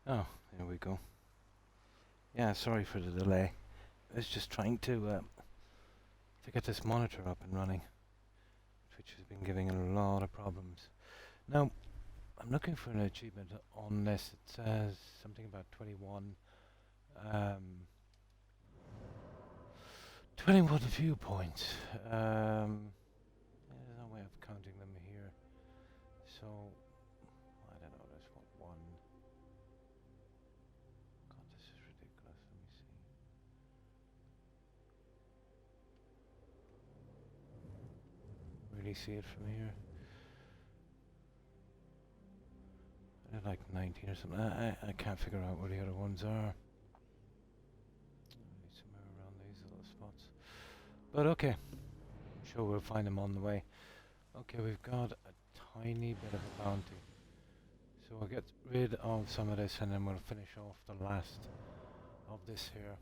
Oh, there we go. Yeah, sorry for the delay. I was just trying to get this monitor up and running, which has been giving a lot of problems. Now, I'm looking for an achievement on this. It says something about um, 21 viewpoints. There's no way of counting them here. So, I don't know, there's one. God, this is ridiculous. Let me see. Really see it from here. They're like 19 or something. I can't figure out where the other ones are. Somewhere around these little spots. But okay, I'm sure we'll find them on the way. Okay, we've got a tiny bit of a bounty. So we'll get rid of some of this and then we'll finish off the last of this here.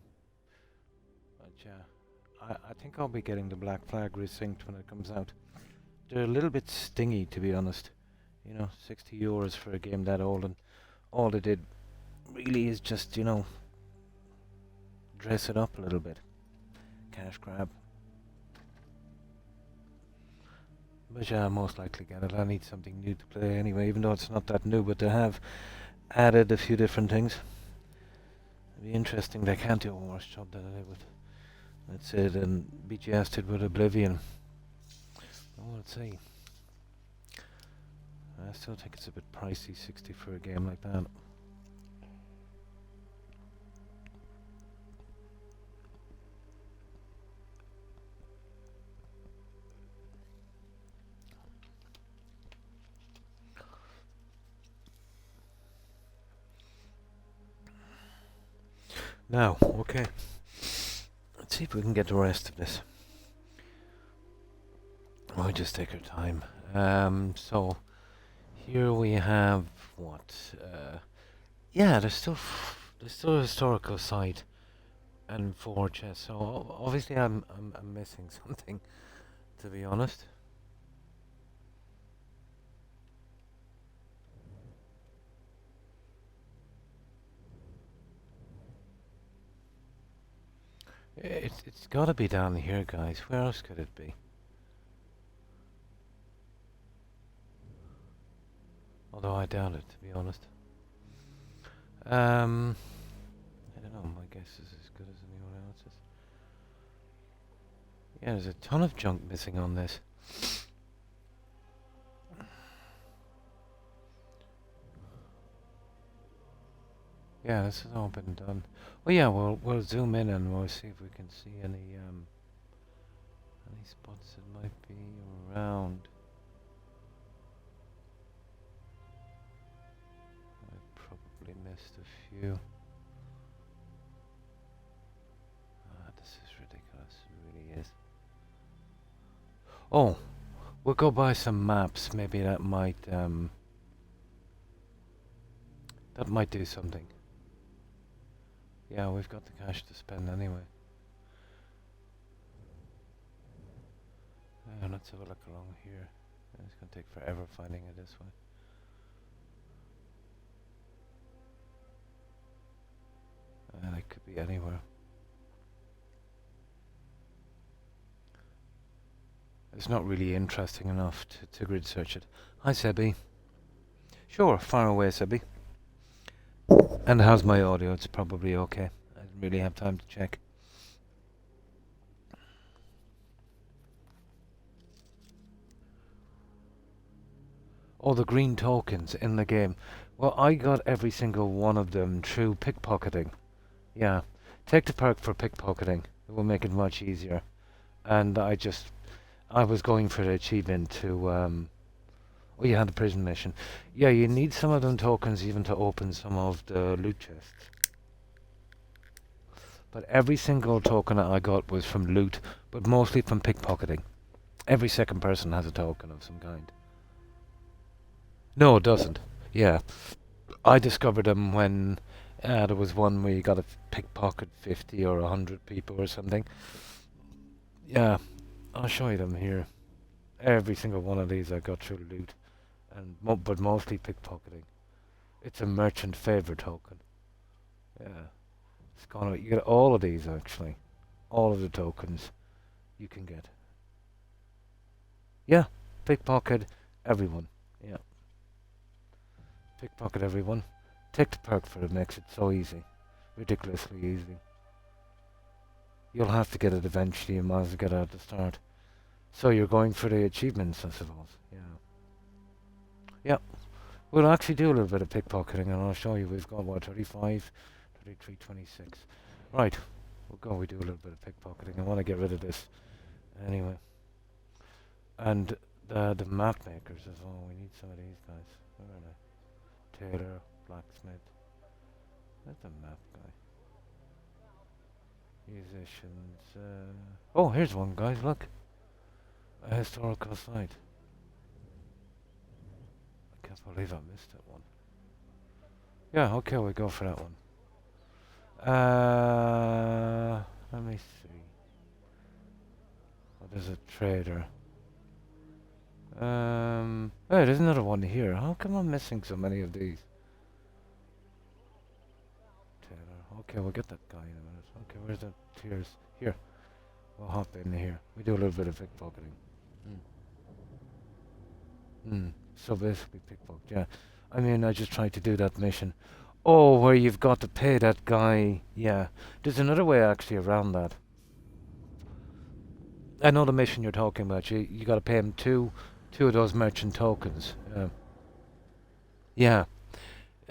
But yeah, I think I'll be getting the black flag resynced when it comes out. They're a little bit stingy, to be honest. You know, €60 for a game that old, and all they did really is just, you know, dress it up a little bit. Cash grab. But yeah, I'll most likely get it. I need something new to play anyway, even though it's not that new, but they have added a few different things. It'd be interesting. They can't do a worse job than they did with, let's say, than BGS did with Oblivion. But we'll see. I still think it's a bit pricey, 60 for a game like that. Now, okay. Let's see if we can get the rest of this. We'll just take our time. So, here we have what? Yeah, there's still a historical site and 4 chests. So obviously I'm missing something, to be honest. It's got to be down here, guys. Where else could it be? Although I doubt it, to be honest. I don't know. My guess is as good as anyone else's. Yeah, there's a ton of junk missing on this. Yeah, this has all been done. Well, yeah, we'll zoom in and we'll see if we can see any spots that might be around. I probably missed a few. This is ridiculous. It really is. Oh, we'll go buy some maps. Maybe that might do something. Yeah, we've got the cash to spend anyway. Let's have a look along here. It's gonna take forever finding it this way. It could be anywhere. It's not really interesting enough to grid search it. Hi, Sebi. Sure, far away, Sebi. And how's my audio? It's probably okay. I didn't really have time to check. All the green tokens in the game. Well, I got every single one of them through pickpocketing. Yeah, take the perk for pickpocketing. It will make it much easier. And I was going for the achievement to, oh, you had the prison mission. Yeah, you need some of them tokens even to open some of the loot chests. But every single token that I got was from loot, but mostly from pickpocketing. Every second person has a token of some kind. No, it doesn't. Yeah. I discovered them when there was one where you got to pickpocket 50 or 100 people or something. Yeah, I'll show you them here. Every single one of these I got through loot, and but mostly pickpocketing. It's a merchant favor token. Yeah. It's gonna, you get all of these actually. All of the tokens you can get. Yeah. Pickpocket everyone. Yeah. Pickpocket everyone. Take the perk for it, makes it so easy. Ridiculously easy. You'll have to get it eventually, you might as well get it at the start. So you're going for the achievements, I suppose. Yeah. Yeah. We'll actually do a little bit of pickpocketing and I'll show you. We've got, what, 35, 33, 26. Right. We'll go, we do a little bit of pickpocketing. I want to get rid of this. Anyway. And the map makers as well. We need some of these guys. Where are they? Tailor, blacksmith. Where's the map guy? Musicians. Oh, here's one, guys. Look. A historical site. I can't believe I missed that one. Yeah, okay, we go for that one. Let me see. Oh, there's a trader. Oh, there's another one here. How come I'm missing so many of these? Taylor. Okay, we'll get that guy in a minute. Okay, where's the tiers? Here. We'll hop in here. We do a little bit of pickpocketing. So basically pickpocket, yeah. I mean, I just tried to do that mission. Oh, where you've got to pay that guy. Yeah. There's another way actually around that. I know the mission you're talking about. You got to pay him two of those merchant tokens. Yeah.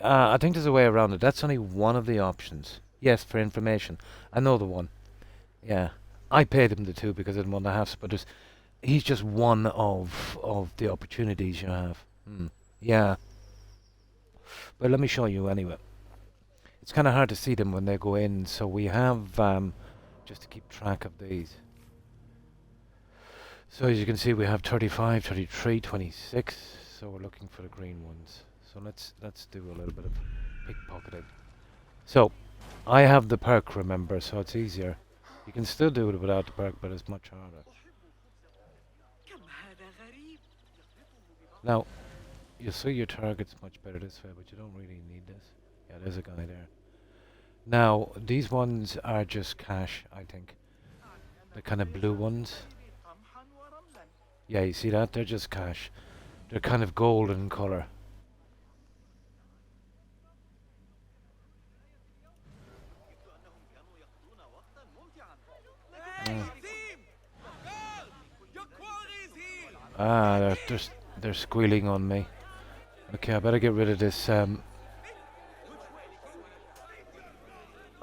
I think there's a way around it. That's only one of the options. Yes, for information. I know the one. Yeah. I paid him the two because I didn't want to have, but he's just one of the opportunities you have. Yeah. But let me show you anyway. It's kind of hard to see them when they go in, so we have, just to keep track of these. So as you can see, we have 35, 33, 26, so we're looking for the green ones. So let's do a little bit of pickpocketing. So, I have the perk, remember, so it's easier. You can still do it without the perk, but it's much harder. Now, you'll see your target's much better this way, but you don't really need this. Yeah, there's a guy there. Now, these ones are just cash, I think. The kind of blue ones. Yeah, you see that? They're just cash. They're kind of golden colour. Ah, they're squealing on me. Okay, I better get rid of this. I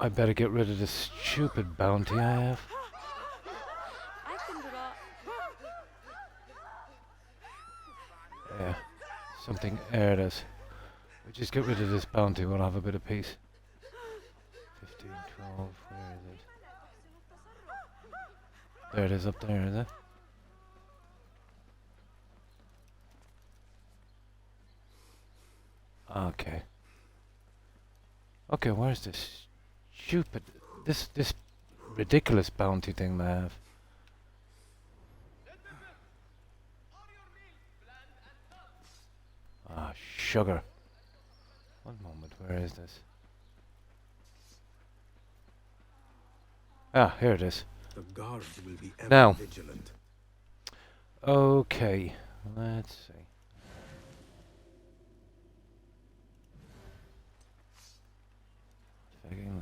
better get rid of this stupid bounty I have. Yeah, something. There it is. We just get rid of this bounty. We'll have a bit of peace. 15, 12. Where is it? There it is, up there, is it? Okay. Okay, where's this stupid, this ridiculous bounty thing they have? Ah, sugar. One moment, where is this? Ah, here it is. The guards will be ever Now. vigilant. Okay, let's see.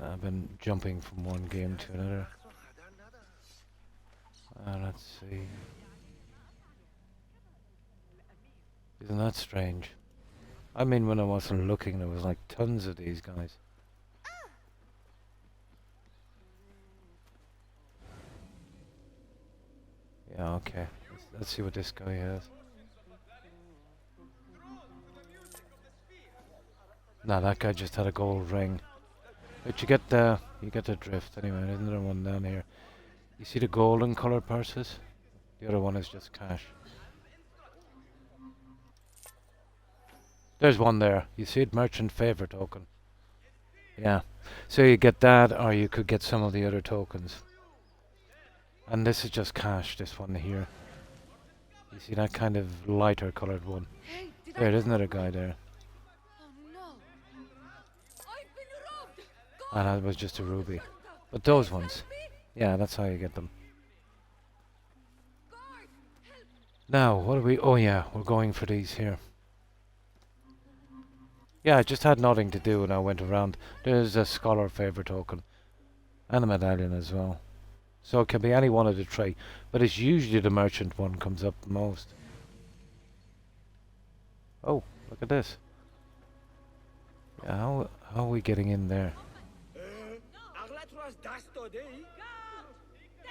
I've been jumping from one game to another. Let's see. Isn't that strange? I mean, when I wasn't looking, there was like tons of these guys. Yeah, okay. Let's see what this guy has. Nah, that guy just had a gold ring. But you get the drift anyway. There's another one down here. You see the golden colored purses? The other one is just cash. There's one there. You see it? Merchant favor token. Yeah. So you get that, or you could get some of the other tokens. And this is just cash, this one here. You see that kind of lighter colored one? There, there's another guy there. Oh no! And that was just a ruby. But those ones, yeah, that's how you get them. Now, what are we... Oh yeah, we're going for these here. Yeah, I just had nothing to do and I went around. There's a scholar favor token. And a medallion as well. So it can be any one of the three. But it's usually the merchant one comes up the most. Oh, look at this. Yeah, how are we getting in there?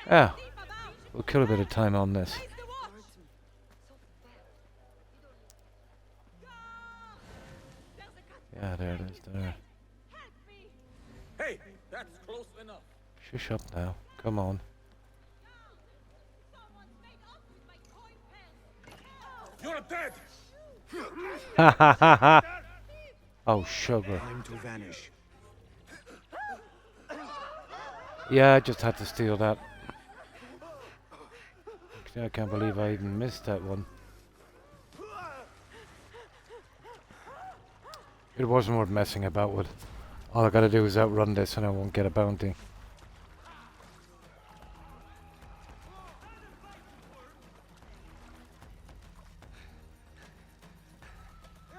Yeah, we'll kill a bit of time on this. Yeah, there it is, there. Hey, that's close enough. Shush up now, come on. You're dead. Ha ha ha ha! Oh, sugar. Time to vanish. Yeah, I just had to steal that. I can't believe I even missed that one. It wasn't worth messing about with. All I gotta do is outrun this and I won't get a bounty.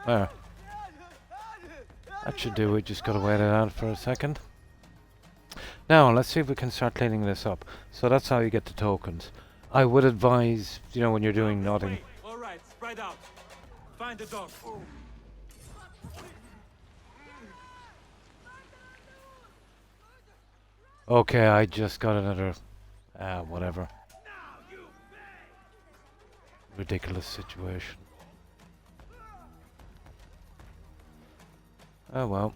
There. That should do it, just gotta wait it out for a second. Now, let's see if we can start cleaning this up. So that's how you get the tokens. I would advise, you know, when you're doing nothing. Alright, spread out. Find the dog. Okay, I just got another... whatever. Ridiculous situation. Oh well.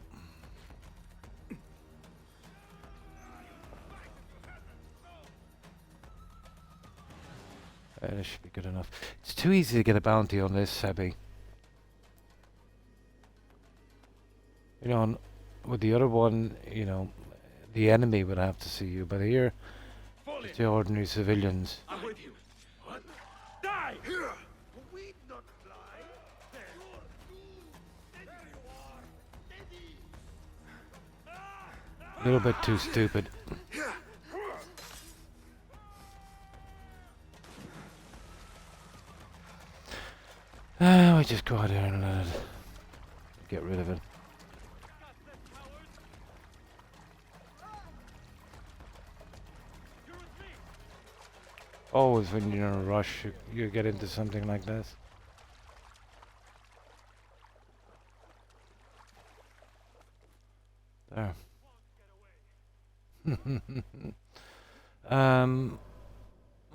This should be good enough. It's too easy to get a bounty on this, Sebby. You know, with the other one, you know, the enemy would have to see you, but here, it's the ordinary civilians. I'm with you. What? Die! A little bit too stupid. We just go out there and let it get rid of it. Always when you're in a rush, you get into something like this. There.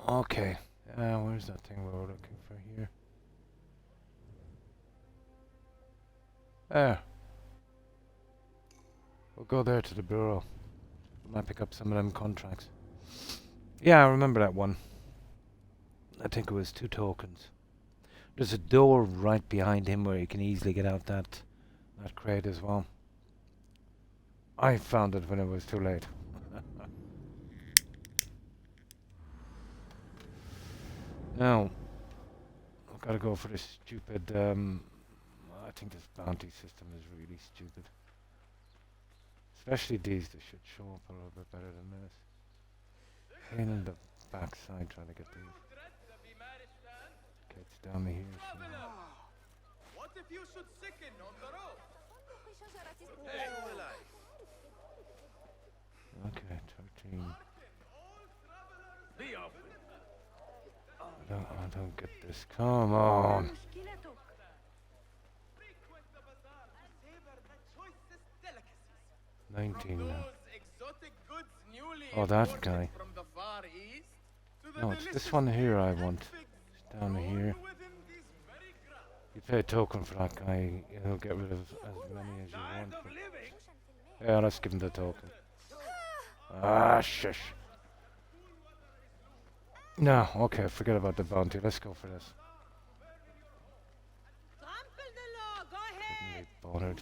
Okay. Where's that thing we were looking for here? There. We'll go there to the bureau. Might pick up some of them contracts. Yeah, I remember that one. I think it was 2 tokens. There's a door right behind him where you can easily get out that crate as well. I found it when it was too late. Now, I've got to go for this stupid, I think this bounty system is really stupid. Especially these, they should show up a little bit better than this. Pain in the backside trying to get these. Okay, it's down here somewhere. What if you should sicken on the road? Okay, 13. Be off. I don't get this. Come on. 19 now. Oh, that guy. No, it's this one here I want. It's down here. You pay a token for that guy, he'll get rid of as many as you want. Yeah, let's give him the token. Ah, shush. No, okay, forget about the bounty. Let's go for this. Shouldn't be bothered.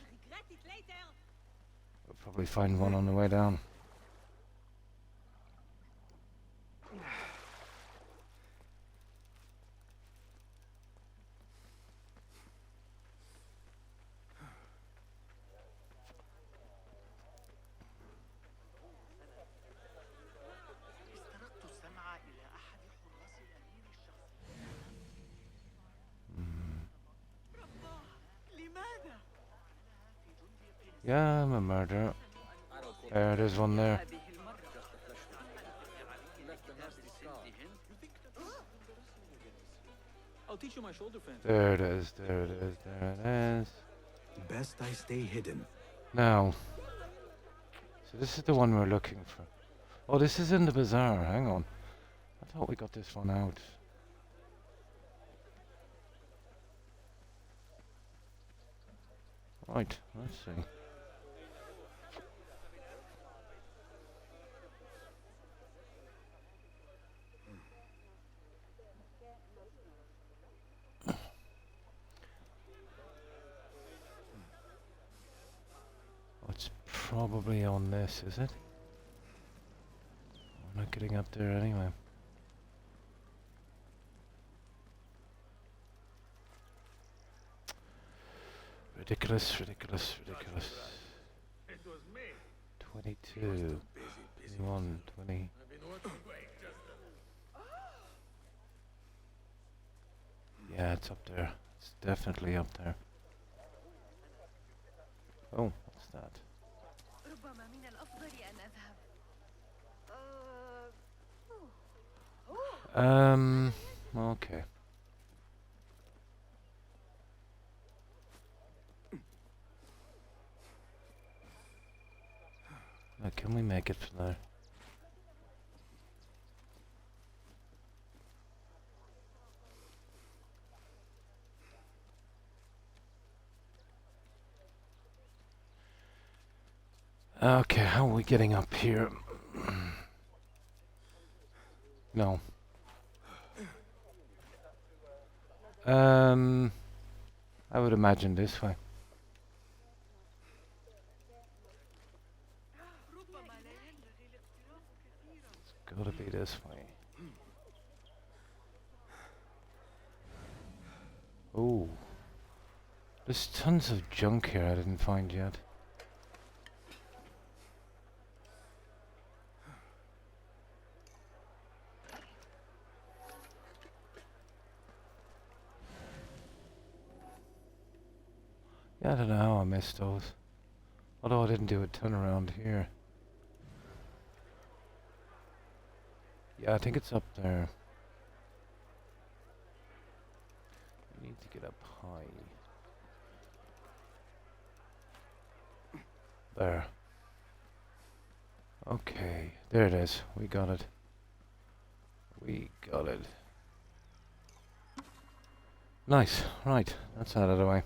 We'll probably find one on the way down. Yeah, I'm a murderer. There, there's one there. I'll teach you my shoulder feint. There it is, there it is, there it is. Best I stay hidden. Now, so this is the one we're looking for. Oh, this is in the bazaar, hang on. I thought we got this one out. Right, let's see. Oh, it's probably on this, is it? We're not getting up there anyway. Ridiculous, ridiculous, ridiculous. It was me. 22, 21, 20. Yeah, it's up there. It's definitely up there. Oh, what's that? ربما من الأفضل أن أذهب. Okay. Now, can we make it from there? Okay, how are we getting up here? No. I would imagine this way. It's gotta be this way. Oh. There's tons of junk here I didn't find yet. Yeah, I don't know how I missed those. Although I didn't do a ton around here. Yeah, I think it's up there. I need to get up high. There. Okay, there it is. We got it. We got it. Nice. Right, that's out of the way.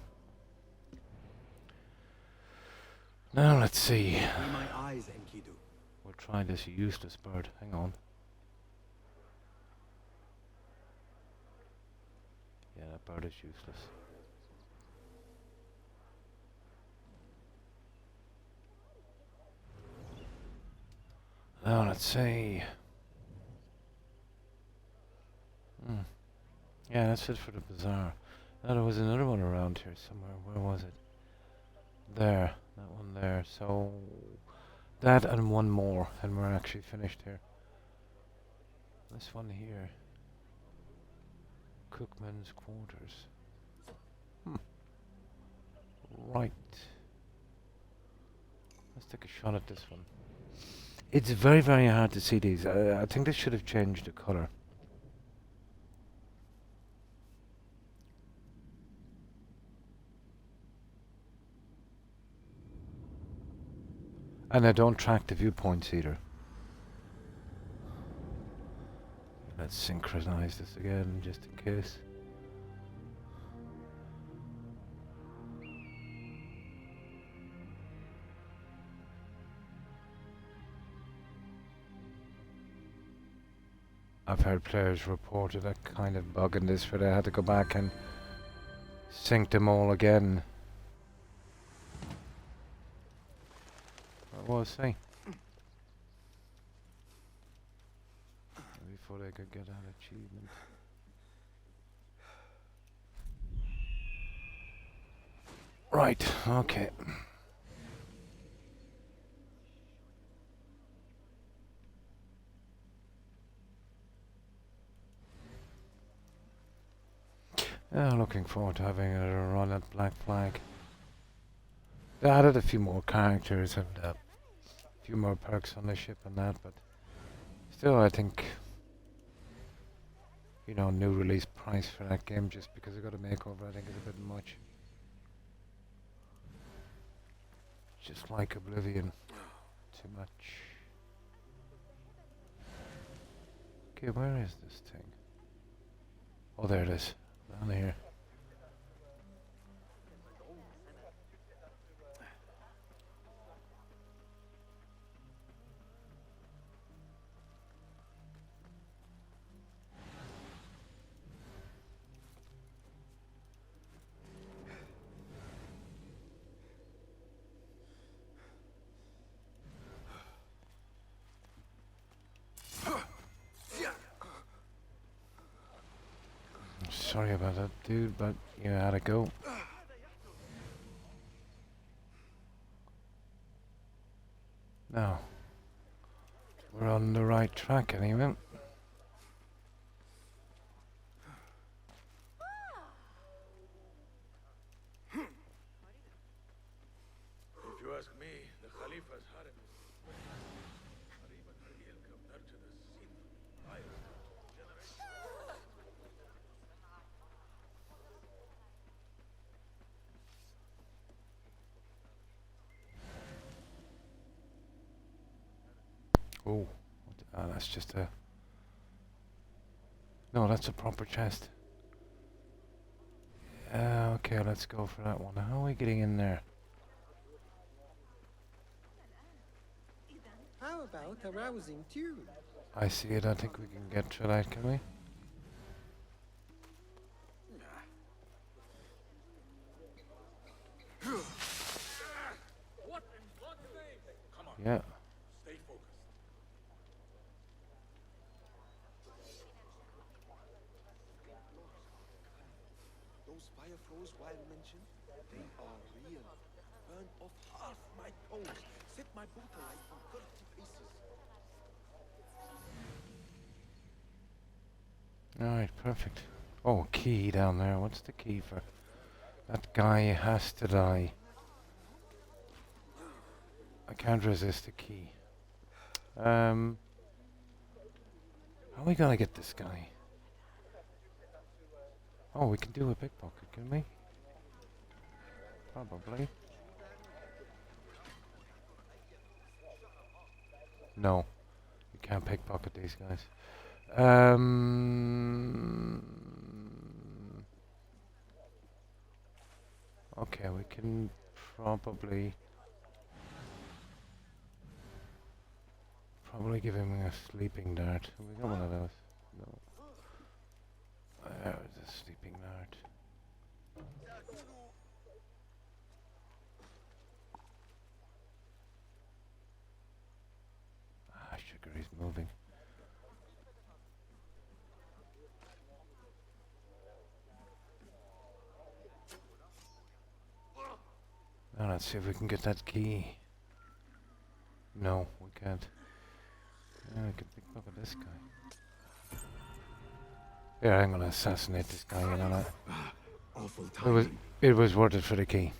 Now let's see. My eyes, Enkidu. We'll try this useless bird. Hang on. Yeah, that bird is useless. Now let's see. Yeah, that's it for the bazaar. Now there was another one around here somewhere. Where was it? There. That one there. So that and one more, and we're actually finished here. This one here. Cookman's quarters. Right. Let's take a shot at this one. It's very, very hard to see these. I think they should have changed the color. And I don't track the viewpoints either. Let's synchronize this again, just in case. I've heard players reported a kind of bug in this where they had to go back and sync them all again. What was I saying? Before they could get that achievement. Right, okay. Yeah, looking forward to having a run at Black Flag. They added a few more characters and a few more perks on the ship and that, but still, I think, you know, new release price for that game just because it got a makeover, I think is a bit much. Just like Oblivion, too much. Okay, where is this thing? Oh, there it is, down here. Sorry about that, dude, but you had to go. Now, we're on the right track anyway. If you ask me, the Khalifa's harem is قريباً يلقى درجة السن highest generation. Oh, that's just a... No, that's a proper chest. Okay, let's go for that one. How are we getting in there? How about a rousing tune? I see it. I think we can get to that, can we? What in God's name? Come on, Yeah. stay focused. Those fire flows Wild mentioned, they are real. Burn off half my toes. Set my boot alight for 30 paces. Alright, perfect. Oh, key down there. What's the key for? That guy has to die. I can't resist the key. How are we gonna get this guy? Oh, we can do a pickpocket, can we? Probably. No, you can't pickpocket these guys. Okay, we can probably give him a sleeping dart. Have we got one of those? No. There is a sleeping dart. Ah, sugar, he's moving. Now let's see if we can get that key. No, we can't. Yeah, we can pickpocket this guy. Yeah, I'm gonna assassinate this guy, you know that. Awful It was worth it for the key.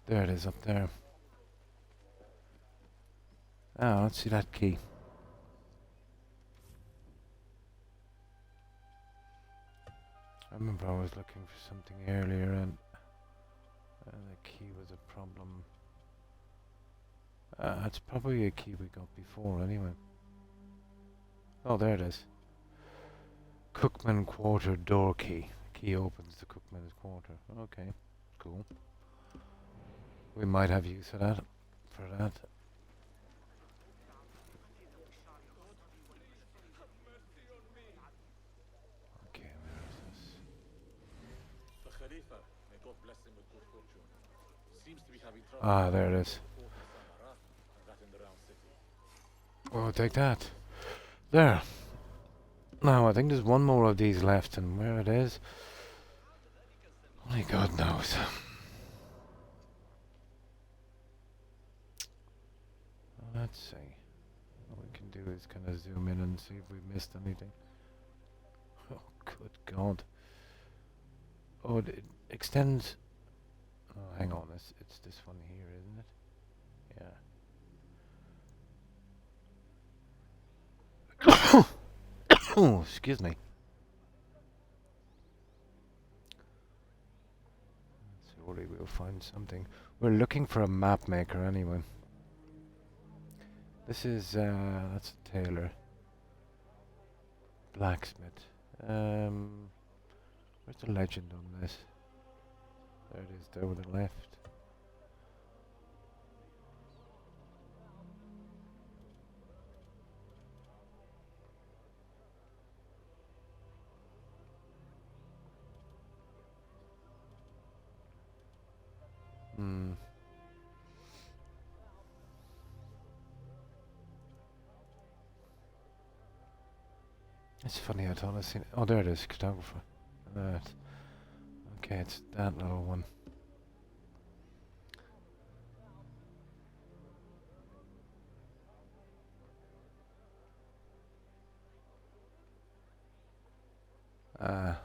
There it is up there. Ah, let's see that key. I remember I was looking for something earlier and the key was a problem. It's probably a key we got before anyway. Oh, there it is. Cookman Quarter door key. Key opens the Cookman's Quarter. Okay, cool. We might have use of that. For that. Okay, where is this? The Khalifa, may God bless him with good fortune, seems to be having trouble. Ah, there it is. That in the round city. We'll take that. There. Now, I think there's one more of these left, and where it is, only God knows. Well, let's see. What we can do is kind of zoom in and see if we missed anything. Oh, good God. Oh, extends. Oh, hang on, it's this one here, isn't it? Yeah. Oh, excuse me. Surely we'll find something. We're looking for a map maker anyway. This is that's a tailor. Blacksmith. Where's the legend on this? There it is, there with the left. Hmm. It's funny, I thought I seen it. Oh, there it is, cartographer. That. Okay, it's that little one. Ah.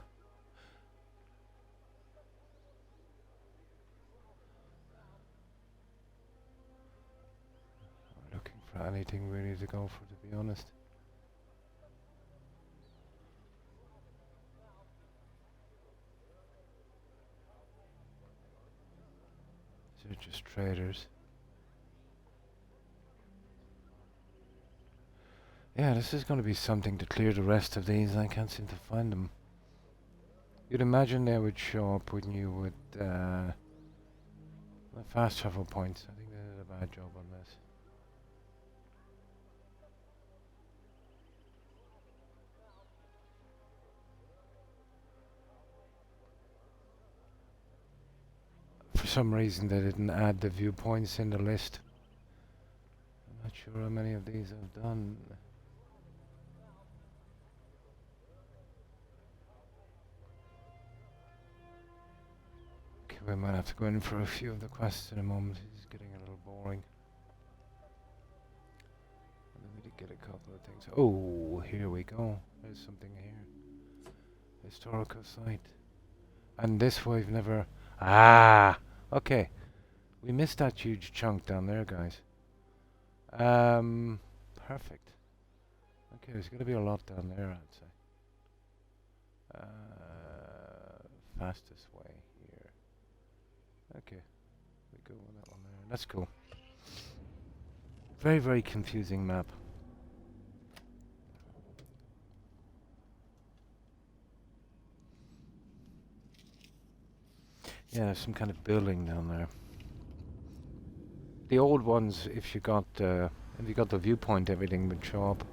I'm looking for anything really to go for, to be honest. These are just traders. Yeah, this is going to be something to clear the rest of these. I can't seem to find them. You'd imagine they would show up, wouldn't you, with the fast travel points. I think they did a bad job on this. For some reason they didn't add the viewpoints in the list. I'm not sure how many of these I've done. Okay, we might have to go in for a few of the quests in a moment. It's getting a little boring. And then we did get a couple of things. Oh, here we go. There's something here. Historical site. And this we've never... Ah! Okay. We missed that huge chunk down there, guys. Perfect. Okay, there's going to be a lot down there, I'd say. Fastest way here. Okay. We go on that one there. That's cool. Very, very confusing map. Yeah, there's some kind of building down there. The old ones, if you got the viewpoint, everything would show up.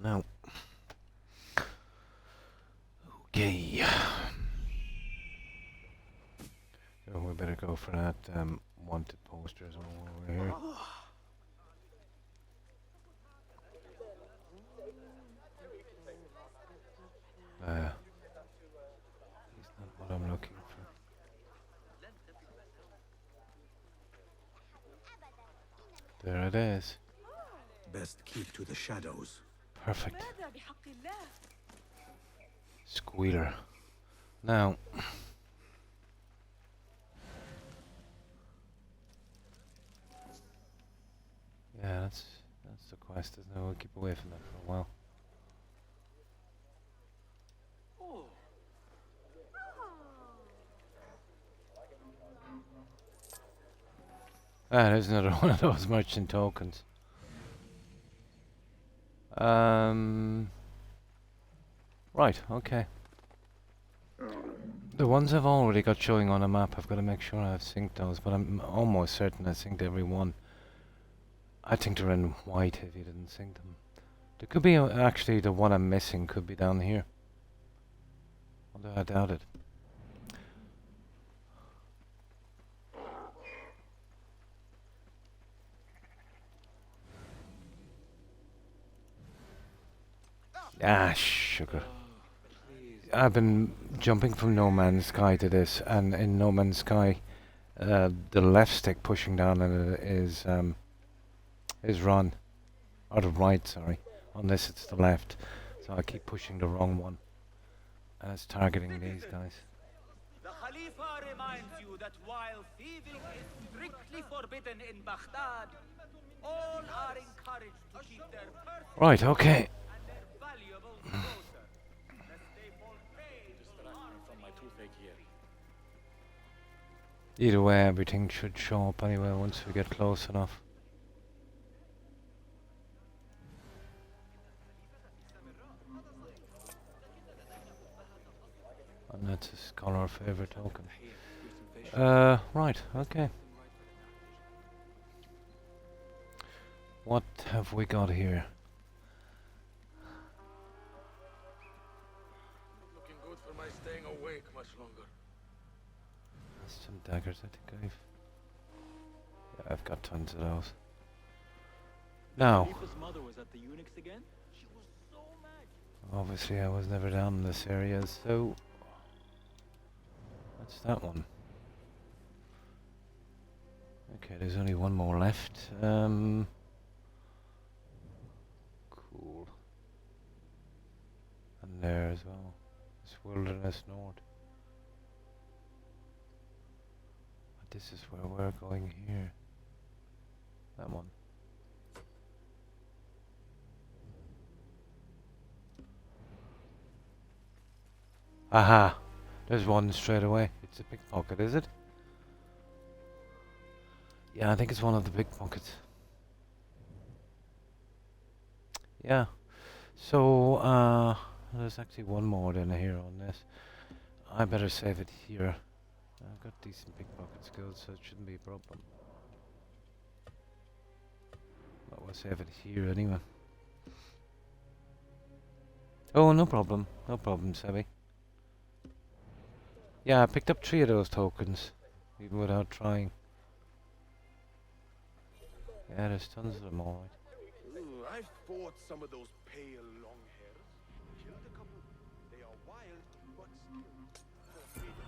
Now, okay. So we better go for that wanted posters all over here. He's not what I'm looking for. There it is. Best keep to the shadows. Perfect. ماذا بحق الله؟ Squealer. Now. Yeah, that's the quest, isn't it? We'll keep away from that for a while. Ah, there's another one of those merchant tokens. Right, okay. The ones I've already got showing on a map, I've got to make sure I've synced those, but I'm almost certain I synced every one. I think they're in white if you didn't sync them. There could be, actually, the one I'm missing could be down here. Although I doubt it. Ah, sugar. I've been jumping from No Man's Sky to this, and in No Man's Sky, the left stick pushing down on it is run, or the right, sorry. On this, it's the left, so I keep pushing the wrong one, and it's targeting these guys. The Khalifa reminds you that while thieving is strictly forbidden in Baghdad, all are encouraged to keep their personal Right, okay. and their valuables closer, lest they fall prey to Distract me from my toothache here. Either way, everything should show up anyway once we get close enough. And that's a scholar favorite token. Right, okay. What have we got here? Not looking good for my staying awake much longer. That's some daggers, I think yeah, I've got tons of those. Now, Khalifa's mother was at the eunuchs again? She was so mad. obviously I was never down in this area, so... What's that one? Okay, there's only one more left. Cool. And there as well. It's Wilderness North. But this is where we're going here. That one. Aha! There's one straight away. It's a pickpocket, is it? Yeah, I think it's one of the pickpockets. Yeah. So, there's actually one more than here on this. I better save it here. I've got decent pickpocket skills, so it shouldn't be a problem. But we'll save it here anyway. Oh, no problem. No problem, Sebby. Yeah, I picked up 3 of those tokens, even without trying. Yeah, there's tons of them, alright. Ooh, I've fought some of those pale long hairs. Killed a couple. They are wild, but still formidable.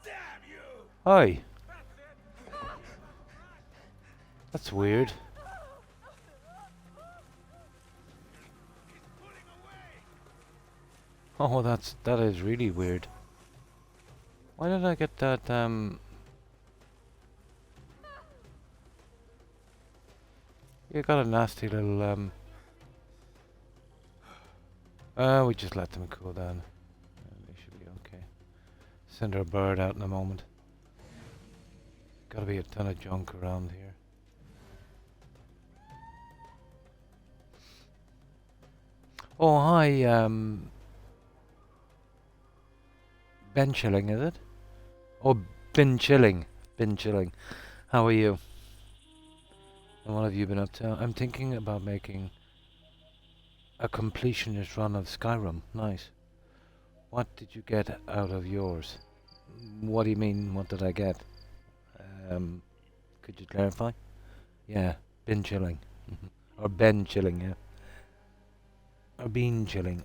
Damn you! Hi! That's weird. Oh, that is really weird. Why did I get that, You got a nasty little, we just let them cool down. They should be okay. Send our bird out in a moment. Gotta be a ton of junk around here. Oh, hi, Ben Chilling, is it? Oh, Bin Chilling. Bin Chilling. How are you? And what have you been up to? I'm thinking about making a completionist run of Skyrim. Nice. What did you get out of yours? What do you mean, what did I get? Could you clarify? Yeah, Bin Chilling. Or Ben Chilling, yeah. Or Bean Chilling.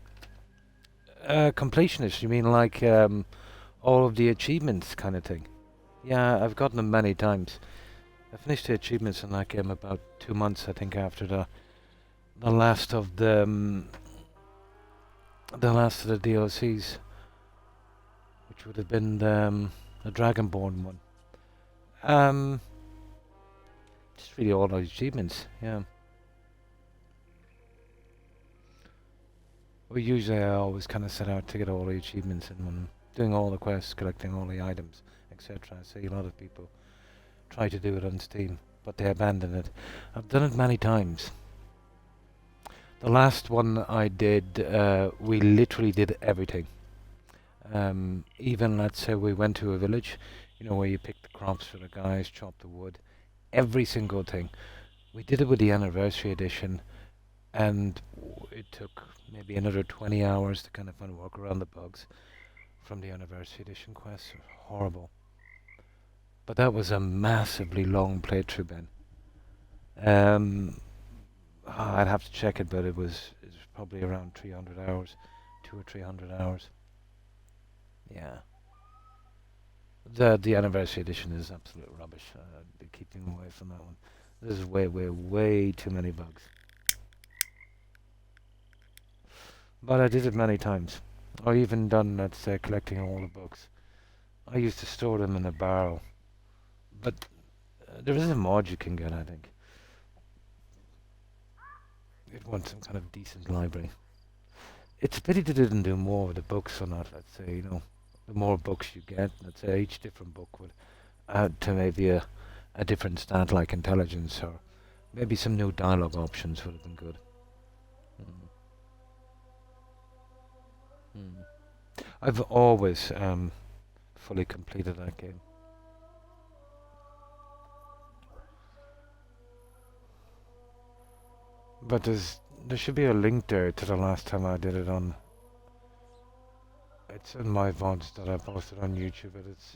Completionist, you mean like all of the achievements kind of thing? Yeah, I've gotten them many times. I finished the achievements in that game about 2 months, I think, after the last of the DLCs, which would have been the Dragonborn one. Just really all those achievements, yeah. Well, usually I always kind of set out to get all the achievements and when doing all the quests, collecting all the items, etc. I see a lot of people try to do it on Steam, but they abandon it. I've done it many times. The last one I did, we literally did everything. Even, let's say, we went to a village, you know, where you pick the crops for the guys, chop the wood, every single thing. We did it with the anniversary edition, and it took maybe another 20 hours to kind of work around the bugs from the anniversary edition quests. Horrible. But that was a massively long playthrough, Ben. I'd have to check it, but it was probably around 300 hours, 200 or 300 hours. Yeah. The anniversary edition is absolute rubbish. I'd be keeping away from that one. There's way too many bugs. But I did it many times. I even done, let's say, collecting all the books. I used to store them in a barrel. But there is a mod you can get, I think. It wants some kind of decent library. It's a pity they didn't do more with the books or not, let's say, you know. The more books you get, let's say each different book would add to maybe a different stat like intelligence, or maybe some new dialogue options would have been good. I've always fully completed that game. But there should be a link there to the last time I did it on. It's in my VODs that I posted on YouTube, but it's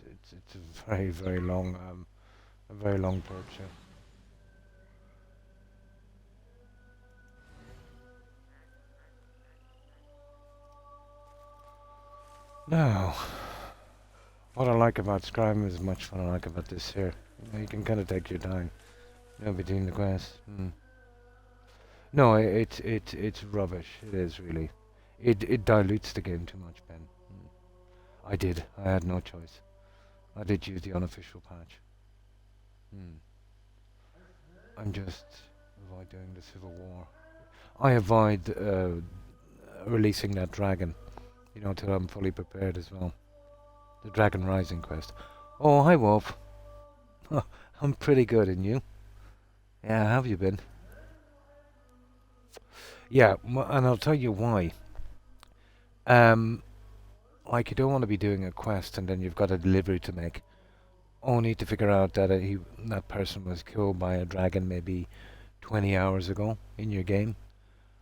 a very long picture. Now, what I like about Skyrim is much fun I like about this here. You know, you can kind of take your time, you know, between the quests. No, it's rubbish. It is really. It dilutes the game too much, Ben. I had no choice. I did use the unofficial patch. I'm just avoid doing the Civil War. I avoid releasing that dragon, you know, till I'm fully prepared as well. The Dragon Rising quest. Oh, hi Wolf. I'm pretty good, and you? Yeah, how have you been? Yeah, and I'll tell you why. Like, you don't want to be doing a quest and then you've got a delivery to make, only to figure out that that person was killed by a dragon maybe 20 hours ago in your game.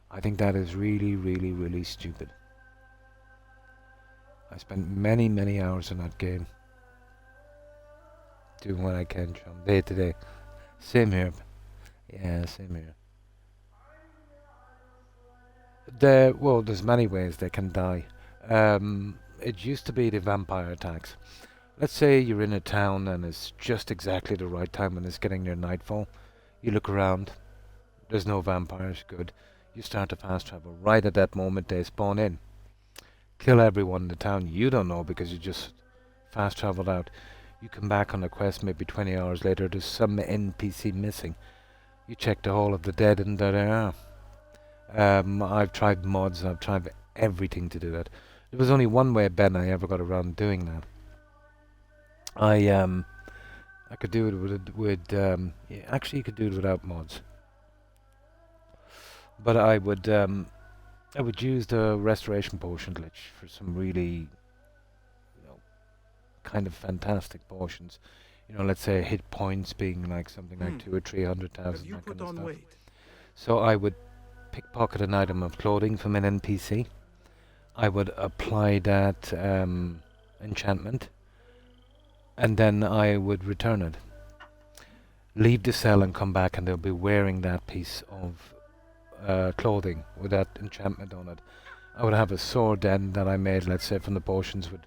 I think that is really stupid. I spent many hours in that game, doing what I can from day to day. Same here. Yeah, same here. Well, there's many ways they can die. It used to be the vampire attacks. Let's say you're in a town and it's just exactly the right time when it's getting near nightfall. You look around, there's no vampires, good. You start to fast travel. Right at that moment they spawn in. Kill everyone in the town you don't know because you just fast traveled out. You come back on a quest maybe 20 hours later, there's some NPC missing. You check the Hall of the Dead and there they are. I've tried mods, I've tried everything to do that. There was only one way, Ben, I ever got around doing that. I could do it yeah, actually you could do it without mods. But I would use the restoration potion glitch for some really, you know, kind of fantastic potions. You know, let's say hit points being like something like 200,000 or 300,000, that kind of stuff. Weight? So I would pickpocket an item of clothing from an NPC. I would apply that enchantment, and then I would return it. Leave the cell and come back, and they'll be wearing that piece of clothing with that enchantment on it. I would have a sword then that I made, let's say, from the potions with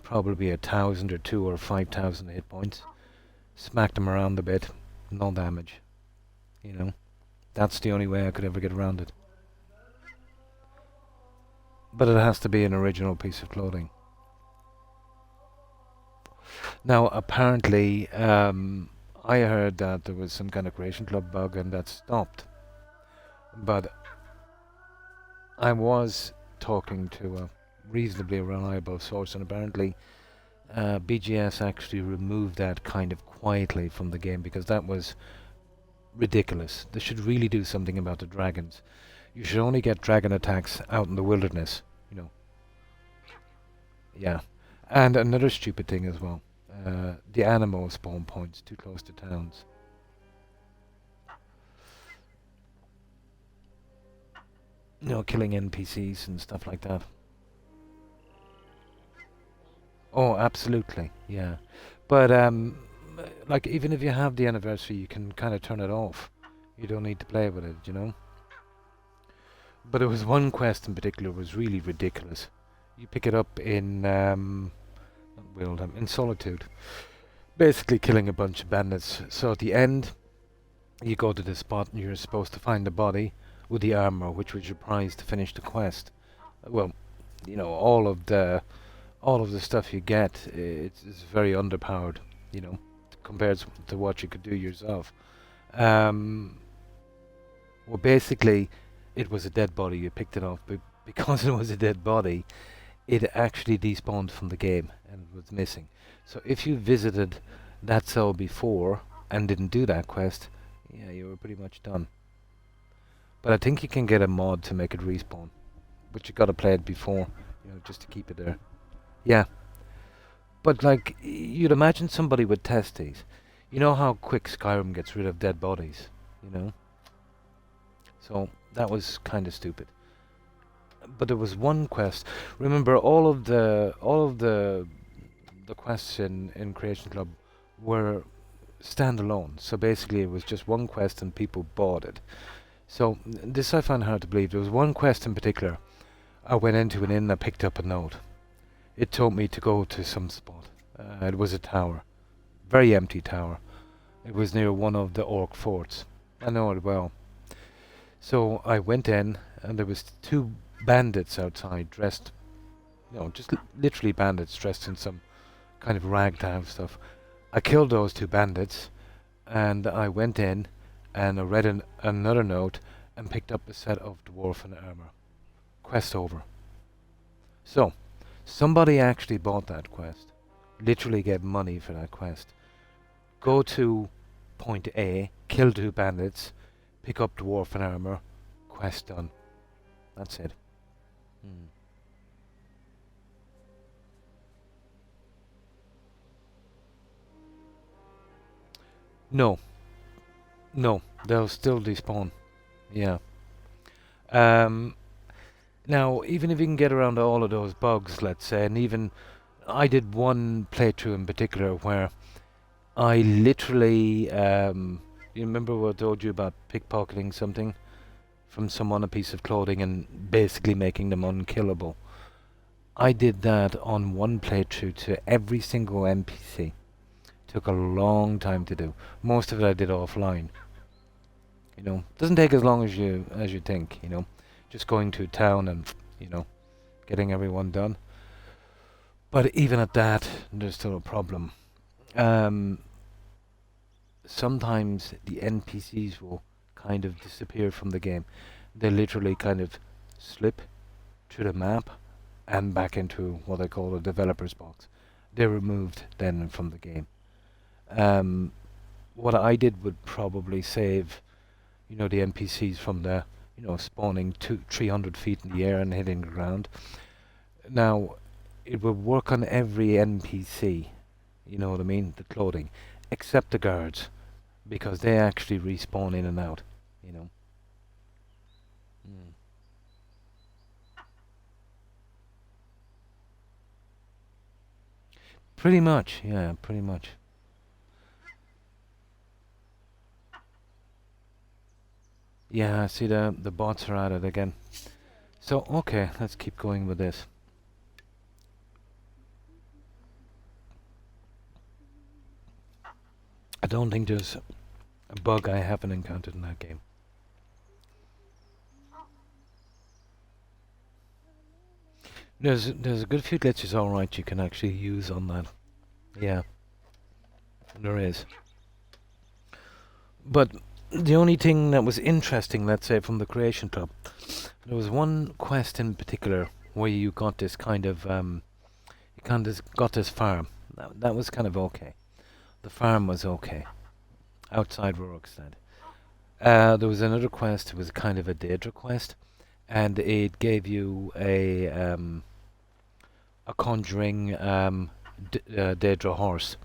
probably 1,000 or 2,000 or 5,000 hit points. Smack them around a bit, no damage. You know, that's the only way I could ever get around it. But it has to be an original piece of clothing. Now, apparently, I heard that there was some kind of Creation Club bug and that stopped. But I was talking to a reasonably reliable source, and apparently BGS actually removed that kind of quietly from the game because that was ridiculous. They should really do something about the dragons. You should only get dragon attacks out in the wilderness, you know. Yeah. And another stupid thing as well. The animal spawn points too close to towns. You know, killing NPCs and stuff like that. Oh, absolutely, yeah. But, like, even if you have the anniversary, you can kind of turn it off. You don't need to play with it, you know. But there was one quest in particular was really ridiculous. You pick it up in in Solitude, basically killing a bunch of bandits. So at the end, you go to the spot and you're supposed to find the body with the armor, which was your prize to finish the quest. Well, you know, all of the stuff you get, it's very underpowered, you know, compared to what you could do yourself. Well, basically, it was a dead body. You picked it off, but because it was a dead body, it actually despawned from the game and was missing. So if you visited that cell before and didn't do that quest, yeah, you were pretty much done. But I think you can get a mod to make it respawn, but you gotta play it before, you know, just to keep it there. Yeah. But like, you'd imagine somebody would test these. You know how quick Skyrim gets rid of dead bodies, you know? So that was kind of stupid. But there was one quest. Remember, all of the quests in Creation Club were standalone. So basically, it was just one quest, and people bought it. So this I found hard to believe. There was one quest in particular. I went into an inn. I picked up a note. It told me to go to some spot. It was a tower, very empty tower. It was near one of the orc forts. I know it well. So I went in, and there was two bandits outside, dressed, you know, just literally bandits dressed in some kind of ragtag stuff. I killed those two bandits, and I went in, and I read another note, and picked up a set of dwarven armor. Quest over. So, somebody actually bought that quest. Literally gave money for that quest. Go to point A, kill two bandits, pick up dwarven armor, quest done. That's it. No. No, they'll still despawn. Yeah. Now, even if you can get around all of those bugs, let's say, and even I did one playthrough in particular where I literally, you remember what I told you about pickpocketing something from someone, a piece of clothing, and basically making them unkillable? I did that on one playthrough to every single NPC. Took a long time to do. Most of it I did offline. You know, doesn't take as long as you think. You know, just going to town and, you know, getting everyone done. But even at that, there's still a problem. Sometimes the NPCs will kind of disappear from the game. They literally kind of slip through the map and back into what I call a developer's box. They're removed then from the game. What I did would probably save, you know, the NPCs from the, you know, spawning 300 feet in the air and hitting the ground. Now, it would work on every NPC, you know what I mean, the clothing, except the guards, because they actually respawn in and out, you know. Pretty much, yeah, pretty much. Yeah, see the bots are at it again. So, okay, let's keep going with this. I don't think there's a bug I haven't encountered in that game. There's a good few glitches, alright, you can actually use on that. Yeah, there is. But the only thing that was interesting, let's say, from the Creation Club, there was one quest in particular where you got this kind of, you kind of got this farm. That was kind of okay. The farm was okay. Outside Rorikstead. There was another quest, it was kind of a Daedra quest, and it gave you a conjuring Daedra horse.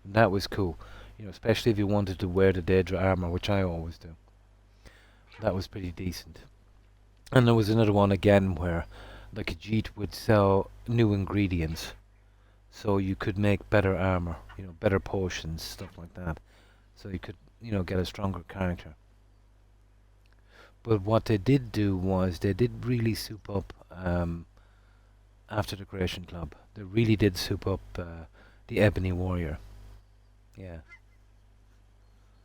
That was cool. You know, especially if you wanted to wear the Daedra armor, which I always do. That was pretty decent. And there was another one again where the Khajiit would sell new ingredients, so you could make better armor, you know, better potions, stuff like that. So you could, you know, get a stronger character. But what they did do was they did really soup up after the Creation Club. They really did soup up the Ebony Warrior. Yeah.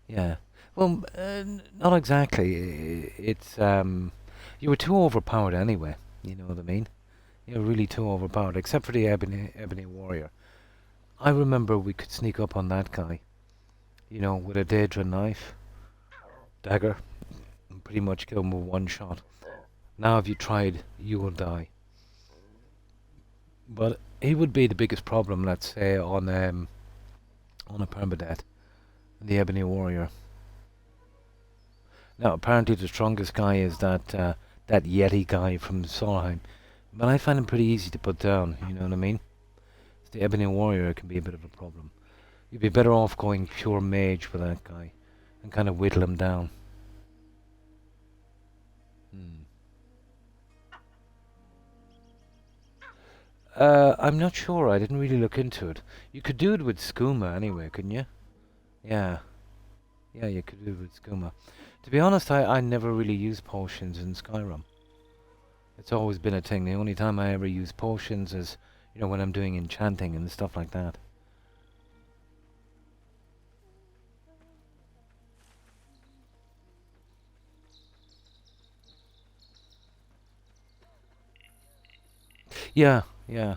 Yeah. Well, not exactly. It's you were too overpowered anyway. You know what I mean? You're really too overpowered, except for the Ebony Warrior. I remember we could sneak up on that guy, you know, with a Daedra knife, dagger, and pretty much kill him with one shot. Now if you tried, you will die. But he would be the biggest problem, let's say, on a permadeath, the Ebony Warrior. Now apparently the strongest guy is that that Yeti guy from Solheim, but I find him pretty easy to put down. You know what I mean? The Ebony Warrior can be a bit of a problem. You'd be better off going pure mage with that guy and kind of whittle him down. I'm not sure. I didn't really look into it. You could do it with skooma anyway, couldn't you? Yeah. Yeah, you could do it with skooma. To be honest, I never really used potions in Skyrim. It's always been a thing. The only time I ever use potions is, you know, when I'm doing enchanting and stuff like that. Yeah, yeah.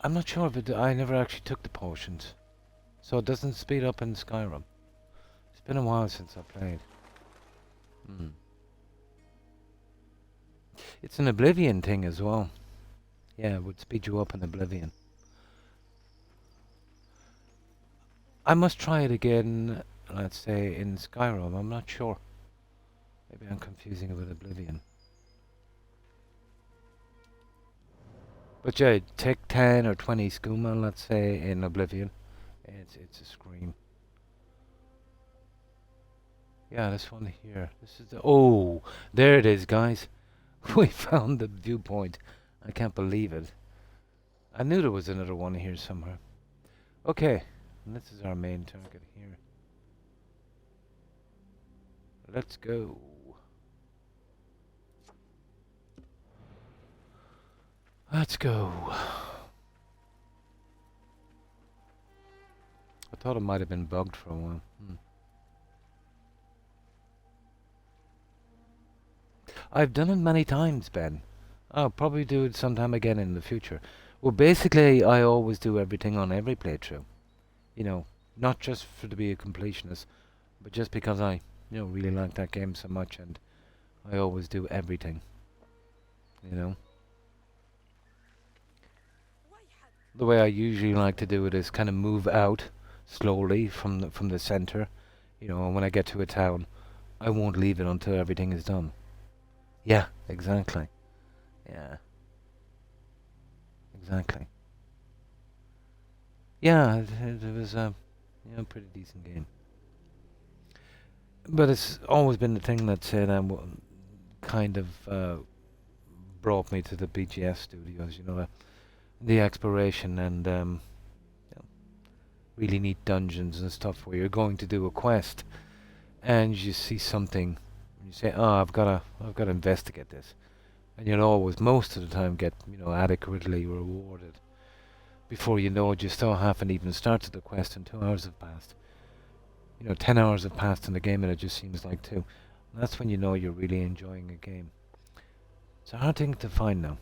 I'm not sure if it... I never actually took the potions. So it doesn't speed up in Skyrim. It's been a while since I played. It's an Oblivion thing as well. Yeah, it would speed you up in Oblivion. I must try it again, let's say, in Skyrim. I'm not sure. Maybe I'm confusing it with Oblivion. But yeah, take 10 or 20 skooma, let's say, in Oblivion. It's a scream. Yeah, this one here. This is the... Oh! There it is, guys. We found the viewpoint. I can't believe it. I knew there was another one here somewhere. Okay. And this is our main target here. Let's go. Let's go. I thought it might have been bugged for a while. I've done it many times, Ben. I'll probably do it sometime again in the future. Well, basically, I always do everything on every playthrough. You know, not just for to be a completionist, but just because I, you know, really like that game so much, and I always do everything. You know? The way I usually like to do it is kind of move out slowly from the center. You know, and when I get to a town, I won't leave it until everything is done. Yeah, exactly. Yeah. Exactly. Yeah, it was a pretty decent game. But it's always been the thing that said kind of brought me to the BGS studios, you know, the exploration and you know, really neat dungeons and stuff where you're going to do a quest and you see something and you say, oh, I've got to investigate this. And you'll always, most of the time, get, you know, adequately rewarded. Before you know it, you still haven't even started the quest and 2 hours have passed. You know, 10 hours have passed in the game and it just seems like 2. And that's when you know you're really enjoying a game. It's a hard thing to find now.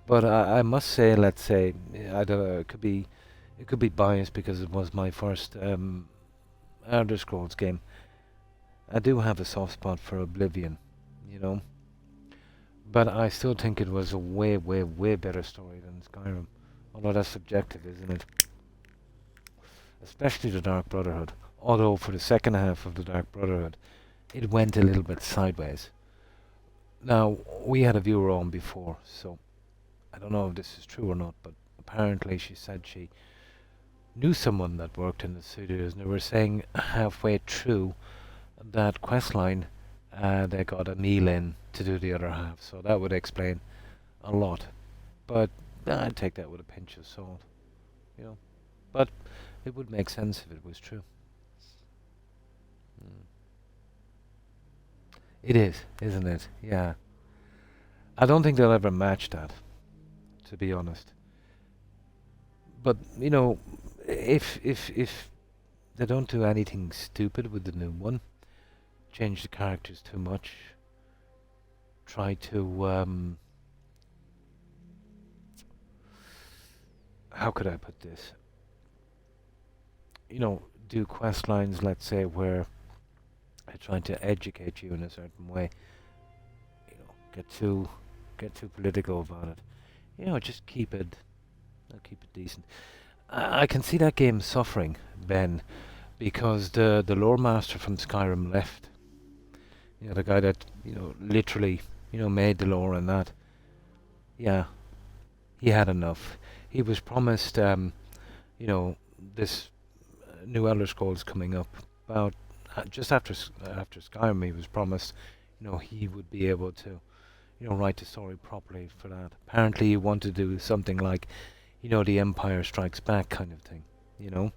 But I must say, let's say, I don't know, it could be biased because it was my first Elder Scrolls game. I do have a soft spot for Oblivion, you know. But I still think it was a way, way, way better story than Skyrim. Although that's subjective, isn't it? Especially the Dark Brotherhood. Although for the second half of the Dark Brotherhood, it went a little bit sideways. Now, we had a viewer on before, so I don't know if this is true or not, but apparently she said she knew someone that worked in the studios, and they were saying halfway through that quest line, they got a meal in to do the other half, so that would explain a lot. But I'd take that with a pinch of salt, you know. But It would make sense if it was true. Mm. It is, isn't it? Yeah. I don't think they'll ever match that, to be honest. But you know, if they don't do anything stupid with the new one, change the characters too much, try to how could I put this? You know, do quest lines, let's say, where I try to educate you in a certain way. You know, get too political about it. You know, just keep it decent. I can see that game suffering, Ben, because the lore master from Skyrim left. You know, the guy that, you know, literally, you know, made the lore and that. Yeah, he had enough. He was promised, you know, this new Elder Scrolls coming up. About just after Skyrim, he was promised, you know, he would be able to, you know, write the story properly for that. Apparently, he wanted to do something like, you know, the Empire Strikes Back kind of thing. You know,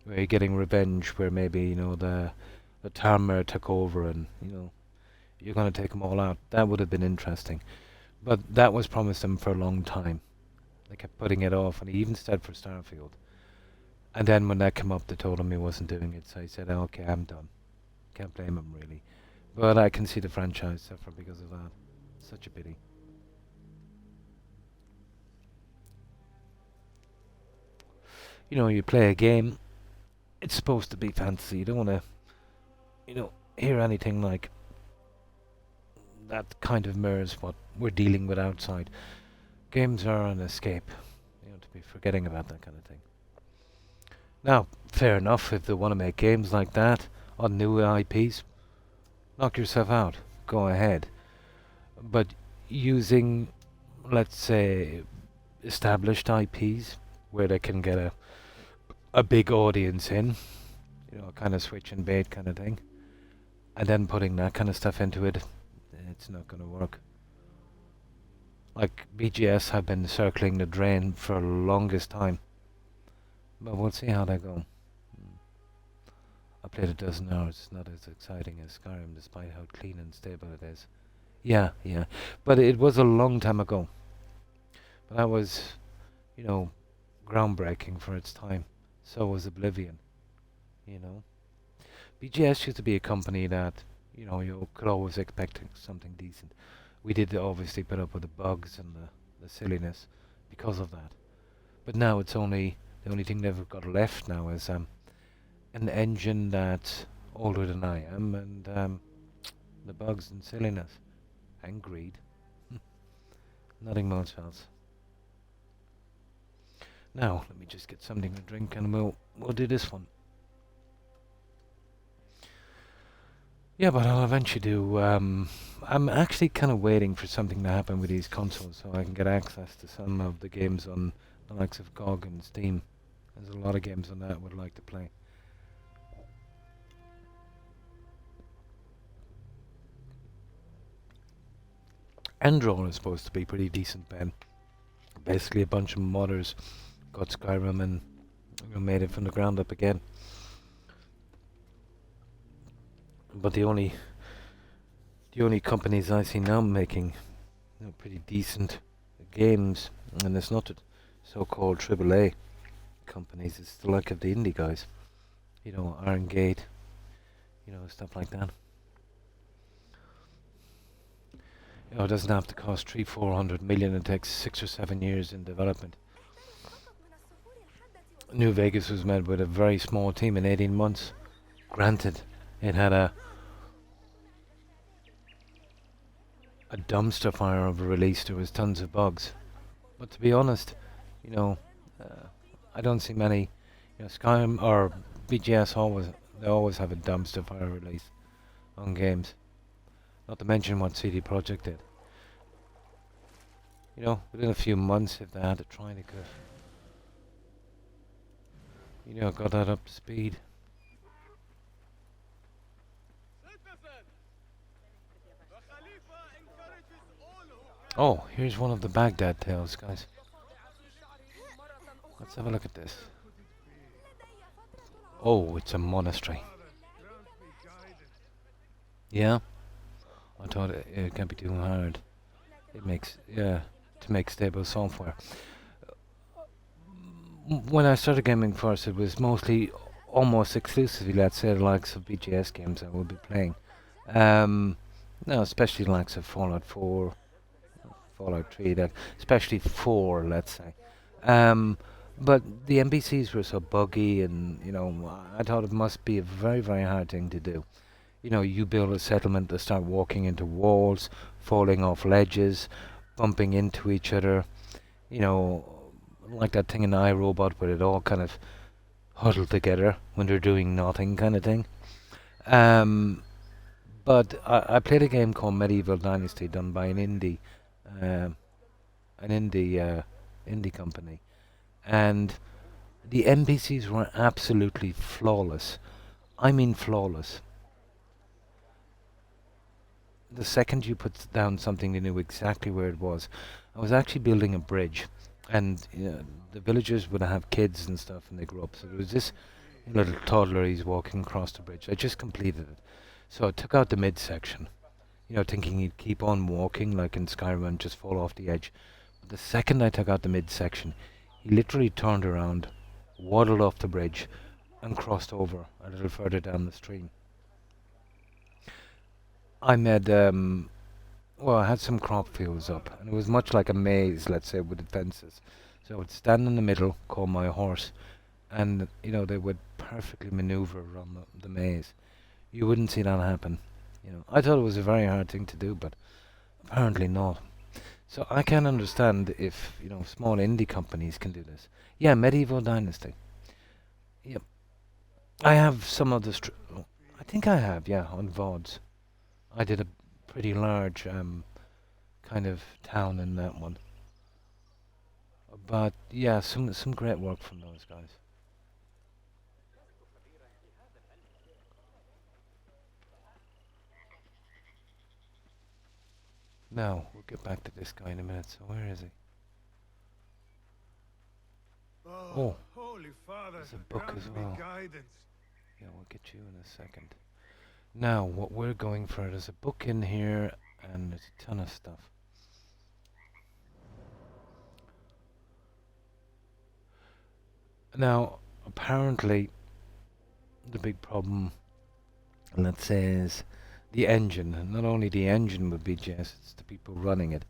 where you're getting revenge, where maybe, you know, the Tarmor took over, and you know, you're going to take them all out. That would have been interesting. But that was promised him for a long time. They kept putting it off, and he even said for Starfield. And then when that came up, they told him he wasn't doing it, so he said, "Oh, okay, I'm done." Can't blame him, really. But I can see the franchise suffer because of that. Such a pity. You know, you play a game, it's supposed to be fantasy. You don't want to, you know, hear anything like that kind of mirrors what we're dealing with outside. Games are an escape, you know, to be forgetting about that kind of thing. Now, fair enough, if they want to make games like that on new IPs, knock yourself out, go ahead. But using, let's say, established IPs where they can get a big audience in, you know, a kind of switch and bait kind of thing, and then putting that kind of stuff into it, it's not going to work. Like, BGS have been circling the drain for the longest time. But we'll see how they go. I played a dozen hours. It's not as exciting as Skyrim, despite how clean and stable it is. Yeah. But it was a long time ago. But that was, you know, groundbreaking for its time. So was Oblivion, you know. BGS used to be a company that, you know, you could always expect something decent. We did obviously put up with the bugs and the silliness because of that. But now it's only, the only thing they've got left now is an engine that's older than I am, and the bugs and silliness and greed. Nothing much else. Now, let me just get something to drink and we'll do this one. Yeah, but I'll eventually do, I'm actually kind of waiting for something to happen with these consoles so I can get access to some of the games on the likes of GOG and Steam. There's a lot of games on that I would like to play. Endor is supposed to be pretty decent, Ben. Basically a bunch of modders got Skyrim and, you know, made it from the ground up again. But the only companies I see now making, you know, pretty decent games, and it's not the so-called AAA companies, it's the like of the indie guys. You know, Iron Gate, you know, stuff like that. You know, it doesn't have to cost 300-400 million. It takes 6 or 7 years in development. New Vegas was made with a very small team in 18 months. Granted, it had a dumpster fire of a release. There was tons of bugs. But to be honest, you know, I don't see many. You know, Skyrim or BGS always have a dumpster fire release on games. Not to mention what CD Projekt did. You know, within a few months, if they had to try, they could have, you know, got that up to speed. Oh, here's one of the Baghdad tales, guys. Let's have a look at this. Oh, it's a monastery. Yeah? I thought it can't be too hard. It makes, yeah, to make stable software. When I started gaming first, it was mostly, almost exclusively, let's say, the likes of BGS games I would be playing. Um, no, especially the likes of Fallout 4, Fallout 3, like, especially 4, let's say. Um, but the NPCs were so buggy, and I thought it must be a very, very hard thing to do. You build a settlement to start walking into walls, falling off ledges, bumping into each other. You know, like that thing in iRobot where it all kind of huddled together when they're doing nothing, kind of thing. Um, but I played a game called Medieval Dynasty, done by um, an indie company, and the NPCs were absolutely flawless. I mean flawless. The second you put down something, they knew exactly where it was. I was actually building a bridge, and the villagers would have kids and stuff, and they grew up. So there was this little toddler, he's walking across the bridge. I just completed it. So I took out the midsection, thinking he'd keep on walking like in Skyrim and just fall off the edge. But the second I took out the midsection, he literally turned around, waddled off the bridge, and crossed over a little further down the stream. I made, I had some crop fields up, and it was much like a maze, let's say, with the fences. So I would stand in the middle, call my horse, and, they would perfectly maneuver around the maze. You wouldn't see that happen. I thought it was a very hard thing to do, but apparently not. So I can understand if, small indie companies can do this. Yeah, Medieval Dynasty. Yep. I have some of the... I think I have, yeah, on VODs. I did a pretty large kind of town in that one. But yeah, some great work from those guys. Now, we'll get back to this guy in a minute, so where is he? Oh, Holy Father, there's a book grant as me well. guidance. Yeah, we'll get you in a second. Now, what we're going for, there's a book in here, and there's a ton of stuff. Now, apparently, the big problem, let's say, is the engine. And not only the engine with BGS, it's the people running it.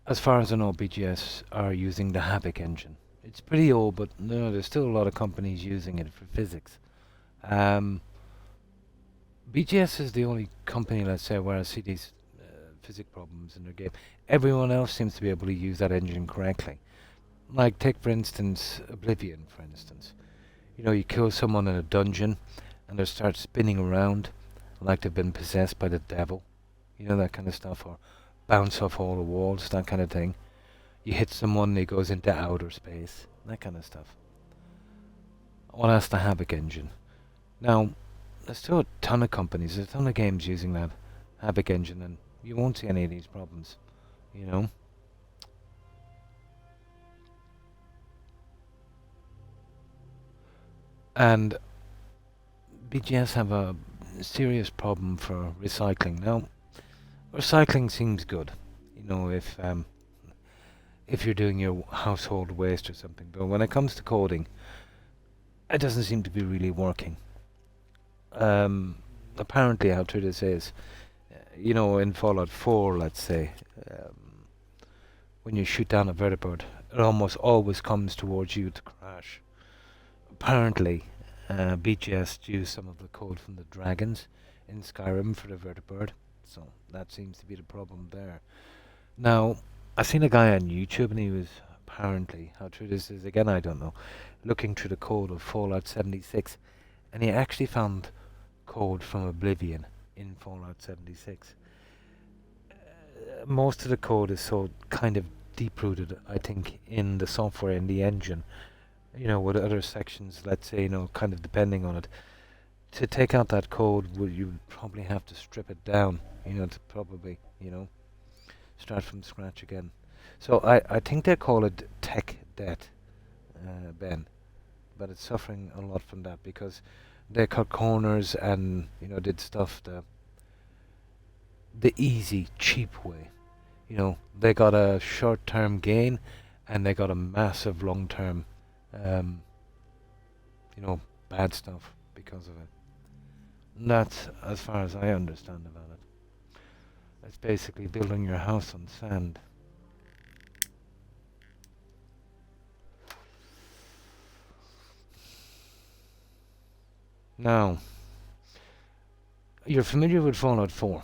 As far as I know, BGS are using the Havoc engine. It's pretty old, but no, there's still a lot of companies using it for physics. BGS is the only company, let's say, where I see these physics problems in their game. Everyone else seems to be able to use that engine correctly. Like, take for instance, Oblivion, for instance. You kill someone in a dungeon, and they start spinning around, like they've been possessed by the devil. That kind of stuff, or bounce off all the walls, that kind of thing. You hit someone, and he goes into outer space, that kind of stuff. Well, that's the Havoc engine. Now, there's still a ton of companies, there's a ton of games using that Havoc engine, and you won't see any of these problems, And BGS have a serious problem for recycling. Now, recycling seems good, if you're doing your household waste or something. But when it comes to coding, it doesn't seem to be really working. Apparently, how true this is, in Fallout 4, let's say, when you shoot down a vertibird, it almost always comes towards you to crash. Apparently, BGS used some of the code from the dragons in Skyrim for the vertibird, so that seems to be the problem there. Now, I seen a guy on YouTube, and he was apparently, how true this is, again I don't know, looking through the code of Fallout 76, and he actually found code from Oblivion in Fallout 76. Most of the code is so kind of deep-rooted, I think, in the software, in the engine, with other sections, let's say, kind of depending on it. To take out that code, you would probably have to strip it down, to probably, start from scratch again. So I think they call it tech debt, Ben. but it's suffering a lot from that because they cut corners and did stuff the easy, cheap way. They got a short-term gain, and they got a massive long-term, um, bad stuff because of it. And that's as far as I understand about it. It's basically building your house on sand. Now, you're familiar with Fallout 4.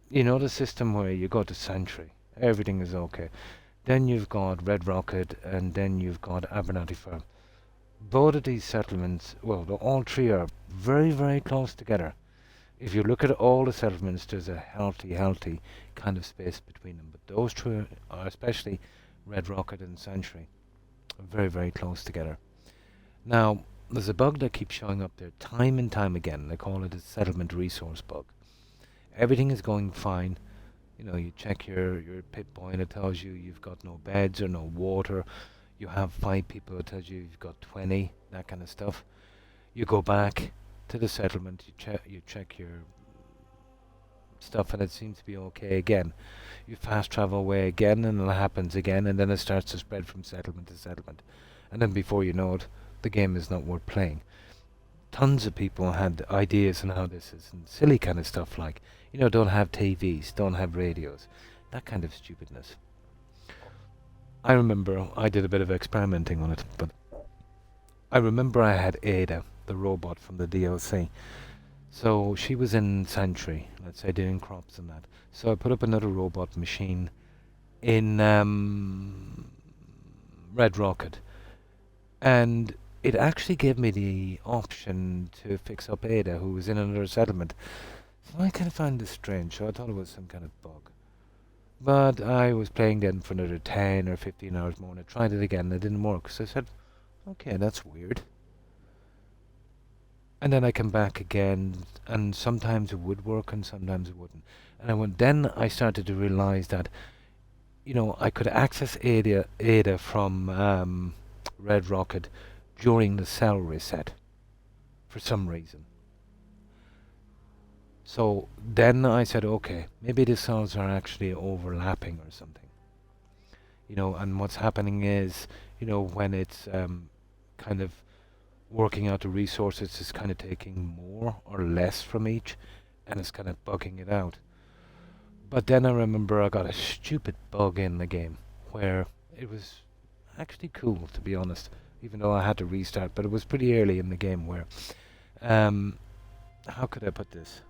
You know the system where you go to Sentry, everything is okay. Then you've got Red Rocket, and then you've got Abernathy Firm. Both of these settlements, well, all three are very, very close together. If you look at all the settlements, there's a healthy kind of space between them. But those two are, especially Red Rocket and Sentry, very, very close together. Now, there's a bug that keeps showing up there time and time again. They call it a settlement resource bug. Everything is going fine. You check your pit point, it tells you you've got no beds or no water. You have 5 people, it tells you you've got 20, that kind of stuff. You go back to the settlement, you check your stuff, and it seems to be okay again. You fast travel away again, and it happens again, and then it starts to spread from settlement to settlement. And then before you know it, the game is not worth playing. Tons of people had ideas on how this is, and silly kind of stuff like, don't have TVs, don't have radios, that kind of stupidness. I remember I did a bit of experimenting on it, but I remember I had Ada, the robot from the DLC. So she was in Sentry, let's say, doing crops and that. So I put up another robot machine in Red Rocket, and it actually gave me the option to fix up Ada, who was in another settlement. So I kind of found this strange, so I thought it was some kind of bug. But I was playing then for another 10 or 15 hours more, and I tried it again, and it didn't work. So I said, okay, that's weird. And then I come back again, and sometimes it would work, and sometimes it wouldn't. And then I started to realize that, I could access Ada from Red Rocket during the cell reset, for some reason. So then I said, okay, maybe the cells are actually overlapping or something. And what's happening is, when it's kind of working out the resources, it's kind of taking more or less from each, and it's kind of bugging it out. But then I remember I got a stupid bug in the game, where it was actually cool, to be honest, even though I had to restart, but it was pretty early in the game where, how could I put this?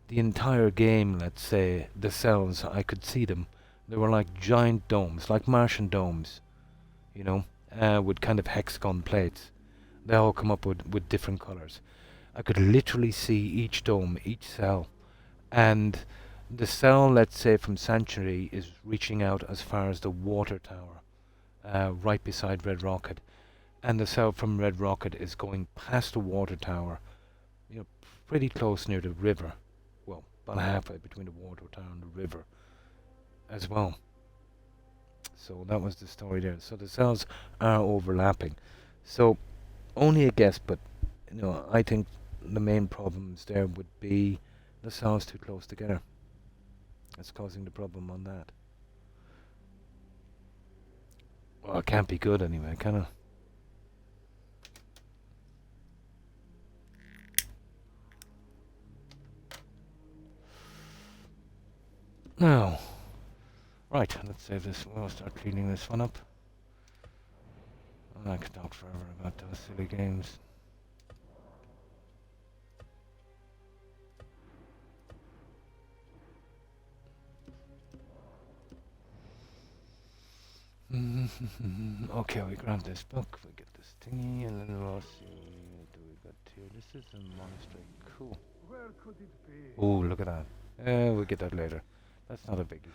The entire game, let's say, the cells, I could see them. They were like giant domes, like Martian domes, with kind of hexagon plates. They all come up with different colours. I could literally see each dome, each cell. And the cell, let's say, from Sanctuary is reaching out as far as the water tower, right beside Red Rocket. And the cell from Red Rocket is going past the water tower, pretty close near the river. Well, about halfway between the water tower and the river as well. So that was the story there. So the cells are overlapping. So only a guess, but I think the main problems there would be the cells too close together. That's causing the problem on that. Well, it can't be good anyway, can it? Now, right, let's save this. We'll start cleaning this one up. I could talk forever about those silly games. Okay, we grab this book, we get this thingy, and then we'll see what do we got here. This is a monastery. Cool. Where could it be? Oh, look at that. We'll get that later. That's not a biggie.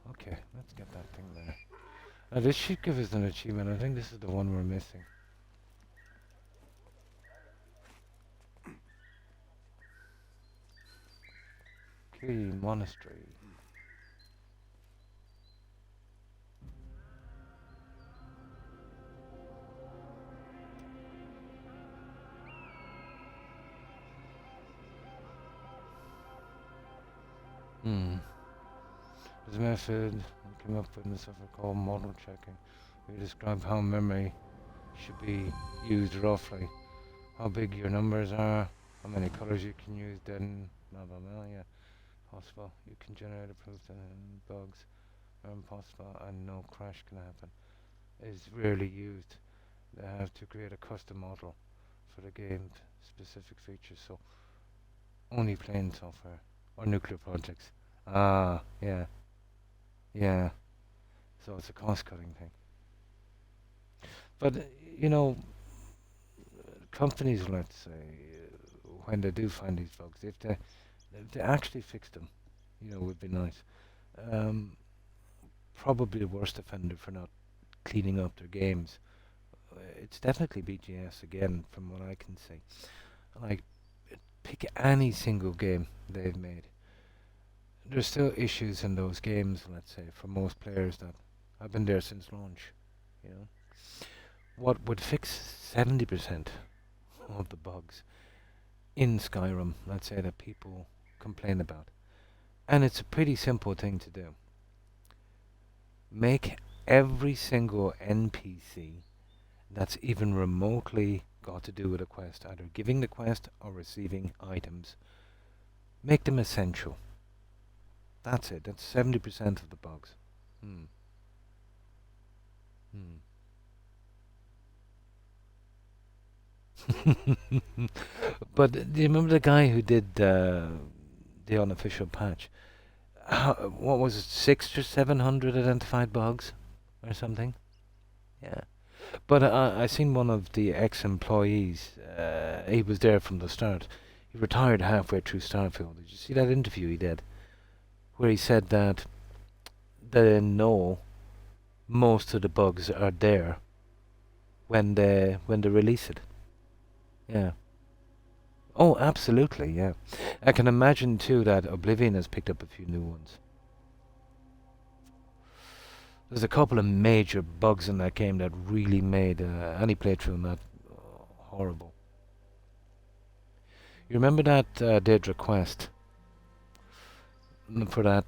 Okay, let's get that thing there. Now this should give us an achievement. I think this is the one we're missing. Okay, monastery. There's a method I came up with in the software called model checking. We describe how memory should be used roughly, how big your numbers are, how many colors you can use, then blah blah blah. Yeah, possible. You can generate a proof that bugs are impossible and no crash can happen. Is rarely used. They have to create a custom model for the game's specific features, so only plain software or nuclear projects. Ah, yeah, yeah. So it's a cost-cutting thing. But you know, companies, let's say, when they do find these bugs, if they actually fix them, would be nice. Um, Probably the worst offender for not cleaning up their games. It's definitely BGS again, from what I can see. Like, pick any single game they've made. There's still issues in those games, let's say, for most players that have been there since launch. You know, what would fix 70% of the bugs in Skyrim, let's say, that people complain about? And it's a pretty simple thing to do. Make every single NPC that's even remotely got to do with a quest, either giving the quest or receiving items, make them essential. That's it. That's 70% of the bugs. Hmm. But do you remember the guy who did the unofficial patch? What was it, 600 or 700 identified bugs or something? Yeah. But I seen one of the ex-employees. He was there from the start. He retired halfway through Starfield. Did you see that interview he did? Where he said that they know most of the bugs are there when they release it. Yeah. Oh, absolutely, yeah. I can imagine too that Oblivion has picked up a few new ones. There's a couple of major bugs in that game that really made any playthrough in that horrible. You remember that Daedra quest for that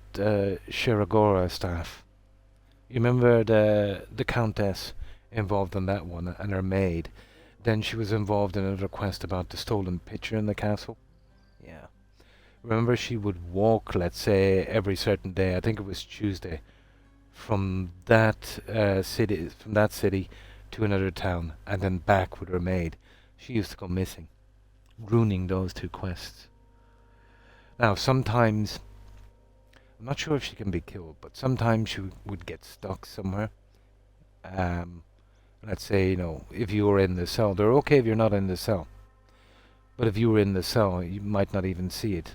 Shiragora staff? You remember the Countess involved in that one and her maid? Then she was involved in another quest about the stolen picture in the castle. Yeah. Remember, she would walk, let's say, every certain day. I think it was Tuesday, from that city to another town, and then back with her maid. She used to go missing, ruining those two quests. Now, sometimes, I'm not sure if she can be killed, but sometimes she would get stuck somewhere. Let's say, if you were in the cell, they're okay if you're not in the cell. But if you were in the cell, you might not even see it.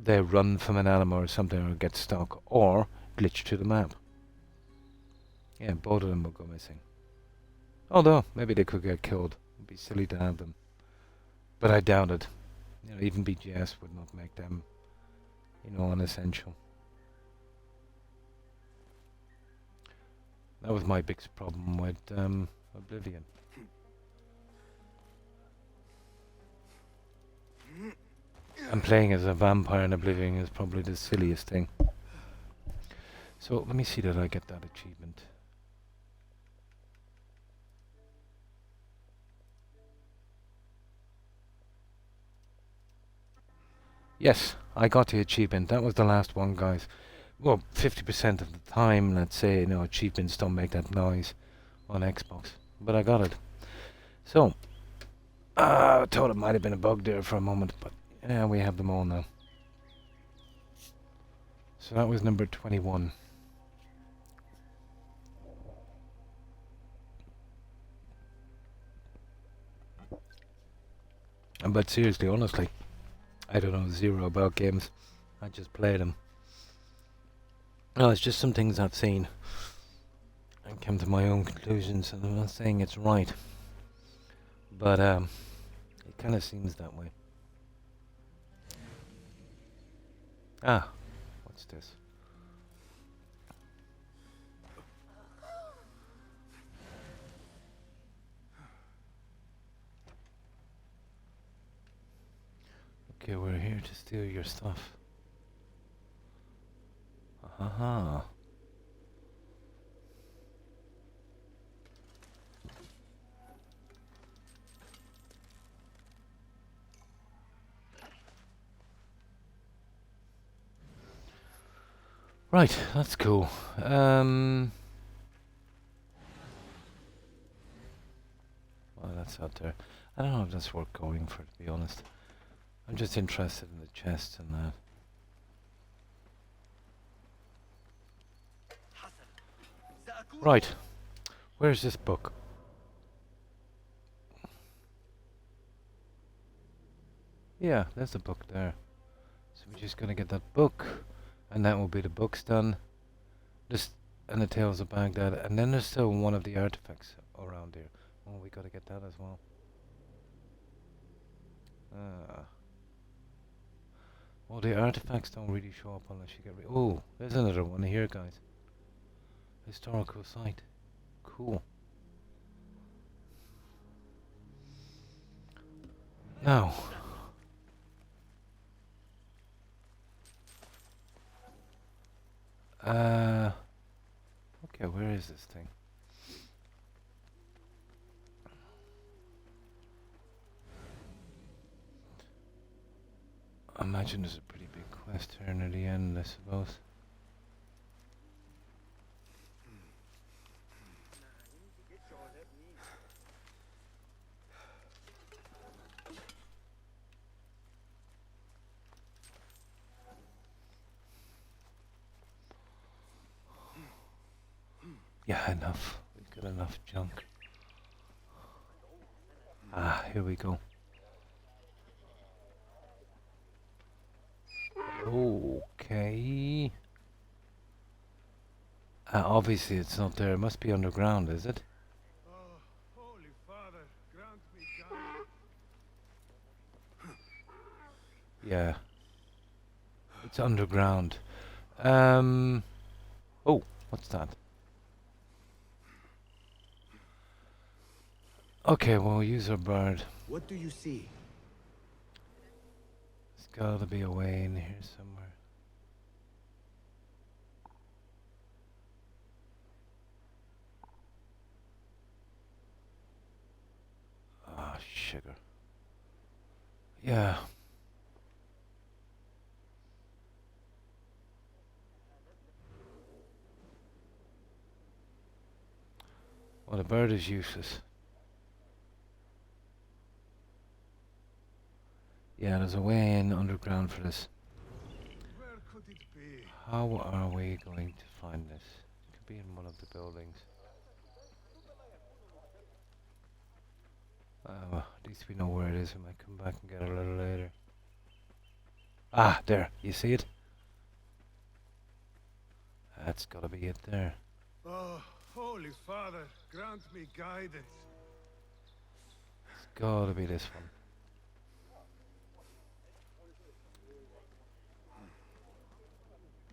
They run from an animal or something, or get stuck, or glitch to the map. Yeah, both of them will go missing. Although, maybe they could get killed. It'd be silly to have them. But I doubt it. Even BGS would not make them, unessential. That was my biggest problem with Oblivion. And playing as a vampire in Oblivion is probably the silliest thing. So let me see that I get that achievement. Yes, I got the achievement. That was the last one, guys. Well, 50% of the time, let's say, achievements don't make that noise on Xbox. But I got it. So, I thought it might have been a bug there for a moment, but yeah, we have them all now. So that was number 21. But seriously, honestly, I don't know zero about games. I just play them. No, it's just some things I've seen and come to my own conclusions, and I'm not saying it's right, but it kind of seems that way. Ah, what's this? Okay, we're here to steal your stuff. Haha. Right, that's cool. Well, that's out there. I don't know if that's worth going for, to be honest. I'm just interested in the chest and that. Right, where's this book? Yeah, there's the book there. So we're just gonna get that book, and that will be the books done. Just and the Tales of Baghdad, and then there's still one of the artifacts around here. Oh, we gotta get that as well. Well, the artifacts don't really show up unless you get oh, there's another one here, guys. Historical site. Cool. Now. Okay, where is this thing? I imagine there's a pretty big quest here near the end, I suppose. Yeah, enough. We've got enough junk. Ah, here we go. Okay. Obviously it's not there. It must be underground, is it? Oh, Holy Father, grant me guidance. Yeah. It's underground. Oh, what's that? Okay, we'll use our bird. What do you see? There's gotta be a way in here somewhere. Ah, sugar. Yeah. Well, the bird is useless. Yeah, there's a way in underground for this. Where could it be? How are we going to find this? It could be in one of the buildings. Well, at least we know where it is. We might come back and get it a little later. Ah, there. You see it? That's gotta be it there. Oh, Holy Father, grant me guidance. It's gotta be this one.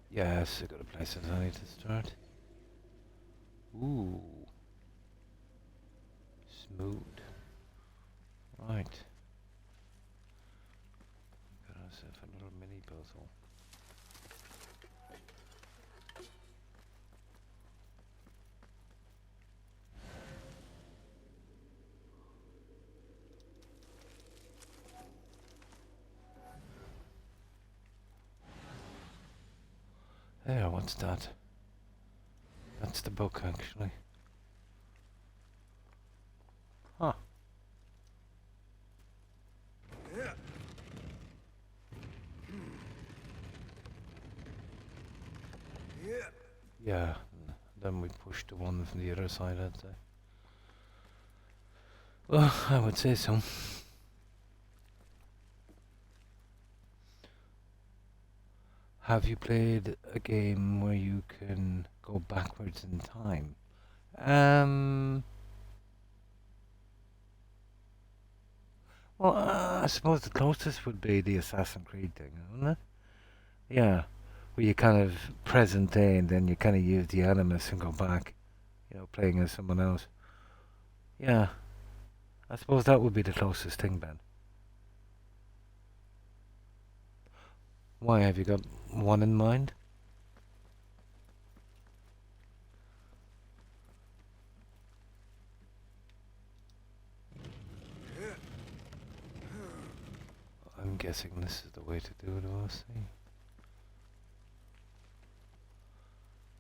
Yes, a good place as any to start. Ooh. Smooth. Right. Got ourselves a little mini puzzle. There, what's that? That's the book, actually. Huh. Yeah, then we push the one from the other side, I'd say. Well, I would say so. Have you played a game where you can go backwards in time? Well, I suppose the closest would be the Assassin's Creed thing, wouldn't it? Yeah, where you kind of present day and then you kind of use the animus and go back, you know, playing as someone else. Yeah, I suppose that would be the closest thing, Ben. Why, have you got one in mind? guessing this is the way to do it, we'll see.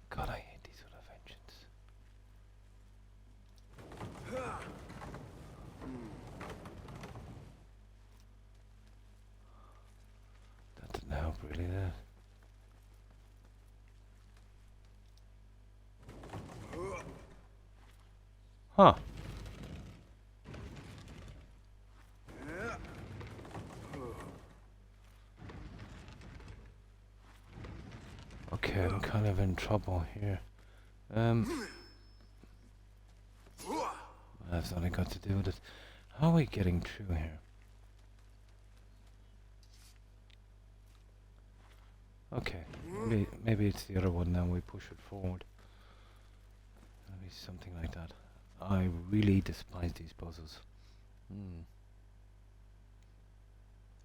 God, I hate these sort of engines. That didn't help really, did it? Huh. Okay, I'm kind of in trouble here. That's nothing got to do with it. How are we getting through here? Okay, maybe it's the other one now, we push it forward. Maybe something like that. I really despise these puzzles.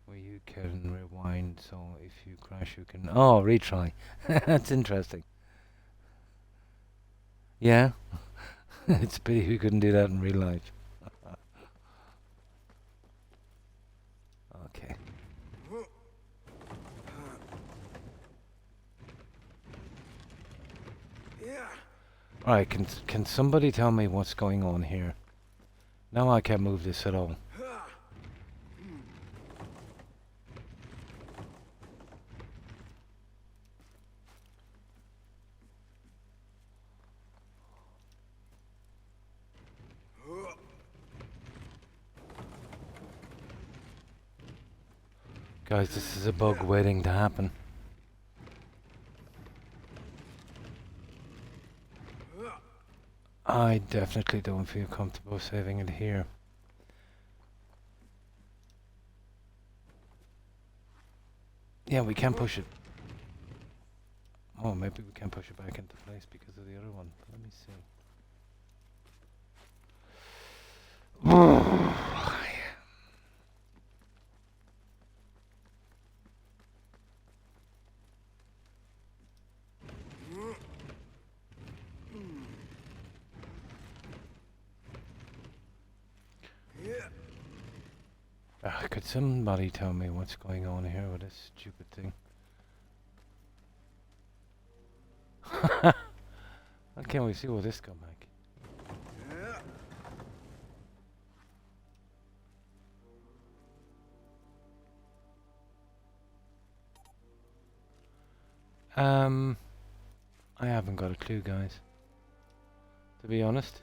Where you can rewind, so if you crash you can... Oh, retry. That's interesting. Yeah? It's a pity we couldn't do that in real life. Okay. Alright, can somebody tell me what's going on here? Now I can't move this at all. Guys, this is a bug waiting to happen. I definitely don't feel comfortable saving it here. Yeah, we can push it. Oh, maybe we can push it back into place because of the other one. Let me see. Could somebody tell me what's going on here with this stupid thing? Why can't we see what this come back? I haven't got a clue, guys. To be honest.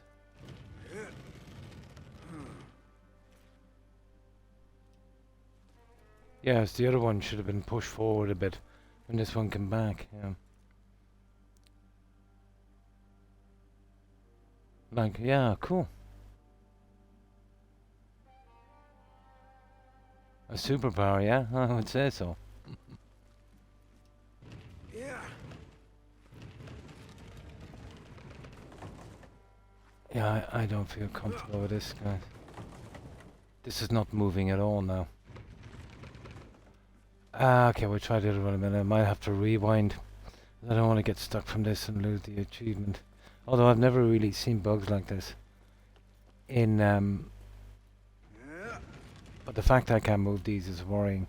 Yes, the other one should have been pushed forward a bit when this one came back. Yeah. Like, yeah, cool. A superpower, yeah? I would say so. Yeah, I don't feel comfortable with this, guys. This is not moving at all now. Okay, we'll try the other one a minute. I might have to rewind. I don't want to get stuck from this and lose the achievement. Although I've never really seen bugs like this. But the fact I can't move these is worrying.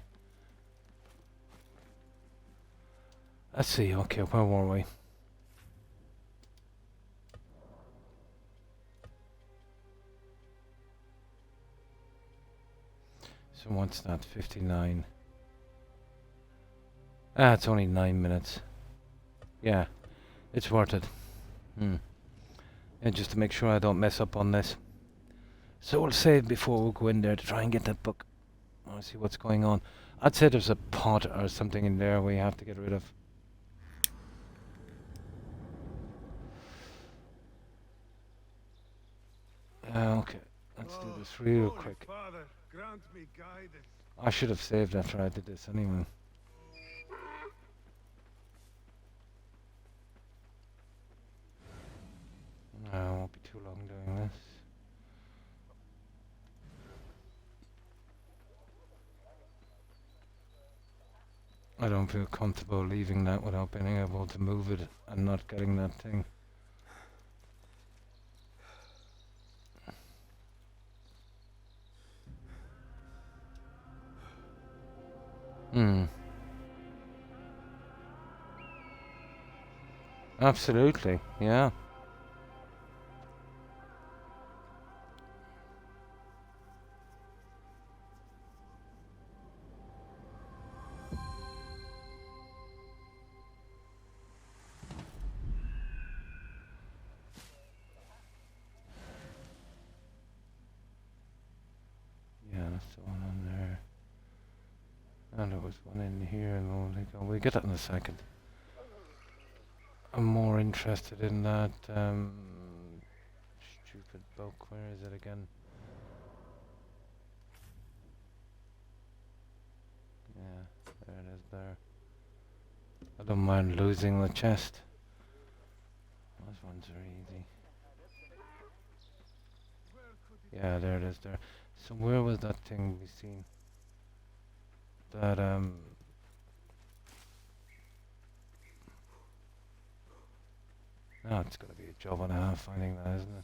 Let's see, okay, where were we? So what's that? 59. Ah, it's only 9 minutes. Yeah, it's worth it. And just to make sure I don't mess up on this. So we'll save before we go in there to try and get that book. I want to see what's going on. I'd say there's a pot or something in there we have to get rid of. Okay, let's do this real quick. Father, grant me guidance. I should have saved after I did this anyway. No, it won't be too long doing this. I don't feel comfortable leaving that without being able to move it and not getting that thing. Hmm. Absolutely, yeah. Yeah, that's the one on there. And there was one in here a moment ago. We'll get that in a second. I'm more interested in that stupid book. Where is it again? Yeah, there it is there. I don't mind losing the chest. Those ones are easy. Yeah, there it is there. So where was that thing we seen? That oh, it's gonna be a job and a half finding that, isn't it?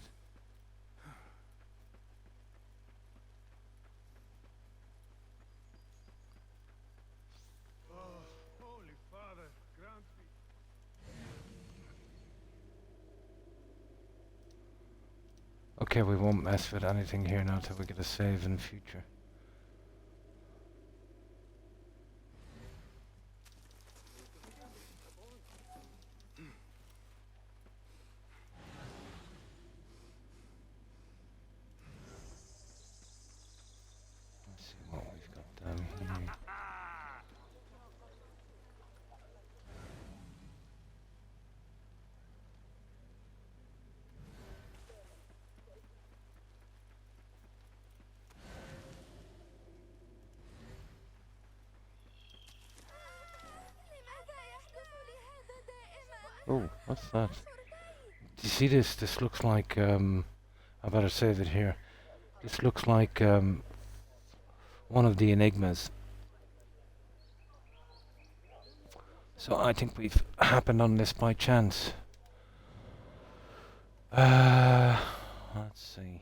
Oh, Holy Father, grant me. Okay, we won't mess with anything here now till we get a save in the future. Let's see what we've got down here. Oh, what's that? Do you see this? This looks like I better save it here. This looks like one of the enigmas. So I think we've happened on this by chance. Let's see.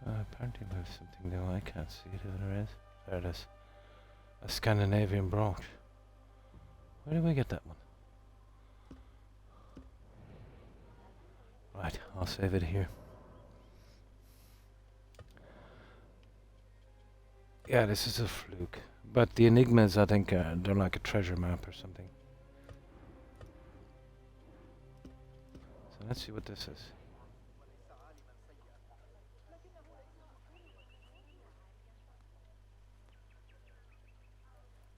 Apparently we have something new. I can't see it. Who there is? There it is. A Scandinavian brooch. Where did we get that one? Right, I'll save it here. Yeah, this is a fluke. But the enigmas, I think, they're like a treasure map or something. So let's see what this is.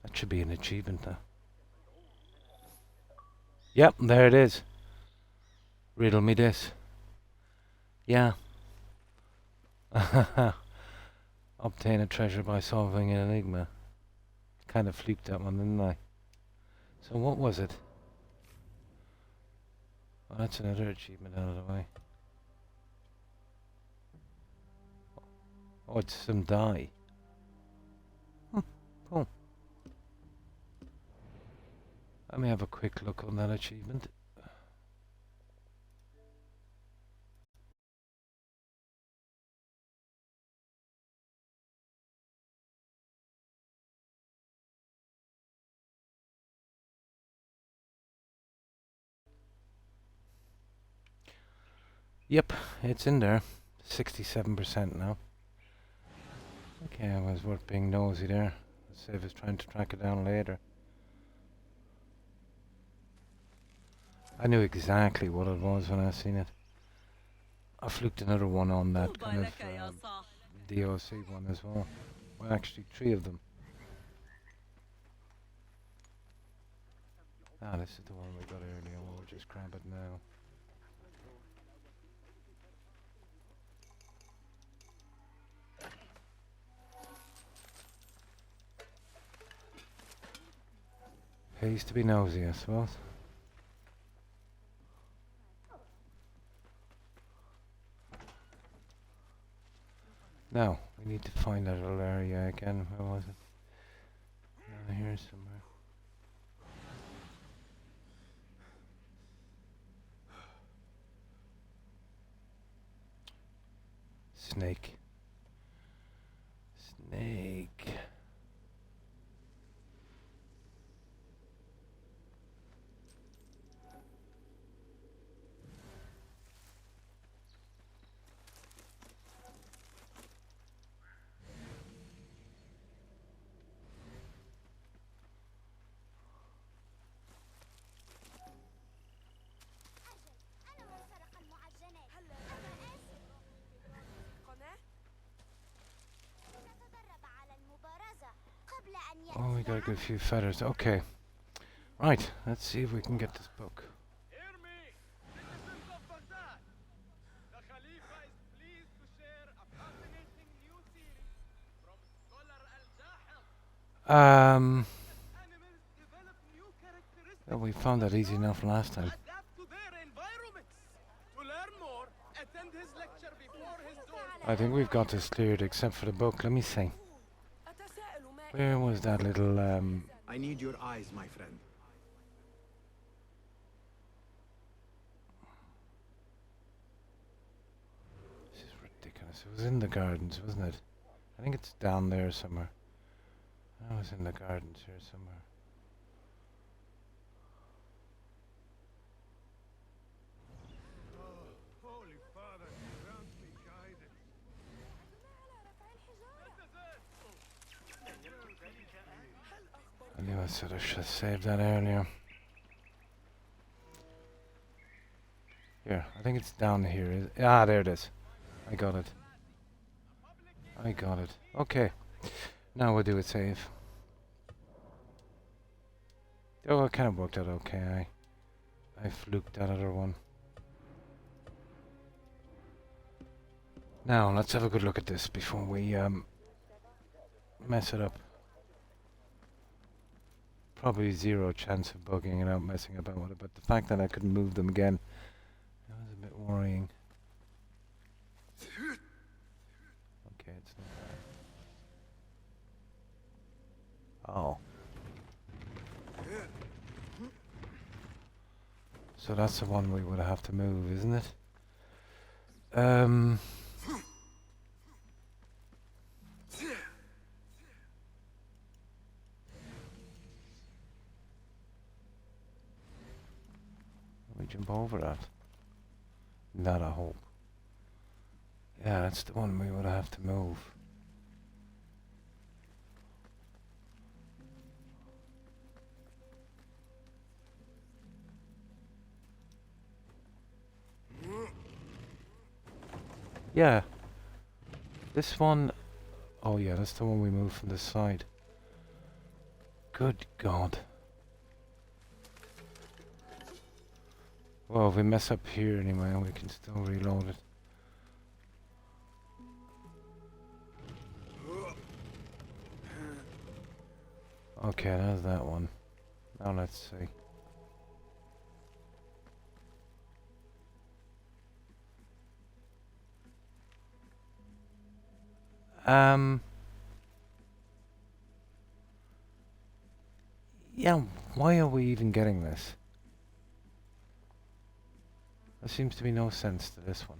That should be an achievement now. Yep, there it is. Riddle me this. Yeah. Obtain a treasure by solving an enigma. Kind of fluked that one, didn't I? So what was it? Well, that's another achievement out of the way. Oh, it's some dye. Cool. Let me have a quick look on that achievement. Yep, it's in there. 67% now. Okay, it was worth being nosy there. Let's see if it's trying to track it down later. I knew exactly what it was when I seen it. I fluked another one on that kind of DOC one as well. Well, actually 3 of them. Ah, this is the one we got earlier. We'll just grab it now. Pays to be nosy, I suppose. Now, we need to find that little area again. Where was it? Down here somewhere. Snake. Snake. Oh, we gotta get a few feathers. Okay. Right, let's see if we can get this book. Hear me, citizens of Baghdad. The Khalifa is pleased to share a fascinating new series from scholar Al-Jahil. Animals develop new characteristics. Well, we found that easy enough last time. Adapt to their environments. To learn more, attend his lecture before his door. I think we've got this cleared except for the book. Let me see. Where was that little I need your eyes, my friend. This is ridiculous. It was in the gardens, wasn't it? I think it's down there somewhere. I was in the gardens here somewhere. Holy Father, grant me guidance. I knew I should have saved that earlier. Here, I think it's down here. Ah, there it is. I got it. I got it. Okay. Now we'll do it safe. Oh, it kind of worked out okay. I fluked that other one. Now, let's have a good look at this before we mess it up. Probably zero chance of bugging it out, messing about with it, but the fact that I couldn't move them again, that was a bit worrying. Okay, it's not bad. Oh. So that's the one we would have to move, isn't it? We jump over that. Not a hope. Yeah, that's the one we would have to move. Yeah. This one... Oh yeah, that's the one we moved from the side. Good God. Well, if we mess up here anyway, we can still reload it. Okay, that's that one. Now let's see. Yeah, why are we even getting this? There seems to be no sense to this one.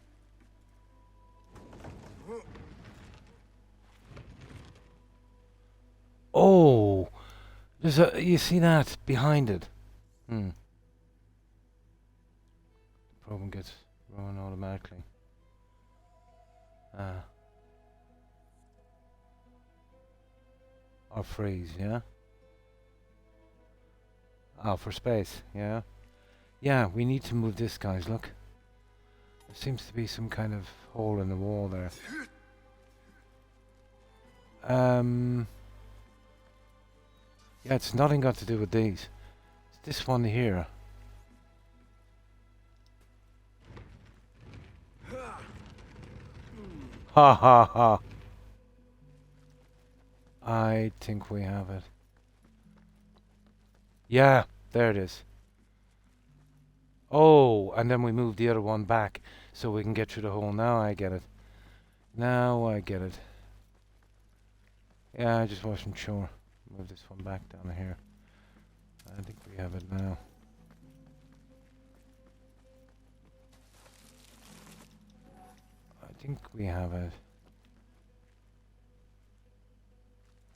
Oh! There's a... You see that? Behind it. The program gets run automatically. Or freeze, yeah? Oh, for space, yeah? Yeah, we need to move this, guys, look. There seems to be some kind of hole in the wall there. Yeah, it's nothing got to do with these. It's this one here. Ha ha ha. I think we have it. Yeah, there it is. Oh, and then we move the other one back so we can get through the hole. Now I get it. Now I get it. Yeah, I just wasn't sure. move this one back down here. I think we have it now. I think we have it.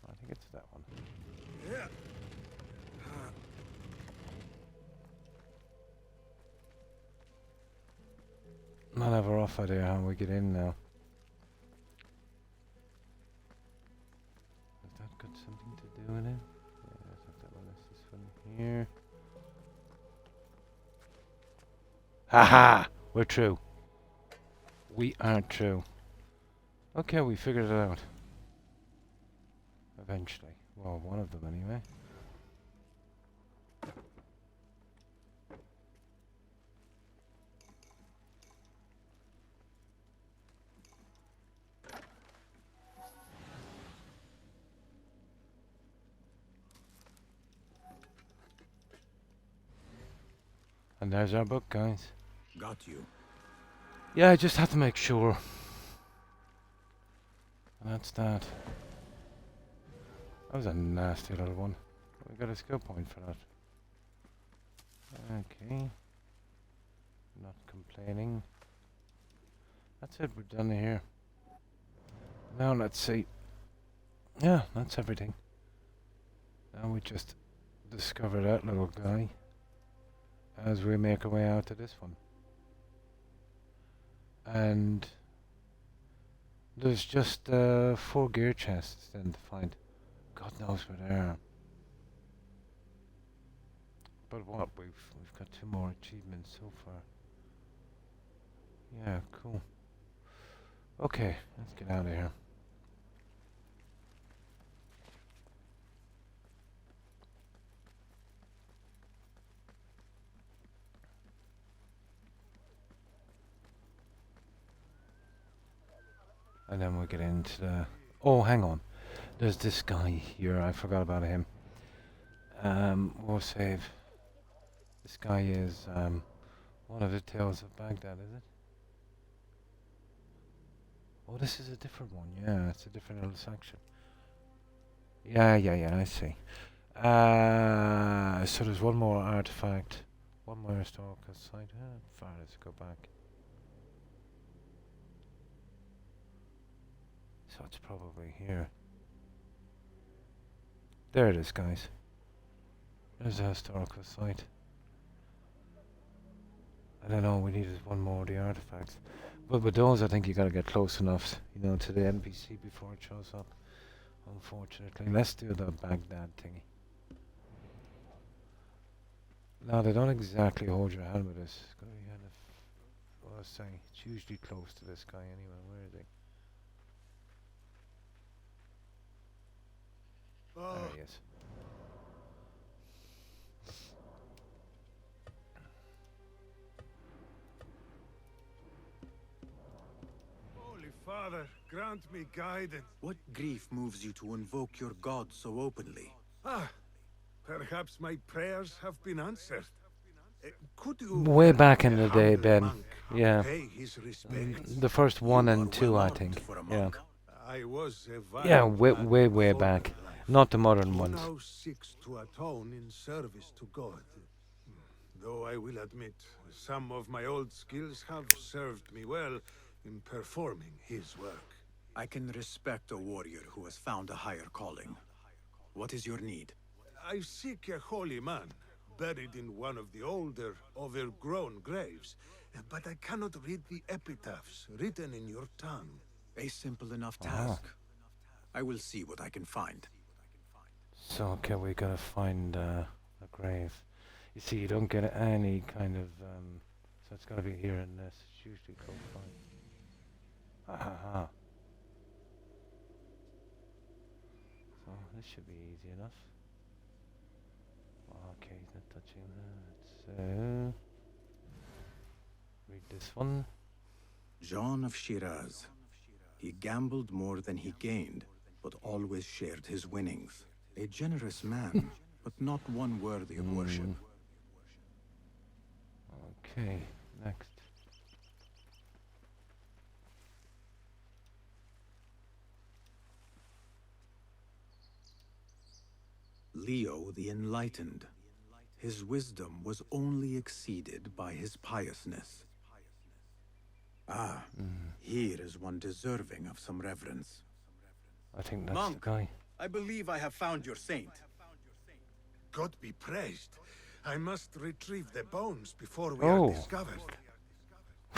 I think it's that one. Yeah. Not have a rough idea how we get in now. Has that got something to do with it? Yeah, that's not that one. That's this one here. Haha! We're true. We are true. Okay, we figured it out. Eventually. Well, one of them anyway. And there's our book, guys. Got you. Yeah, I just have to make sure. And that's that. That was a nasty little one. We got a skill point for that. Okay. Not complaining. That's it, we're done here. Now let's see. Yeah, that's everything. Now we just discover that little guy as we make our way out to this one. And there's just 4 gear chests then to find. God knows where they are. But what, we've got 2 more achievements so far. Yeah, cool. Okay, let's get out of here. And then we'll get into the... Oh, hang on. There's this guy here. I forgot about him. We'll save. This guy is one of the Tales of Baghdad, is it? Oh, this is a different one. Yeah, it's a different little section. Yeah, I see. So there's one more artifact. One more historical site. How far does it go back? So it's probably here. There it is, guys. There's a historical site. I don't know, we needed one more of the artifacts. But with those, I think you gotta get close enough, you know, to the NPC before it shows up. Unfortunately. Let's do the Baghdad thingy. Now, they don't exactly hold your hand with this. It's gonna be kind of... What I was saying, it's usually close to this guy anyway. Where is he? There he is. Holy Father, grant me guidance. What grief moves you to invoke your god so openly? Perhaps my prayers have been answered. Could you... Way back in the day, humble Ben. monk Yeah. pay his respects? The first 1 You and are 2, well I armed think. for a Yeah. monk. I was a Yeah, violent way, man way before back. my life. Not the modern Who ones. now seeks to atone in service to God. Though I will admit, some of my old skills have served me well in performing his work. I can respect a warrior who has found a higher calling. What is your need? I seek a holy man, buried in one of the older, overgrown graves, but I cannot read the epitaphs written in your tongue. A simple enough Ah. task. I will see what I can find. So, okay, we gotta find a grave. You see, you don't get any kind of, so it's gotta be here in this. It's usually close by. Ha. So, this should be easy enough. Okay, he's not touching that. So, read this one. John of Shiraz. He gambled more than he gained, but always shared his winnings. A generous man, but not one worthy of worship. Okay, next. Leo the Enlightened. His wisdom was only exceeded by his piousness. Ah, here is one deserving of some reverence. I think that's Monk. the guy. I believe I have found your saint. God be praised. I must retrieve the bones before we Oh. are discovered.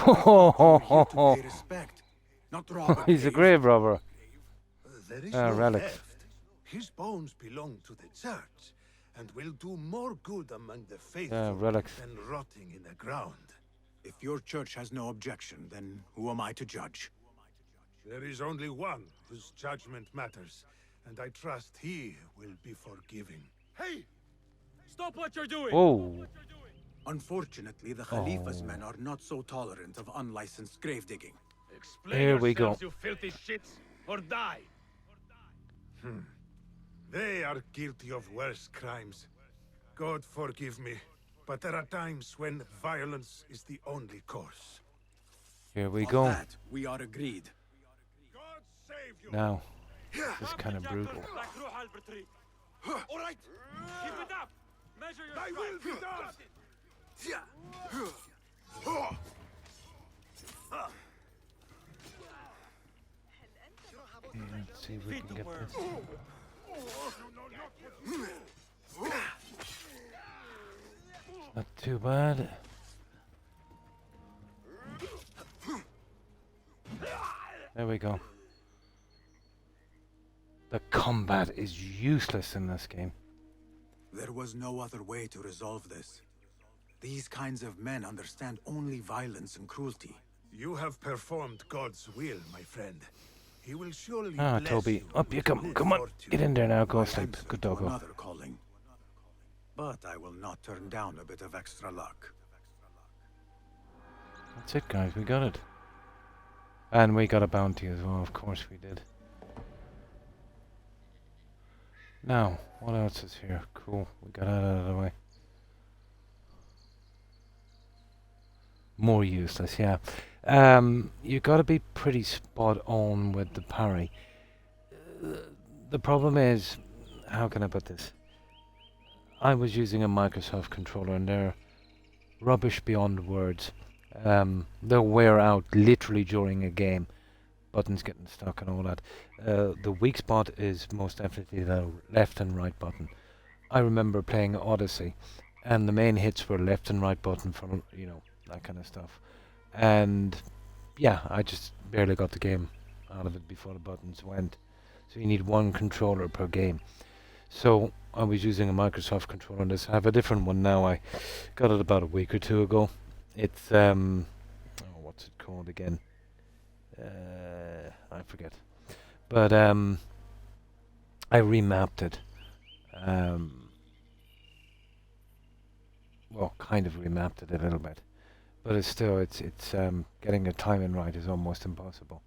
We're here to pay respect, not rob a He's a grave. grave robber. There is Ah, no relics. theft. His bones belong to the church, and will do more good among the faithful relics. than rotting in the ground. If your church has no objection, then who am I to judge? There is only one whose judgment matters, and I trust he will be forgiving. Hey! Stop what you're doing! Whoa. Unfortunately, the Khalifa's men are not so tolerant of unlicensed grave digging. Explain Here we go. yourselves, you filthy shits, or die! They are guilty of worse crimes. God forgive me, but there are times when violence is the only course. Here we On go. that, we are agreed. God save you! Now, this is kind of brutal. All right, keep it up. Measure your Thy will be done! Let's see if we can get this. Not too bad. There we go. The combat is useless in this game. There was no other way to resolve this. These kinds of men understand only violence and cruelty. You have performed God's will, my friend. He will surely Ah, bless Toby, you up you with come. good Come on, fortune. get in there now. Go My sleep. answer Good to doggo. another calling. But I will not turn down a bit of extra luck. That's it, guys. We got it. And we got a bounty as well. Of course we did. Now, what else is here? Cool. We got that out of the way. More useless, yeah. You got to be pretty spot on with the parry. The problem is, how can I put this? I was using a Microsoft controller and they're rubbish beyond words. They'll wear out literally during a game. Buttons getting stuck and all that. The weak spot is most definitely the left and right button. I remember playing Odyssey and the main hits were left and right button for, you know, that kind of stuff. And yeah, I just barely got the game out of it before the buttons went. So you need one controller per game. So I was using a Microsoft controller on this. I have a different one now. I got it about a week or two ago. It's oh, what's it called again? I forget. But I remapped it. Well, kind of remapped it a little bit. But it's still, it's getting the timing right is almost impossible.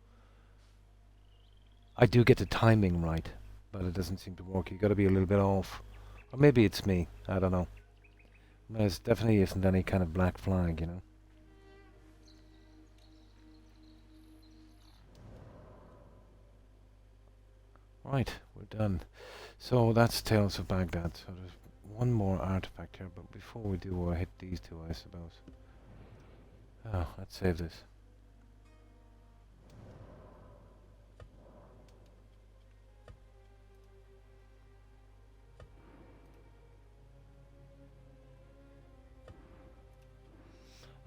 I do get the timing right, but it doesn't seem to work. You got to be a little bit off, or maybe it's me. I don't know. There definitely isn't any kind of black flag, you know. Right, we're done. So that's Tales of Baghdad. So there's one more artifact here, but before we do, we'll hit these two, I suppose. Oh, let's save this.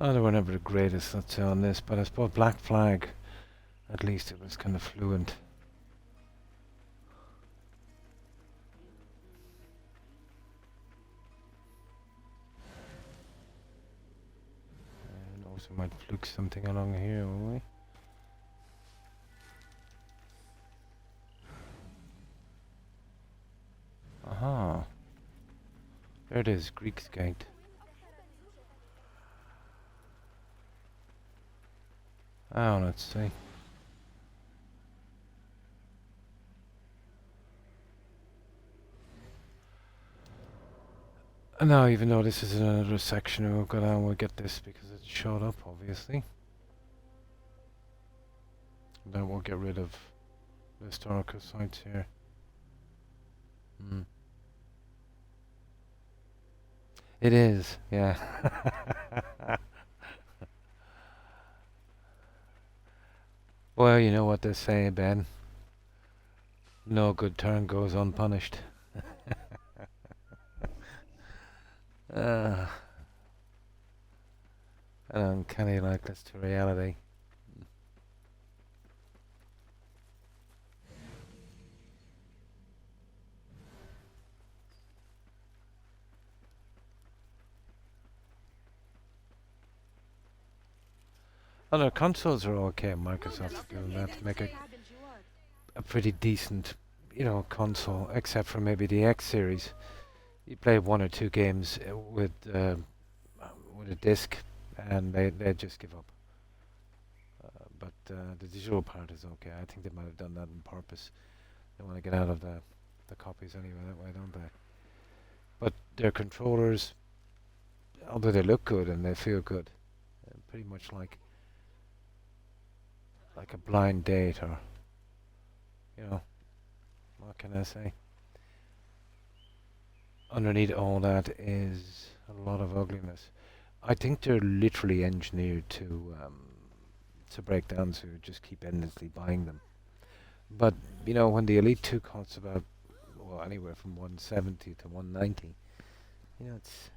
Oh, they were never the greatest, let's say, on this, but I suppose Black Flag, at least it was kind of fluent. And also might fluke something along here, will we? Aha. There it is, Greek's Gate. Oh, let's see. And now, even though this is another section, we'll go down, we'll get this because it showed up, obviously. Then we'll get rid of the historical sites here. It is, yeah. Well, you know what they say, Ben. No good turn goes unpunished. uh, an uncanny likeness to reality. Other consoles are okay. Microsoft's doing that to make a pretty decent, console, except for maybe the X series. You play one or two games with a disc, and they just give up. But the digital part is okay. I think they might have done that on purpose. They want to get out of the copies anyway that way, don't they? But their controllers, although they look good and they feel good, pretty much like a blind date, or what can I say? Underneath all that is a lot of ugliness. I think they're literally engineered to break down, so you just keep endlessly buying them. But when the Elite 2 costs about anywhere from 170 to 190, it's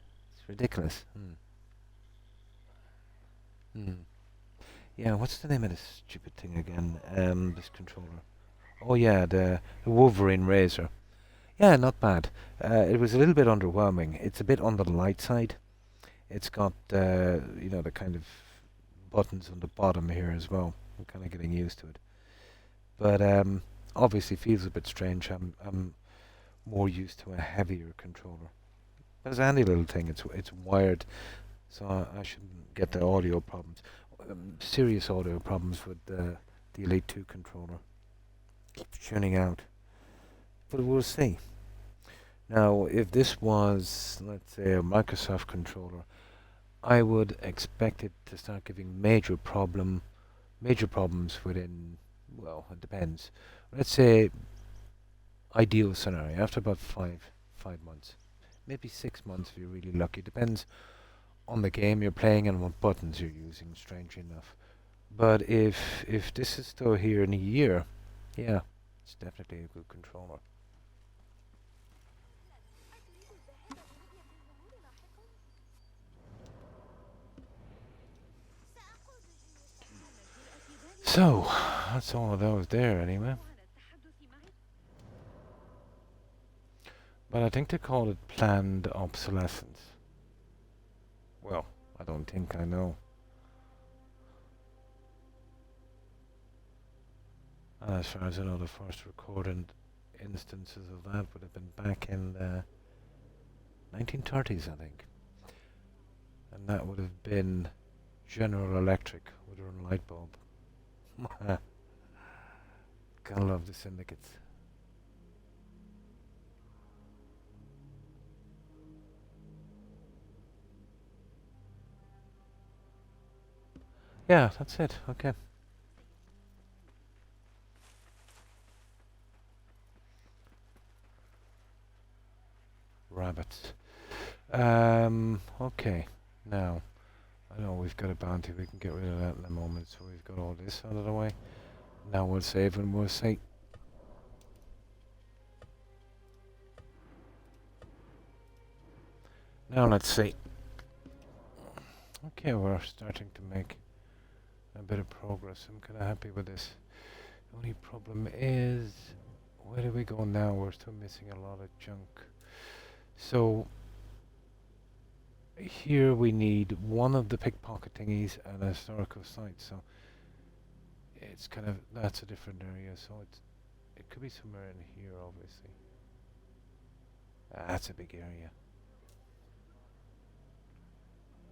ridiculous. Yeah, what's the name of this stupid thing again? This controller. Oh yeah, the Wolverine Razor. Yeah, not bad. It was a little bit underwhelming. It's a bit on the light side. It's got the kind of buttons on the bottom here as well. I'm kind of getting used to it. But obviously feels a bit strange. I'm more used to a heavier controller. But it's a handy little thing. It's wired, so I shouldn't get the audio problems. Serious audio problems with the Elite 2 controller. Keeps tuning out. But we'll see. Now, if this was, let's say, a Microsoft controller, I would expect it to start giving major problems within, well, it depends. Let's say, ideal scenario, after about five months. Maybe 6 months if you're really lucky. Depends on the game you're playing and what buttons you're using, strangely enough. But if this is still here in a year, yeah, it's definitely a good controller. So, that's all of those there anyway. But I think they call it planned obsolescence. Well, I don't think I know. And as far as I know, the first recorded instances of that would have been back in the 1930s, I think. And that would have been General Electric with their own light bulb. Gotta love the syndicates. Yeah, that's it. Okay. Rabbits. Okay. Now, I know we've got a bounty. We can get rid of that in a moment. So we've got all this out of the way. Now we'll save and we'll see. Now let's see. Okay, we're starting to make a bit of progress. I'm kind of happy with this. The only problem is, where do we go now? We're still missing a lot of junk. So, here we need one of the pickpocket thingies and a historical site. So, it's kind of, that's a different area. So, it could be somewhere in here, obviously. That's a big area.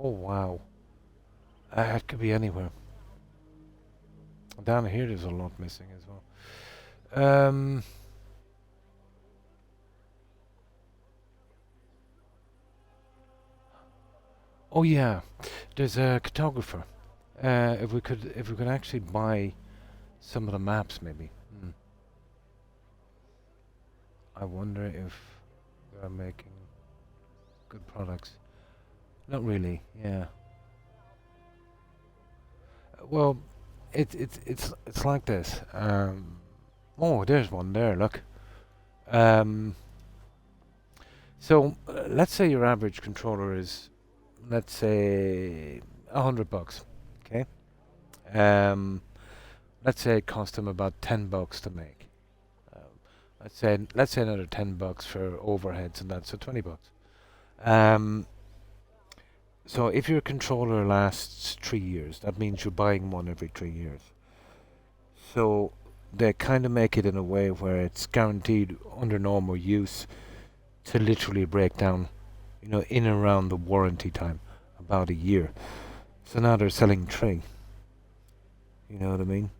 Oh, wow. It could be anywhere. Down here there's a lot missing as well. Oh yeah, there's a cartographer. If we could actually buy some of the maps, maybe. I wonder if they're making good products. Not really. Yeah. Well, it's like this. Oh, there's one there. Look. Um, let's say your average controller is, let's say, $100. Okay. Um, let's say it cost them about $10 to make. Um, let's say another $10 for overheads and that, so $20. Um, so if your controller lasts 3 years, that means you're buying one every 3 years. So they kind of make it in a way where it's guaranteed under normal use to literally break down, in and around the warranty time, about a year. So now they're selling three. You know what I mean?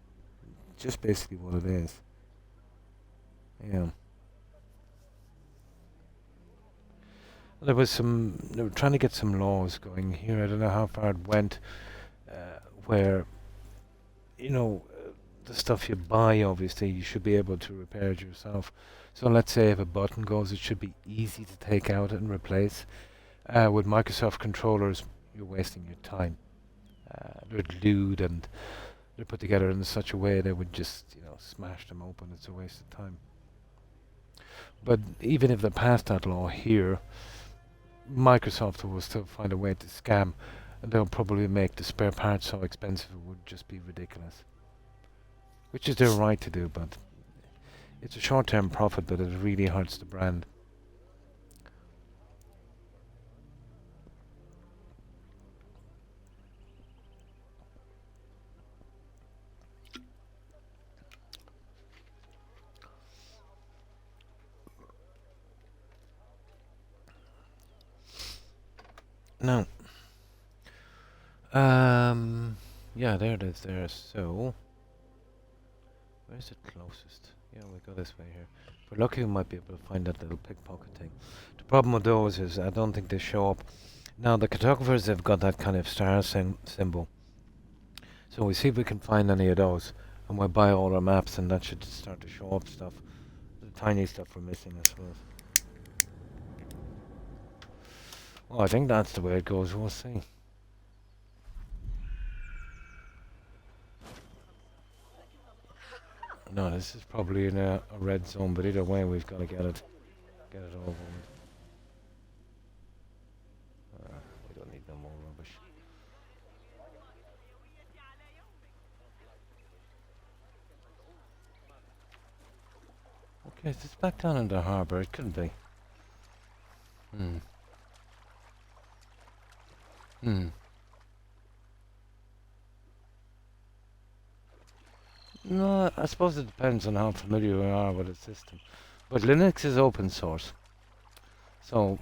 Just basically what it is. Yeah. They were trying to get some laws going here. I don't know how far it went, where, the stuff you buy, obviously, you should be able to repair it yourself. So let's say if a button goes, it should be easy to take out and replace. With Microsoft controllers, you're wasting your time. They're glued and they're put together in such a way they would just, smash them open. It's a waste of time. But even if they passed that law here, Microsoft will still find a way to scam, and they'll probably make the spare parts so expensive it would just be ridiculous. Which is their right to do, but it's a short-term profit, but it really hurts the brand. Now, yeah, there it is there, so, where's it closest? Yeah, we go this way here. If we're lucky, we might be able to find that little pickpocket thing. The problem with those is I don't think they show up. Now, the cartographers have got that kind of star symbol. So we see if we can find any of those, and we'll buy all our maps, and that should start to show up stuff. The tiny stuff we're missing, I suppose. Well, I think that's the way it goes. We'll see. No, this is probably in a red zone, but either way, we've got to get it over with. We don't need no more rubbish. Okay, so it's back down in the harbour. It couldn't be. No, I suppose it depends on how familiar you are with the system. But Linux is open source. So,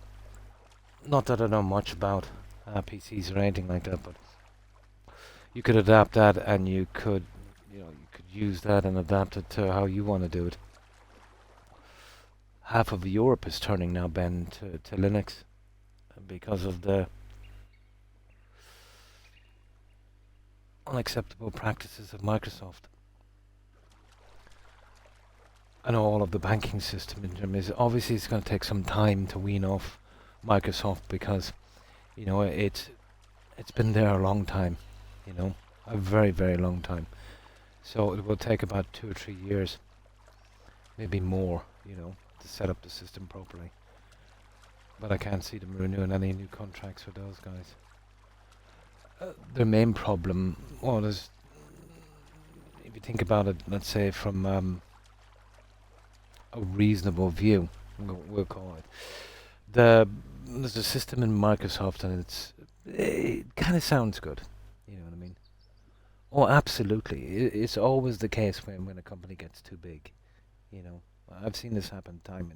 not that I know much about PCs or anything like that, but you could adapt that and you could use that and adapt it to how you want to do it. Half of Europe is turning now, Ben, to Linux because of the unacceptable practices of Microsoft. And all of the banking system in Germany. Obviously, it's going to take some time to wean off Microsoft because, it's been there a long time, a very, very long time. So it will take about 2 or 3 years, maybe more, to set up the system properly. But I can't see them renewing any new contracts with those guys. Their main problem, if you think about it, let's say from a reasonable view, we'll call it. There's a system in Microsoft, and it kind of sounds good. You know what I mean? Oh, absolutely. It's always the case when a company gets too big. I've seen this happen time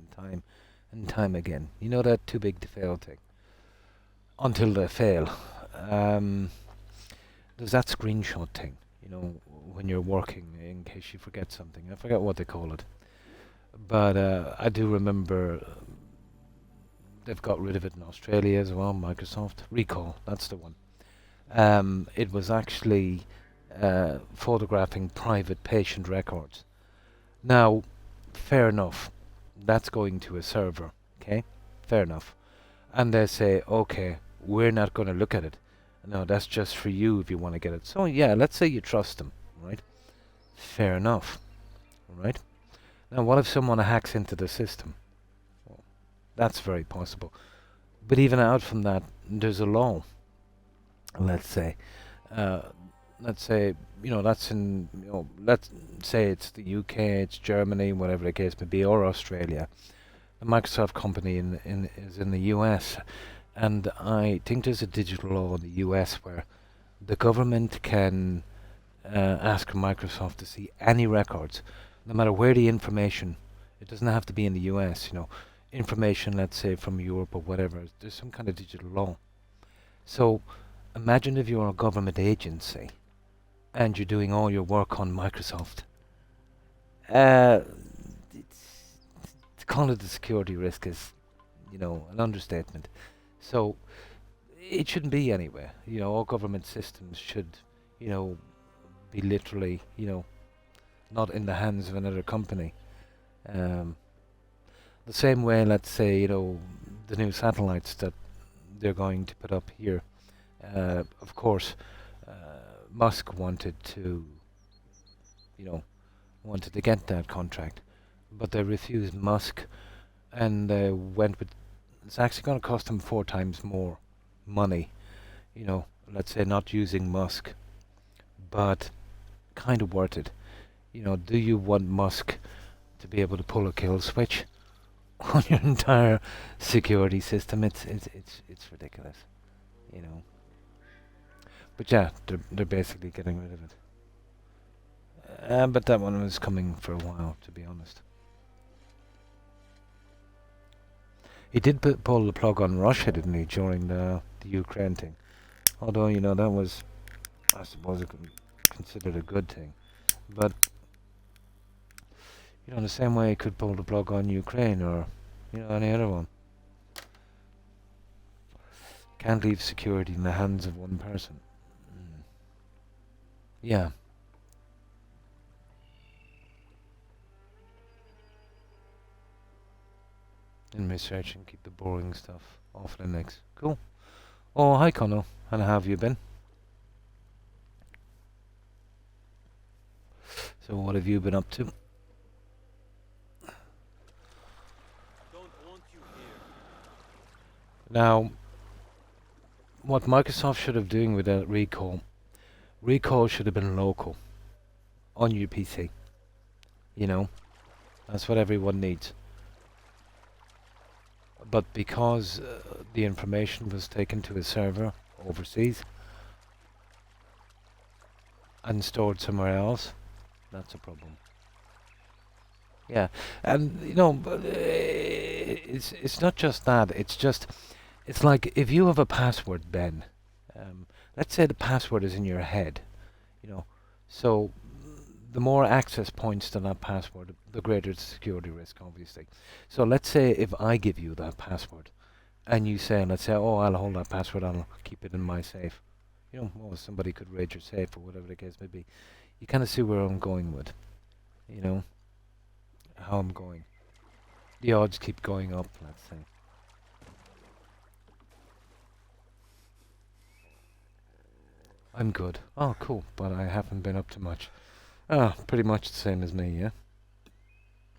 and time again. You know that too big to fail thing. Until they fail. There's that screenshot thing. When you're working, in case you forget something. I forget what they call it. But I do remember they've got rid of it in Australia as well, Microsoft. Recall, that's the one. It was actually photographing private patient records. Now, fair enough. That's going to a server, okay? Fair enough. And they say, okay, we're not going to look at it. No, that's just for you if you want to get it. So yeah, let's say you trust them, right? Fair enough, right? Now, what if someone hacks into the system? Well, that's very possible. But even out from that, there's a law. Let's say, uh, that's in, let's say it's the UK, it's Germany, whatever the case may be, or Australia. The Microsoft company is in the US, and I think there's a digital law in the US where the government can ask Microsoft to see any records, no matter where the information. It doesn't have to be in the US, information, let's say from Europe or whatever. There's some kind of digital law. So imagine if you're a government agency and you're doing all your work on Microsoft. To call it a security risk is, an understatement. So it shouldn't be anywhere. All government systems should, be literally, not in the hands of another company. The same way, let's say, the new satellites that they're going to put up here. Of course, Musk wanted to get that contract, but they refused Musk, and they went with. It's actually going to cost them 4 times more money. Let's say not using Musk, but kind of worth it. Do you want Musk to be able to pull a kill switch on your entire security system? It's ridiculous, But yeah, they're basically getting rid of it. But that one was coming for a while, to be honest. He did pull the plug on Russia, didn't he, during the Ukraine thing? Although, that was, I suppose, considered a good thing. But, the same way he could pull the plug on Ukraine or, any other one. Can't leave security in the hands of one person. Yeah. In research and keep the boring stuff off Linux. Cool. Oh, hi Connor. And how have you been? So what have you been up to? Now, what Microsoft should have doing with that recall should have been local on your PC. That's what everyone needs. But because the information was taken to a server overseas and stored somewhere else, that's a problem. Yeah, and it's not just that. It's like if you have a password, Ben. Let's say the password is in your head, so the more access points to that password, the greater the security risk, obviously. So let's say if I give you that password, and you say, let's say, oh, I'll hold that password, I'll keep it in my safe. Somebody could raid your safe or whatever the case may be. You kind of see where I'm going with, how I'm going. The odds keep going up, let's say. I'm good. Oh, cool. But I haven't been up to much. Pretty much the same as me, yeah?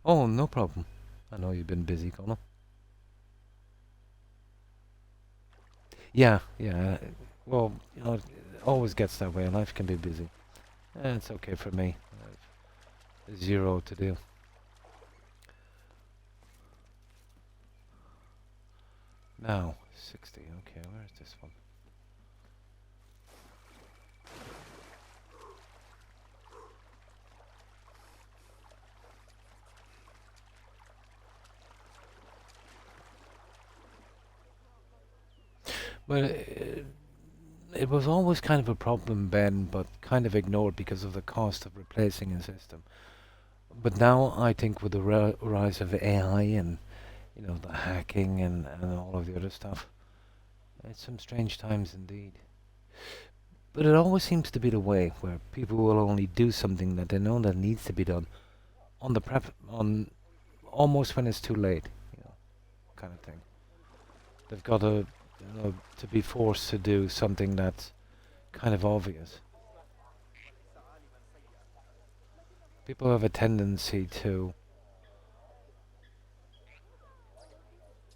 Oh, no problem. I know you've been busy, Connor. Yeah. Well, it always gets that way. Life can be busy. It's okay for me. I have 0 to do. Now, 60. Okay, where's this one? Well, it was always kind of a problem, Ben, but kind of ignored because of the cost of replacing a system. But now I think with the rise of AI and, the hacking and all of the other stuff, it's some strange times indeed. But it always seems to be the way where people will only do something that they know that needs to be done on almost when it's too late, kind of thing. They've got to be forced to do something that's kind of obvious. People have a tendency to...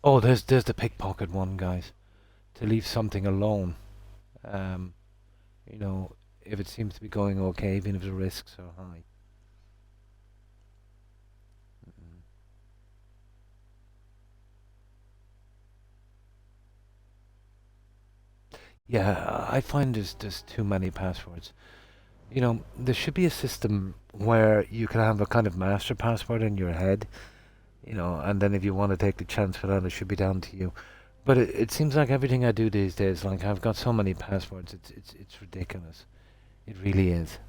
Oh, there's the pickpocket one, guys. To leave something alone. You know, if it seems to be going okay, even if the risks are high. Yeah, I find there's too many passwords. You know, there should be a system where you can have a kind of master password in your head, you know, and then if you want to take the chance for that, it should be down to you. But it seems like everything I do these days, like I've got so many passwords, it's ridiculous. It really is.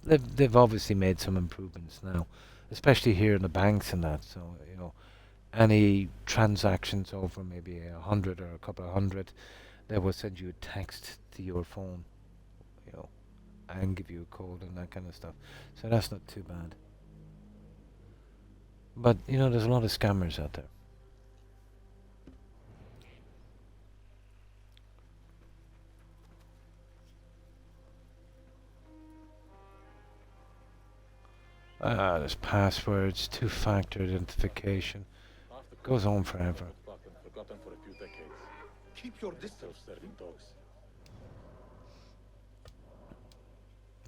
They've obviously made some improvements now, especially here in the banks and that. So you know, any transactions over maybe 100 or a couple of hundred, they will send you a text to your phone, you know, and give you a code and that kind of stuff. So that's not too bad. But you know, there's a lot of scammers out there. There's passwords, two-factor identification. Goes on forever. Forgotten for a few decades. Keep your distance, serving dogs.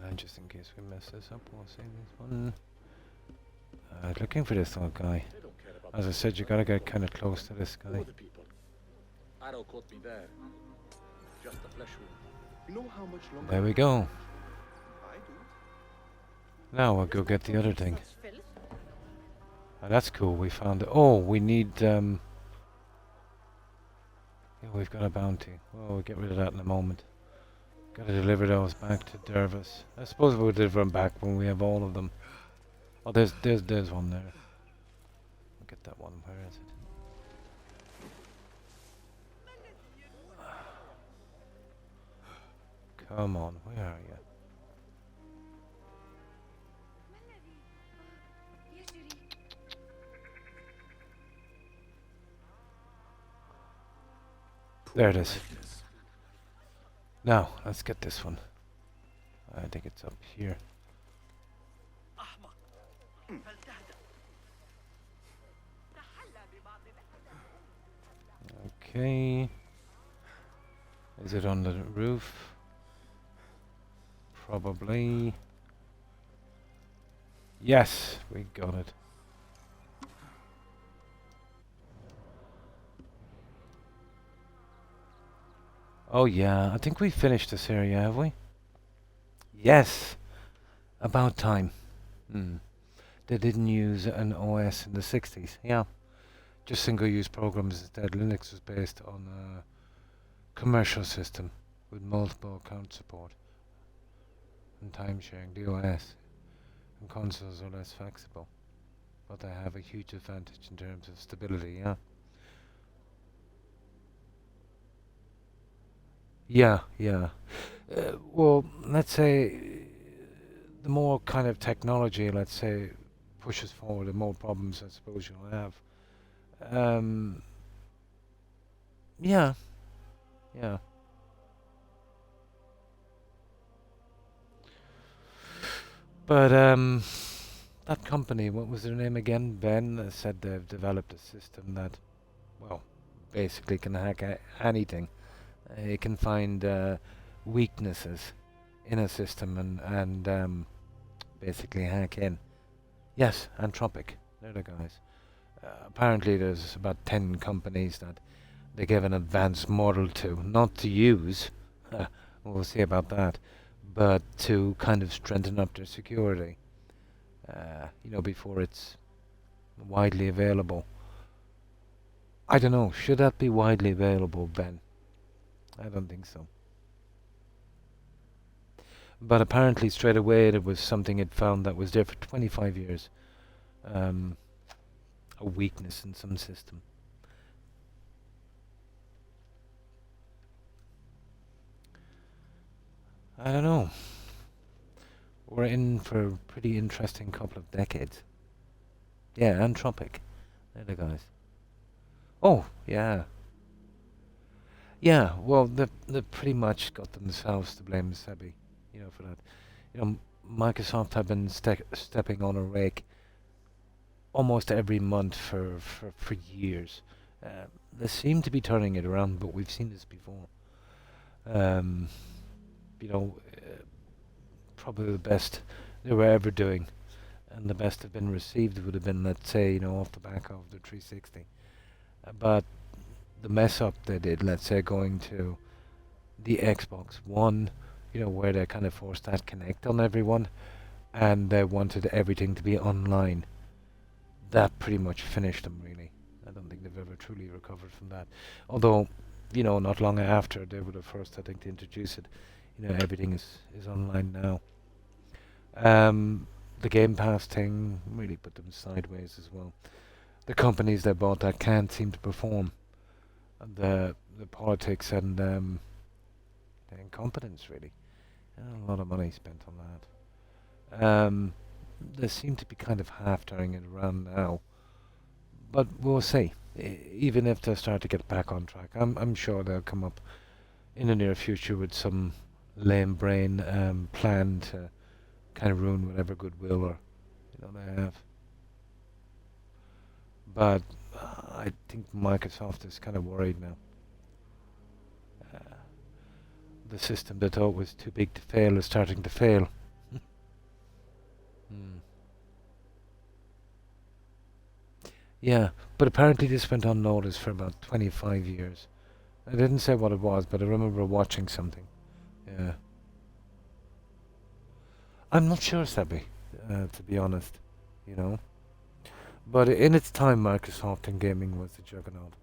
And just in case we mess this up, we'll save this one. Looking for this little guy. As I said, you gotta get kind of close to this guy. The people. Arrow caught me there. Just a flesh wound. You know how much longer? There we go. I do. Now we'll go get the other thing. Oh, that's cool. We found it. Oh, we need. Yeah, we've got a bounty. Oh, we'll get rid of that in a moment. Got to deliver those back to Dervis. I suppose we'll deliver them back when we have all of them. Oh, there's one there. I'll get that one. Where is it? Come on, where are you? There it is. Now, let's get this one. I think it's up here. Okay. Is it on the roof? Probably. Yes, we got it. Oh yeah, I think we finished this area, have we? Yes! About time. They didn't use an OS in the 60s, yeah. Just single-use programs instead. Linux was based on a commercial system with multiple account support and time-sharing. The OS and consoles are less flexible, but they have a huge advantage in terms of stability, yeah. Yeah. Well, let's say the more kind of technology, let's say, pushes forward, the more problems I suppose you'll have. Yeah. But that company, what was their name again? Ben said they've developed a system that, well, basically can hack anything. It can find weaknesses in a system and basically hack in. Yes, Anthropic. They're the guys. Apparently there's about 10 companies that they give an advanced model to, not to use, we'll see about that, but to kind of strengthen up their security, you know, before it's widely available. I don't know, should that be widely available, Ben? I don't think so. But apparently straight away there was something it found that was there for 25 years. A weakness in some system. I don't know. We're in for a pretty interesting couple of decades. Yeah, Anthropic. They're the guys. Oh, yeah. Yeah, well, they pretty much got themselves to blame, Sebi, for that. Microsoft have been stepping on a rake almost every month for years. They seem to be turning it around, but we've seen this before. Um, you know, probably the best they were ever doing, and the best have been received would have been, let's say, off the back of the 360. But the mess up they did, let's say, going to the Xbox One, where they kind of forced that connect on everyone, and they wanted everything to be online. That pretty much finished them, really. I don't think they've ever truly recovered from that. Although, not long after they were the first, I think, to introduce it. Everything is online now. The Game Pass thing really put them sideways as well. The companies they bought that can't seem to perform. And the politics and the incompetence, really. A lot of money spent on that. They seem to be kind of half turning it around now. But we'll see. Even if they start to get back on track, I'm sure they'll come up in the near future with some lame brain plan to kind of ruin whatever goodwill or they have. But I think Microsoft is kind of worried now. The system they thought was too big to fail is starting to fail. Yeah, but apparently this went unnoticed for about 25 years. I didn't say what it was, but I remember watching something. Yeah. I'm not sure, Sabi, to be honest, But in its time, Microsoft and gaming was the juggernaut,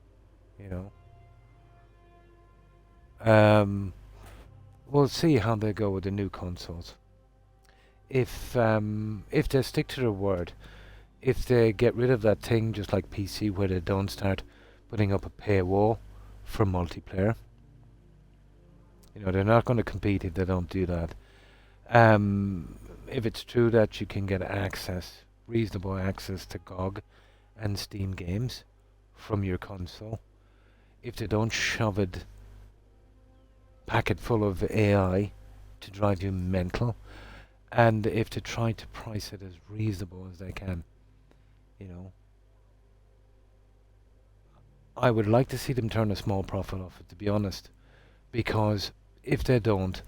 We'll see how they go with the new consoles. If they stick to their word, if they get rid of that thing just like PC where they don't start putting up a paywall for multiplayer, they're not going to compete if they don't do that. If it's true that you can get reasonable access to GOG and Steam games from your console, if they don't shove it packet full of AI to drive you mental, and if they try to price it as reasonable as they can, I would like to see them turn a small profit off it, to be honest, because if they don't,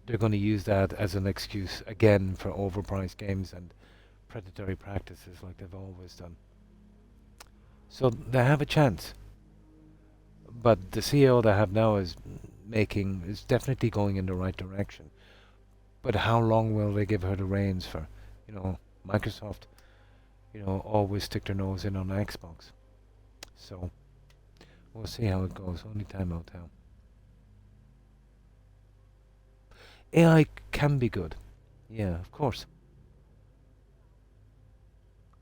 they're going to use that as an excuse again for overpriced games and predatory practices like they've always done. So they have a chance. But the CEO they have now is definitely going in the right direction. But how long will they give her the reins for? Microsoft, always stick their nose in on Xbox. So we'll see how it goes. Only time will tell. AI can be good. Yeah, of course.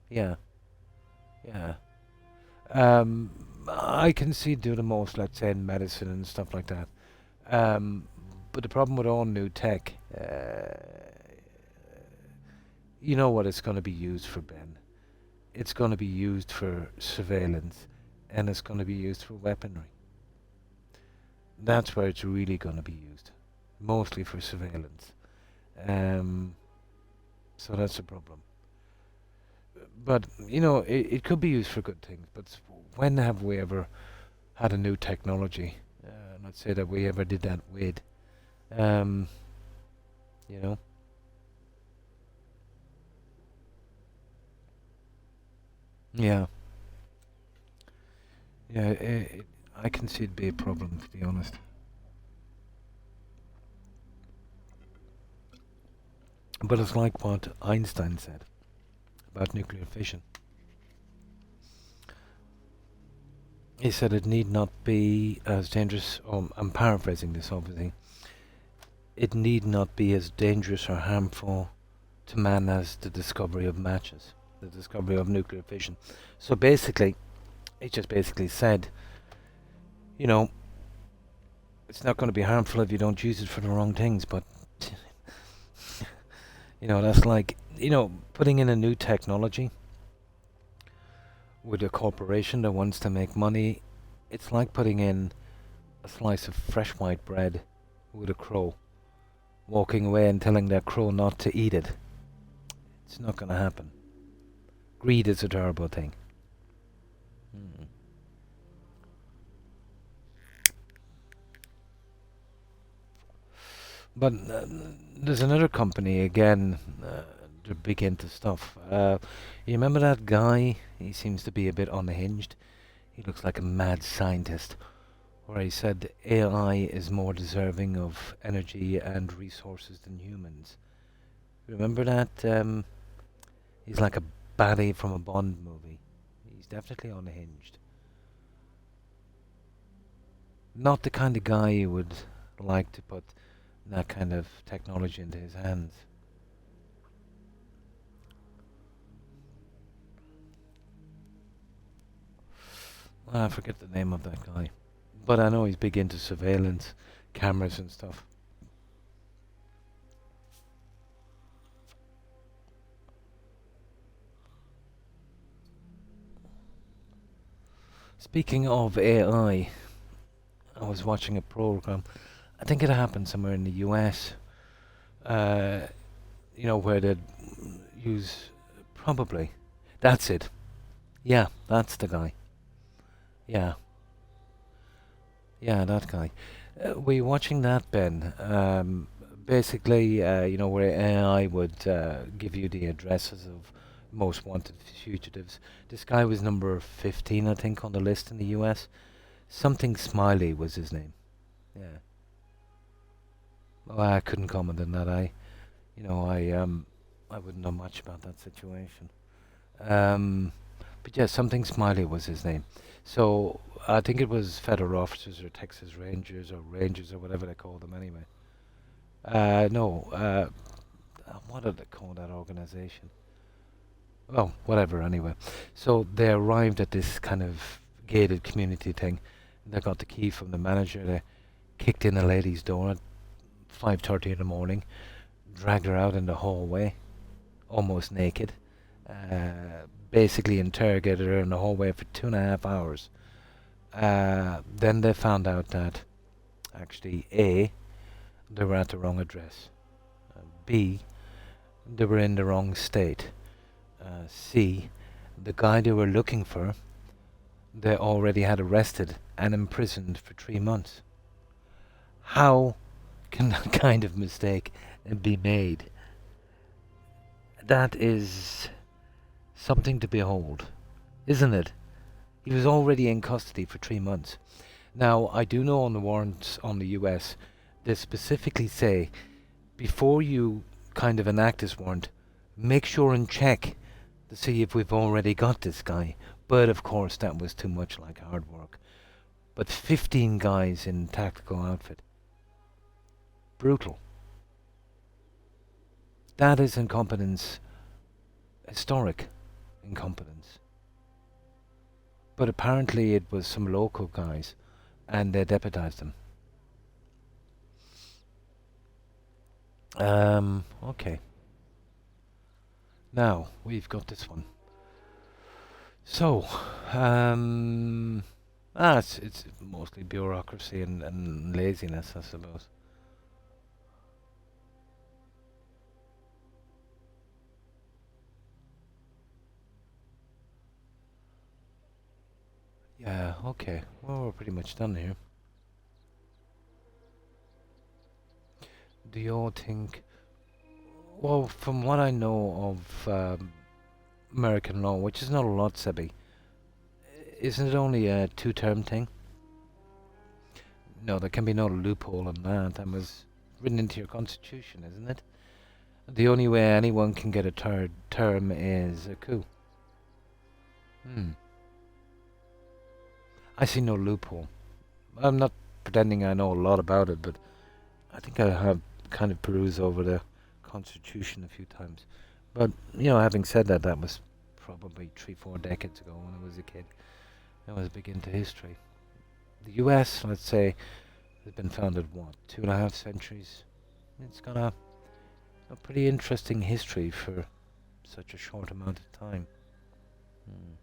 Yeah. Yeah. I can see do the most, let's say, in medicine and stuff like that. But the problem with all new tech, you know what it's going to be used for, Ben. It's going to be used for surveillance, and it's going to be used for weaponry. That's where it's really going to be used. Mostly for surveillance. So that's a problem. But, it could be used for good things, but when have we ever had a new technology? Let's say that we ever did that with, Yeah. Yeah, I can see it be a problem, to be honest. But it's like what Einstein said about nuclear fission. He said it need not be as dangerous, I'm paraphrasing this obviously, it need not be as dangerous or harmful to man as the discovery of matches, the discovery of nuclear fission. So basically, he just basically said, it's not going to be harmful if you don't use it for the wrong things, but that's like, putting in a new technology with a corporation that wants to make money. It's like putting in a slice of fresh white bread with a crow, walking away and telling that crow not to eat it. It's not going to happen. Greed is a terrible thing. Hmm. But there's another company again. They're big into stuff. You remember that guy? He seems to be a bit unhinged. He looks like a mad scientist. Where he said AI is more deserving of energy and resources than humans. Remember that? He's like a baddie from a Bond movie. He's definitely unhinged. Not the kind of guy you would like to put that kind of technology into his hands. I forget the name of that guy. But I know he's big into surveillance, cameras and stuff. Speaking of AI, I was watching a program. I think it happened somewhere in the US. Where they'd use... Probably. That's it. Yeah, that's the guy. Yeah. Yeah, that guy. Were you watching that, Ben? Basically, where AI would give you the addresses of most wanted fugitives. This guy was number 15, I think, on the list in the US. Something Smiley was his name. Yeah. Oh, I couldn't comment on that. I wouldn't know much about that situation. But yeah, something Smiley was his name. So I think it was federal officers or Texas Rangers or whatever they call them anyway. No, what did they call that organization? Well, whatever anyway. So they arrived at this kind of gated community thing. They got the key from the manager. They kicked in a lady's door at 5:30 in the morning, dragged her out in the hallway, almost naked. Basically interrogated her in the hallway for 2.5 hours. Then they found out that actually A, they were at the wrong address. B, they were in the wrong state. C, the guy they were looking for, they already had arrested and imprisoned for 3 months. How can that kind of mistake be made? That is something to behold, isn't it? He was already in custody for 3 months. Now, I do know on the warrants on the US, they specifically say, before you kind of enact this warrant, make sure and check to see if we've already got this guy. But of course, that was too much like hard work. But 15 guys in tactical outfit. Brutal. That is incompetence. Historic incompetence. But apparently it was some local guys, and they deputized them. Okay. Now, we've got this one. So, it's mostly bureaucracy and laziness, I suppose. Yeah, okay. Well, we're pretty much done here. Do you all think... Well, from what I know of American law, which is not a lot, Sebi, isn't it only a 2-term thing? No, there can be no loophole in that. That was written into your constitution, isn't it? The only way anyone can get a third term is a coup. I see no loophole. I'm not pretending I know a lot about it, but I think I have kind of perused over the Constitution a few times. But, having said that, that was probably 3-4 decades ago when I was a kid. I was big into history. The US, let's say, has been founded, 2.5 centuries? It's got a pretty interesting history for such a short amount of time. Hmm.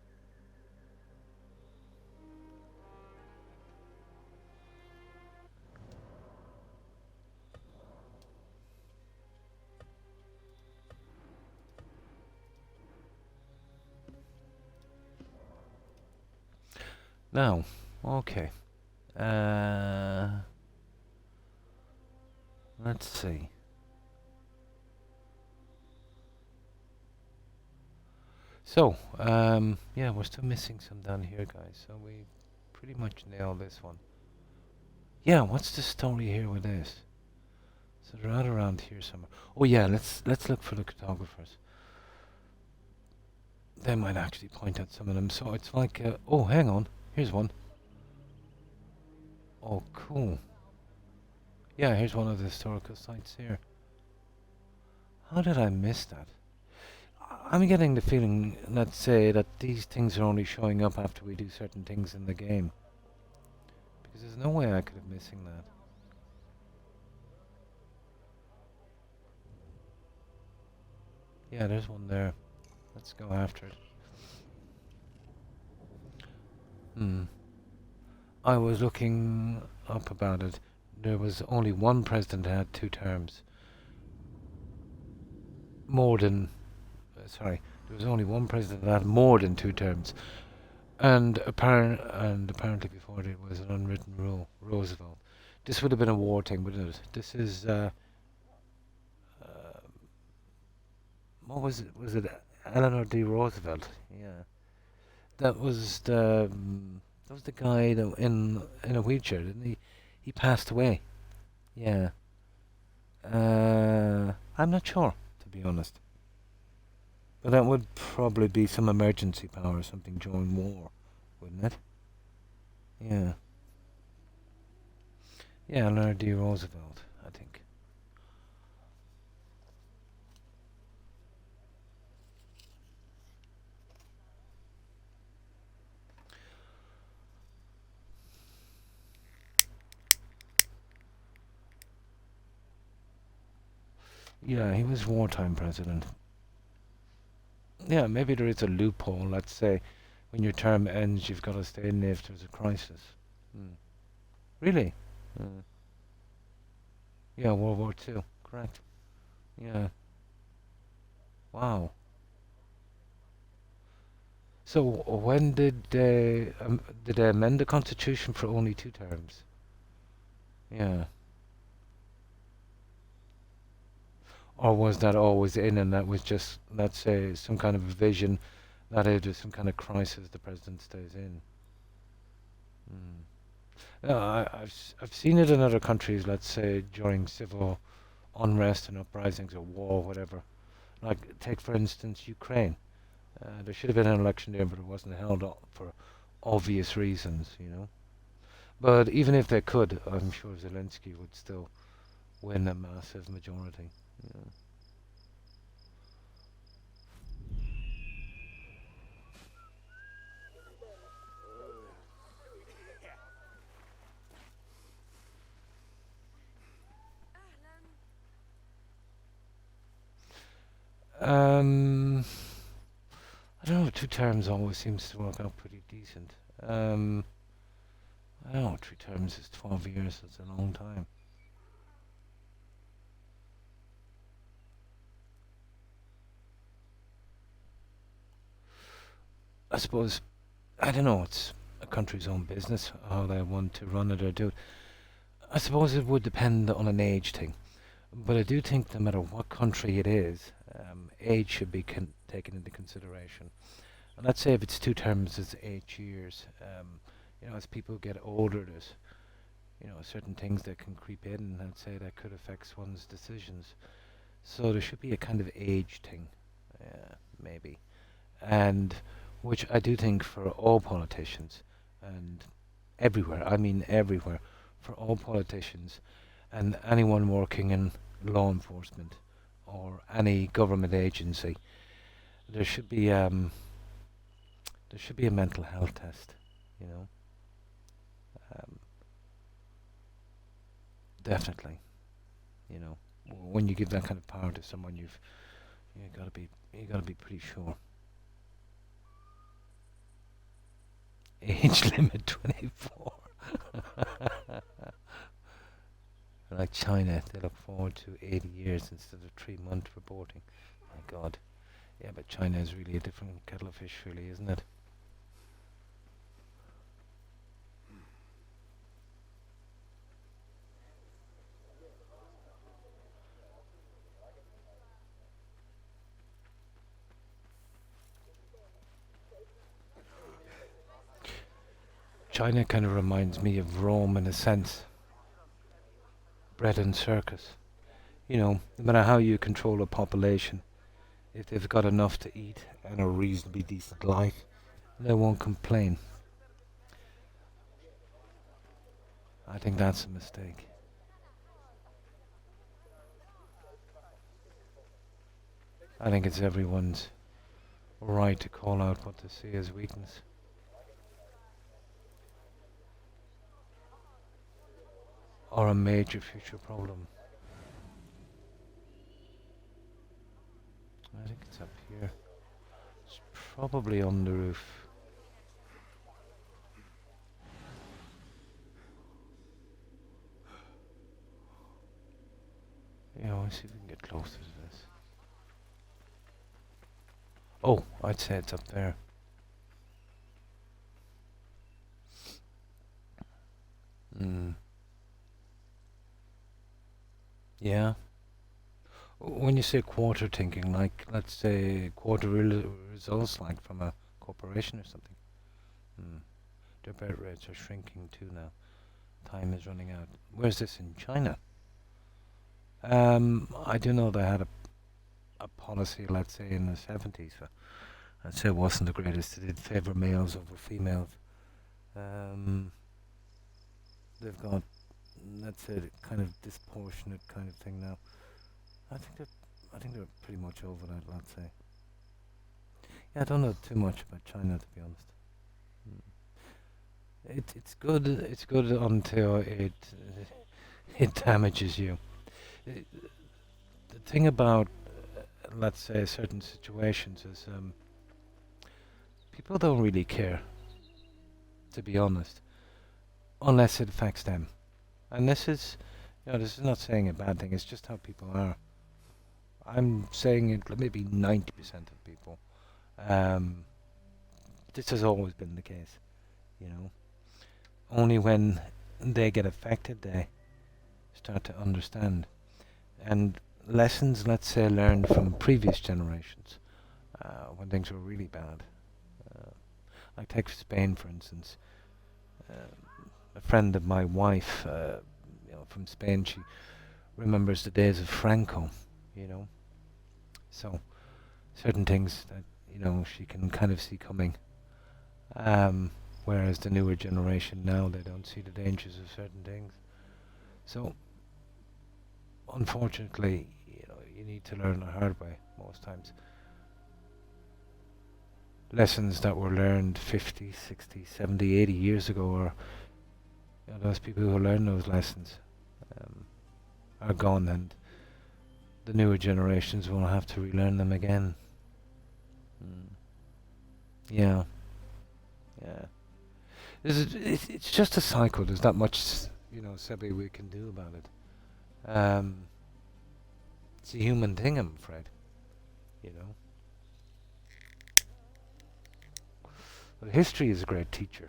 Now, okay. Let's see. So, yeah, we're still missing some down here, guys. So we pretty much nailed this one. Yeah, what's the story here with this? So they're right around here somewhere. Oh yeah, let's look for the cartographers. They might actually point out some of them. So it's like, oh, hang on, here's one. Oh, cool. Yeah, here's one of the historical sites here. How did I miss that? I'm getting the feeling, let's say, that these things are only showing up after we do certain things in the game. Because there's no way I could have missing that. Yeah, there's one there. Let's go after it. I was looking up about it. There was only one president that had 2 terms. More than... sorry. There was only one president that had more than 2 terms. And apparently before it was an unwritten rule. Roosevelt. This would have been a war thing, wouldn't it? This is... what was it? Was it Eleanor D. Roosevelt? Yeah. That was the... that was the guy that in a wheelchair, didn't he? He passed away. Yeah. I'm not sure, to be honest. But that would probably be some emergency power or something during war, wouldn't it? Yeah. Yeah, Eleanor D. Roosevelt, I think. Yeah, he was wartime president. Yeah, maybe there is a loophole. Let's say when your term ends, you've got to stay in if there's a crisis. Really? Yeah, World War II. Correct. Yeah. Wow. So when did they amend the Constitution for only 2 terms? Yeah. Or was that always in, and that was just, let's say, some kind of vision that if there's some kind of crisis, the president stays in? Yeah, I've seen it in other countries, let's say, during civil unrest and uprisings or war, whatever. Like, take for instance Ukraine. There should have been an election there, but it wasn't held up for obvious reasons, you know. But even if they could, I'm sure Zelensky would still win a massive majority. Yeah. I don't know. 2 terms always seems to work out pretty decent. I don't know. 3 terms is 12 years. That's a long time. I suppose, I don't know. It's a country's own business how they want to run it or do it. I suppose it would depend on an age thing. But I do think no matter what country it is, age should be taken into consideration. And let's say if it's 2 terms, it's 8 years. You know, as people get older, there's certain things that can creep in, and I'd say that could affect one's decisions. So there should be a kind of age thing, maybe, and which I do think for all politicians and everywhere. I mean everywhere, for all politicians and anyone working in law enforcement or any government agency, there should be a mental health test, you know. Definitely, you know, when you give that kind of power to someone, you gotta be pretty sure. Age limit 24. Like China, they look forward to 80 years instead of 3-month reporting. My God. Yeah, but China is really a different kettle of fish, really, isn't it? China kind of reminds me of Rome in a sense. Bread and circus. You know, no matter how you control a population, if they've got enough to eat and a reasonably decent life, they won't complain. I think that's a mistake. I think it's everyone's right to call out what they see as weakness. Or a major future problem. I think it's up here. It's probably on the roof. Yeah, let's see if we can get closer to this. Oh, I'd say it's up there. Yeah. When you say quarter thinking, like, let's say results, like from a corporation or something. Their birth rates are shrinking too now. Time is running out. Where's this in China? I do know they had a policy, let's say, in the 70s. I'd say it wasn't the greatest. They did favour males over females. They've got, let's say, kind of disproportionate kind of thing now. I think they're pretty much over that, let's say. Yeah, I don't know too much about China, to be honest. It's good. It's good until it damages you. The thing about, let's say, certain situations is people don't really care, to be honest, unless it affects them. And this is, this is not saying a bad thing. It's just how people are. I'm saying it, maybe 90% of people. This has always been the case, Only when they get affected, they start to understand. And lessons, let's say, learned from previous generations, when things were really bad. Like take Spain, for instance. A friend of my wife, from Spain, she remembers the days of Franco, So, certain things that, she can kind of see coming. Whereas the newer generation now, they don't see the dangers of certain things. So, unfortunately, you need to learn the hard way most times. Lessons that were learned 50, 60, 70, 80 years ago, or those people who learned those lessons are gone, and the newer generations will have to relearn them again. Yeah. It's just a cycle. There's not much, Sebi, we can do about it. It's a human thing, I'm afraid. But history is a great teacher,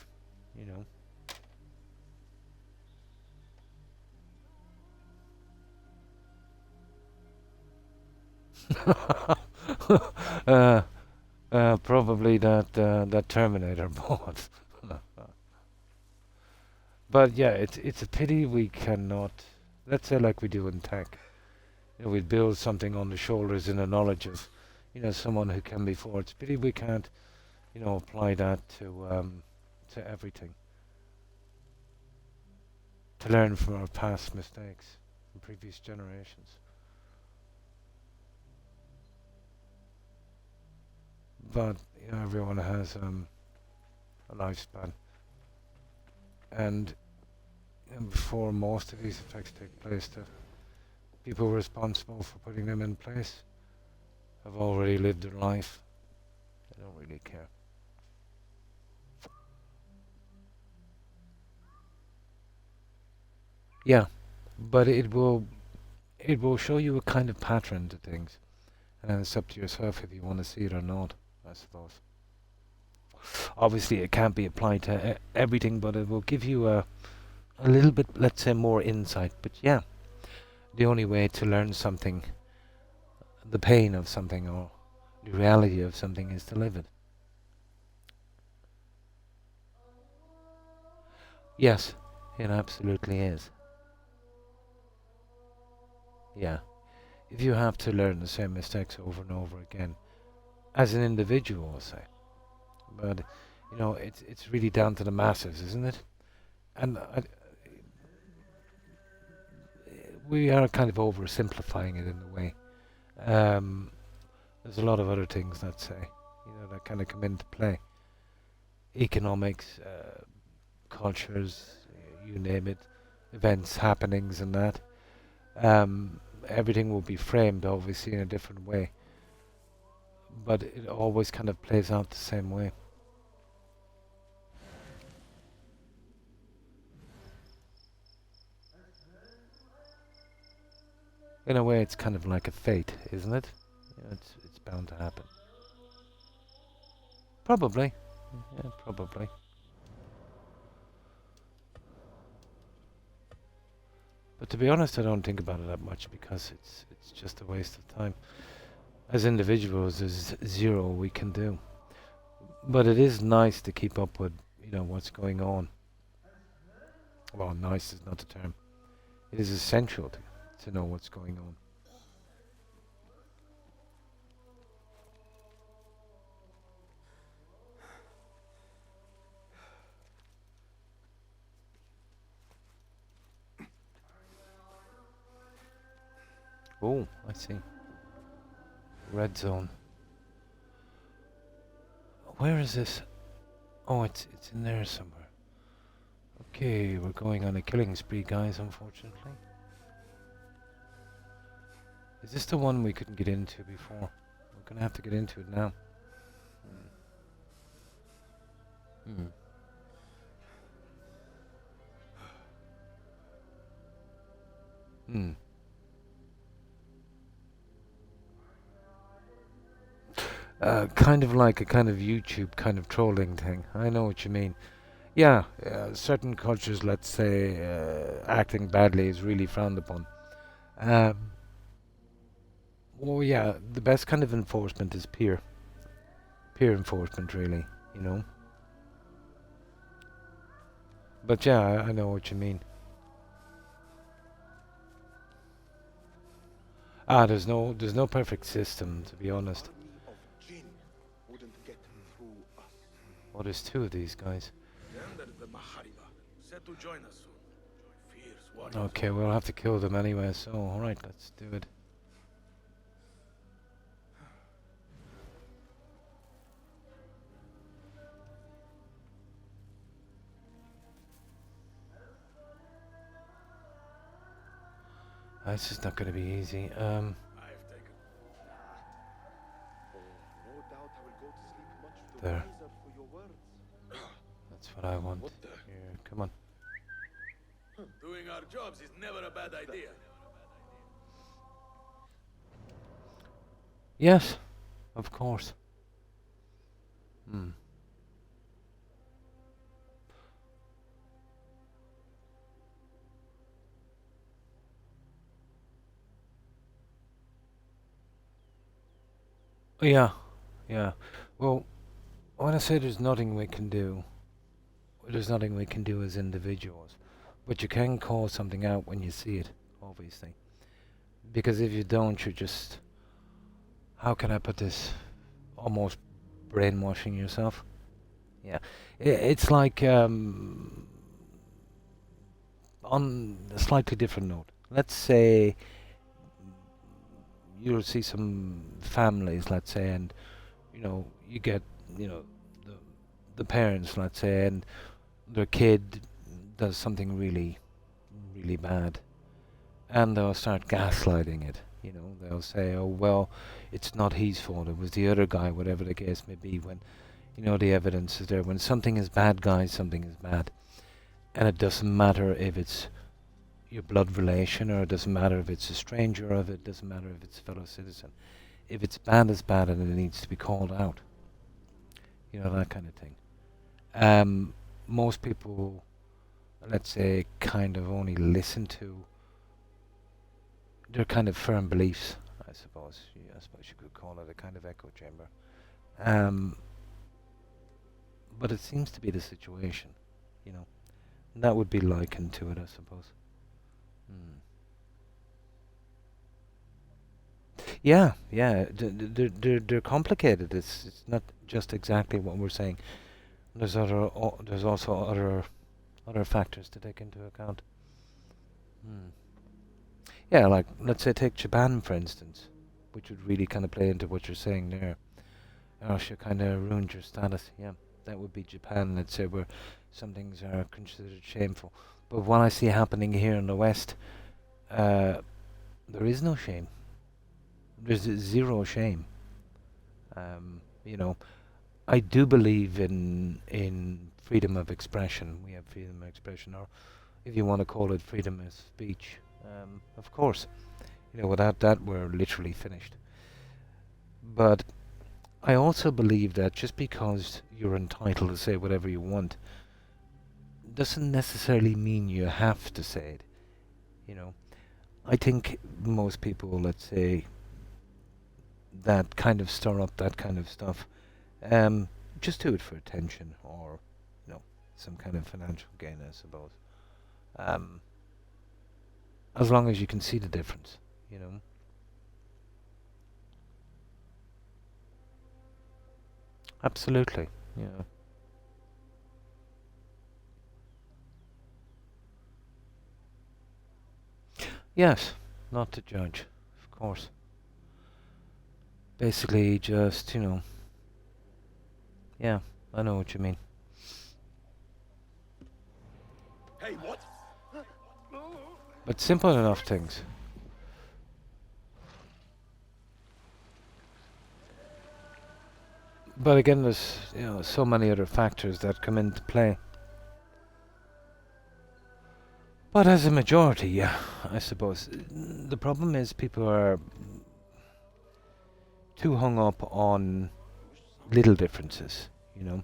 Probably that Terminator bought. But yeah, it's a pity we cannot, let's say like we do in tech. We build something on the shoulders and the knowledge of, someone who came before. It's a pity we can't, apply that to everything. To learn from our past mistakes from previous generations. But everyone has a lifespan, and before most of these effects take place, the people responsible for putting them in place have already lived their life. They don't really care. Yeah, but it will show you a kind of pattern to things, and it's up to yourself if you want to see it or not, I suppose. Obviously, it can't be applied to everything, but it will give you a little bit, let's say, more insight. But yeah, the only way to learn something, the pain of something or the reality of something, is to live it. Yes, it absolutely is. Yeah. If you have to learn the same mistakes over and over again, as an individual, I'll say. But, it's really down to the masses, isn't it? And we are kind of oversimplifying it in a way. There's a lot of other things that say, that kind of come into play. Economics, cultures, you name it, events, happenings, and that. Everything will be framed, obviously, in a different way, but it always kind of plays out the same way. In a way, it's kind of like a fate, isn't it? It's bound to happen. Probably. Yeah, probably. But to be honest, I don't think about it that much because it's just a waste of time. As individuals, there's zero we can do. But it is nice to keep up with, what's going on. Well, nice is not the term. It is essential to know what's going on. Oh, I see. Red zone. Where is this? Oh, it's in there somewhere. Okay, we're going on a killing spree, guys, unfortunately. Is this the one we couldn't get into before? We're gonna have to get into it now. Hmm. Hmm. Kind of like a kind of YouTube kind of trolling thing. I know what you mean. Yeah, certain cultures, let's say, acting badly is really frowned upon. Um, well, yeah, the best kind of enforcement is peer enforcement, really. You know. But yeah, I know what you mean. There's no perfect system, to be honest. Oh, there's two of these guys. Said to join us soon. Fierce warriors. Okay, we'll have to kill them anyway, so alright, let's do it. This is not going to be easy. I've taken. No doubt I will go to sleep much the There. wiser for your words. That's what I want. What the? Here, come on. Doing our jobs is never a bad idea. Yes, of course. Hmm. Yeah, yeah. Well, when I say there's nothing we can do, there's nothing we can do as individuals. But you can call something out when you see it, obviously. Because if you don't, you're just, how can I put this? Almost brainwashing yourself. Yeah. It's like, on a slightly different note. Let's say you'll see some families, let's say, and you get the the parents, let's say, and their kid does something really really bad, and they'll start gaslighting it. They'll say, "Oh well, it's not his fault. It was the other guy." Whatever the case may be, when the evidence is there. When something is bad, guys, something is bad, and it doesn't matter if it's your blood relation, or it doesn't matter if it's a stranger, or if it doesn't matter if it's a fellow citizen. If it's bad, and it needs to be called out. That kind of thing. Most people, let's say, kind of only listen to their kind of firm beliefs, I suppose. I suppose you could call it a kind of echo chamber. But it seems to be the situation, That would be likened to it, I suppose. Hmm. Yeah, yeah. They're complicated. It's not just exactly what we're saying. There's also other factors to take into account. Hmm. Yeah, like let's say take Japan for instance, which would really kind of play into what you're saying there. Russia kind of ruined your status. Yeah, that would be Japan. Let's say where some things are considered shameful. But what I see happening here in the West, there is no shame. There's zero shame. You know, I do believe in freedom of expression. We have freedom of expression, or if you want to call it freedom of speech. Of course, you know, without that we're literally finished. But I also believe that just because you're entitled to say whatever you want doesn't necessarily mean you have to say it. You know, I think most people, let's say, that kind of stir up that kind of stuff, just do it for attention or, you know, some kind of financial gain, I suppose. Um, as long as you can see the difference, you know. Absolutely, yeah. Yes, not to judge, of course. Basically, just, you know, yeah, I know what you mean. Hey, what? But simple enough things. But again, there's, you know, so many other factors that come into play. But as a majority, yeah, I suppose. The problem is people are too hung up on little differences, you know.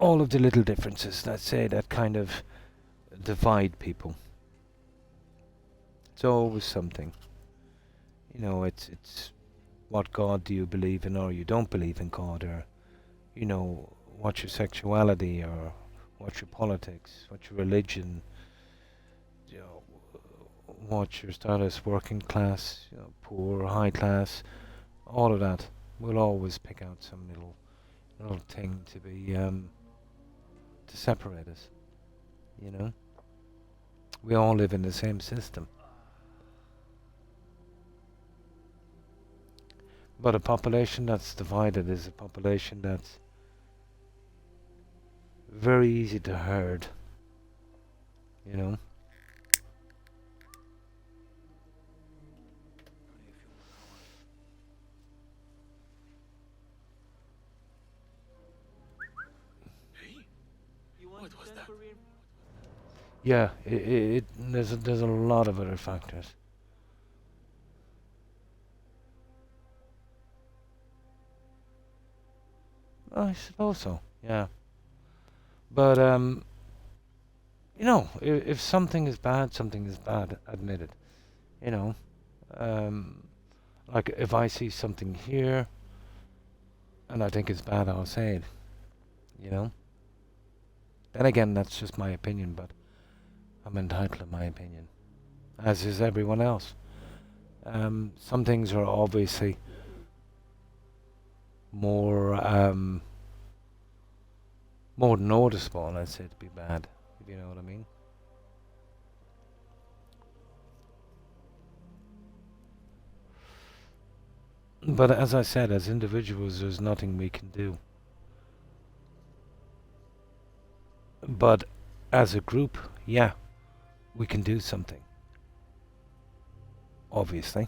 All of the little differences, let's say, that kind of divide people. It's always something. You know, it's what God do you believe in, or you don't believe in God, or, you know, what's your sexuality, or what's your politics, what's your religion, you know, what's your status, working class, you know, poor, high class, all of that. We'll always pick out some little thing to be to separate us. You know, we all live in the same system. But a population that's divided is a population that's very easy to herd. You know. What was that? Yeah, there's a lot of other factors. I suppose so. Yeah, but you know, if something is bad, something is bad. Admit it. You know, um, like if I see something here and I think it's bad, I'll say it. You know. Then again, that's just my opinion, but I'm entitled to my opinion, as is everyone else. Some things are obviously more more noticeable, let's say, to be bad, if you know what I mean. But as I said, as individuals, there's nothing we can do. But as a group, yeah, we can do something. Obviously.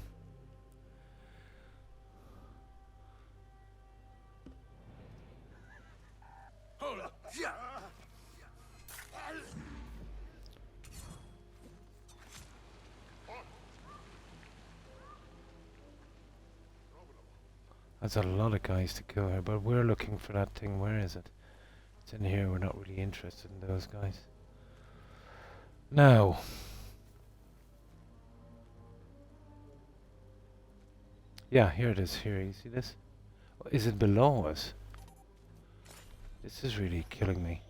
There's a lot of guys to kill here, but we're looking for that thing. Where is it? It's in here. We're not really interested in those guys. Now, yeah, here it is. Here, you see this? Is it below us? This is really killing me.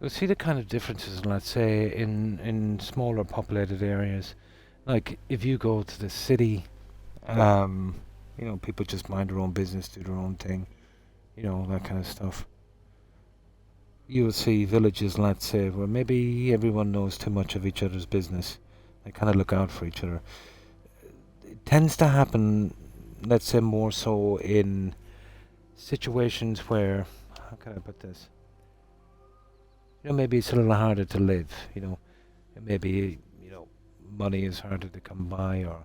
You'll see the kind of differences, let's say, in smaller populated areas. Like, if you go to the city, you know, people just mind their own business, do their own thing, you know, that kind of stuff. You'll see villages, let's say, where maybe everyone knows too much of each other's business. They kind of look out for each other. It tends to happen, let's say, more so in situations where, how can I put this? You know, maybe it's a little harder to live, you know. Maybe, you know, money is harder to come by, or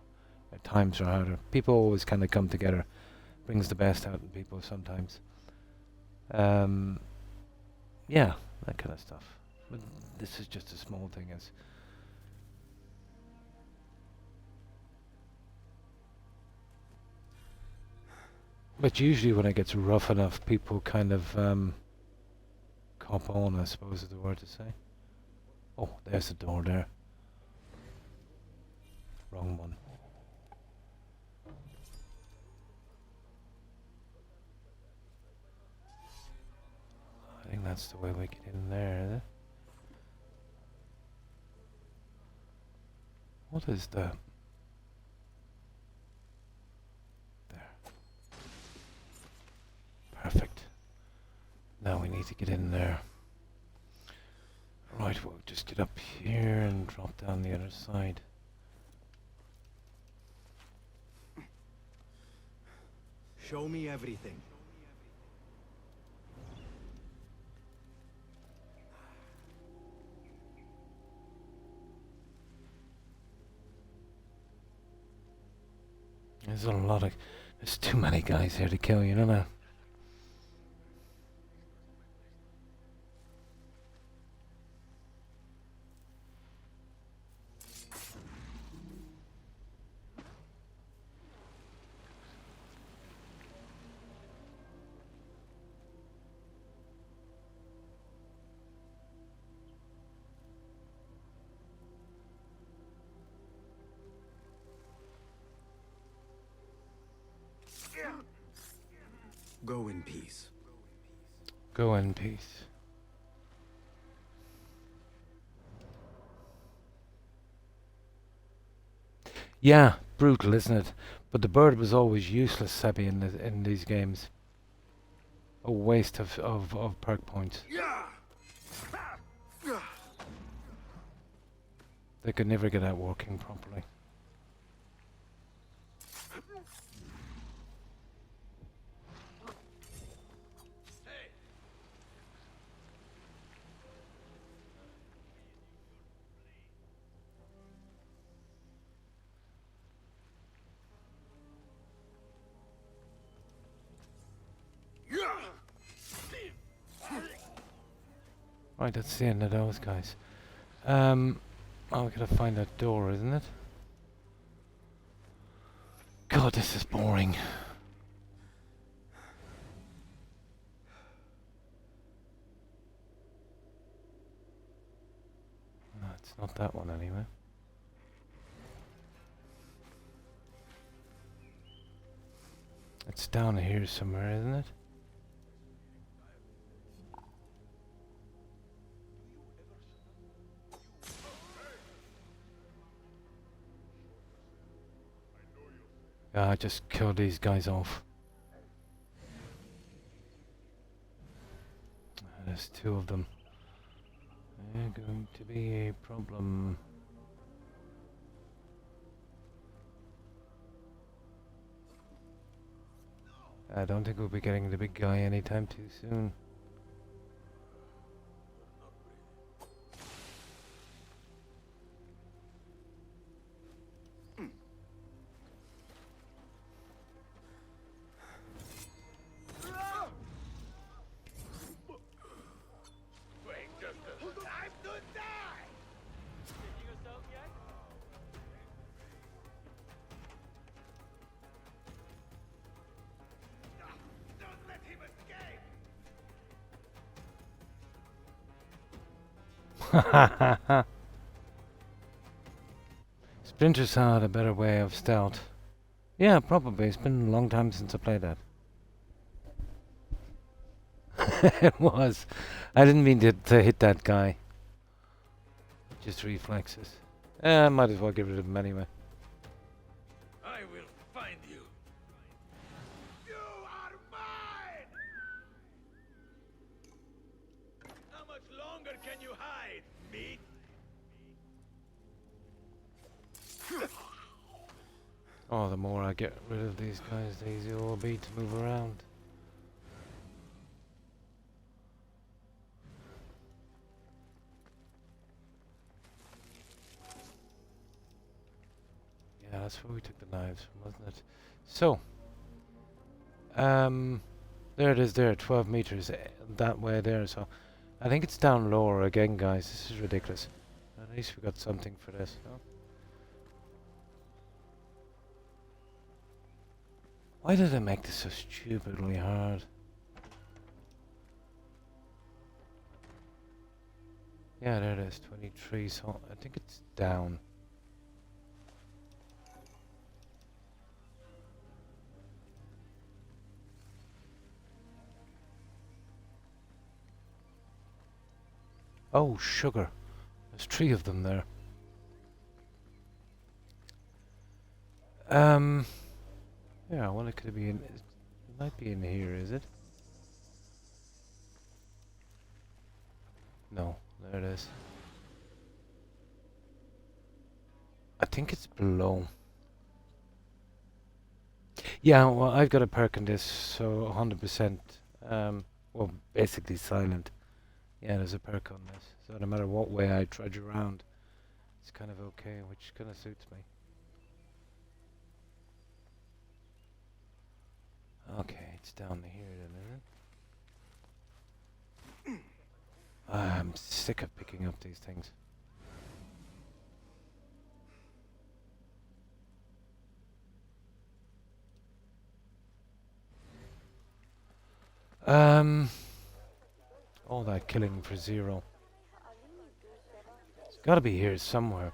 times are harder. People always kind of come together. Brings the best out in people sometimes. Yeah, that kind of stuff. But this is just a small thing. But usually when it gets rough enough, people kind of cop on, I suppose is the word to say. Oh, there's the door there. Wrong one. I think that's the way we get in there, is it? What is that? There. Perfect. Now we need to get in there. Right, we'll just get up here and drop down the other side. Show me everything. There's too many guys here to kill, you know. Go in peace. Go in peace. Yeah, brutal, isn't it? But the bird was always useless, Sebby, in these games. A waste of perk points. They could never get out working properly. Right, that's the end of those guys. Oh, we gotta find that door, isn't it? God, this is boring. No, it's not that one anyway. It's down here somewhere, isn't it? I just killed these guys off. There's two of them. They're going to be a problem. I don't think we'll be getting the big guy anytime too soon. Splinter Cell had a better way of stealth. Yeah, probably. It's been a long time since I played that. It was. I didn't mean to hit that guy. Just reflexes. I might as well get rid of him anyway. I will find you. You are mine! How much longer can you hide, meat? Oh, the more I get rid of these guys, the easier it will be to move around. Yeah, that's where we took the knives from, wasn't it? So, there it is there, 12 meters that way there, so I think it's down lower again, guys. This is ridiculous. At least we got something for this, no? Why did I make this so stupidly hard? Yeah, there it is, 23, so I think it's down. Oh, sugar. There's 3 of them there. Yeah, well, it could be in. It might be in here, is it? No, there it is. I think it's below. Yeah, well, I've got a perk in this, so 100%. Well, basically silent. Yeah, there's a perk on this, so no matter what way I trudge around, it's kind of okay, which kind of suits me. Okay, it's down here then, is it? I'm sick of picking up these things. All that killing for 0. It's gotta be here somewhere.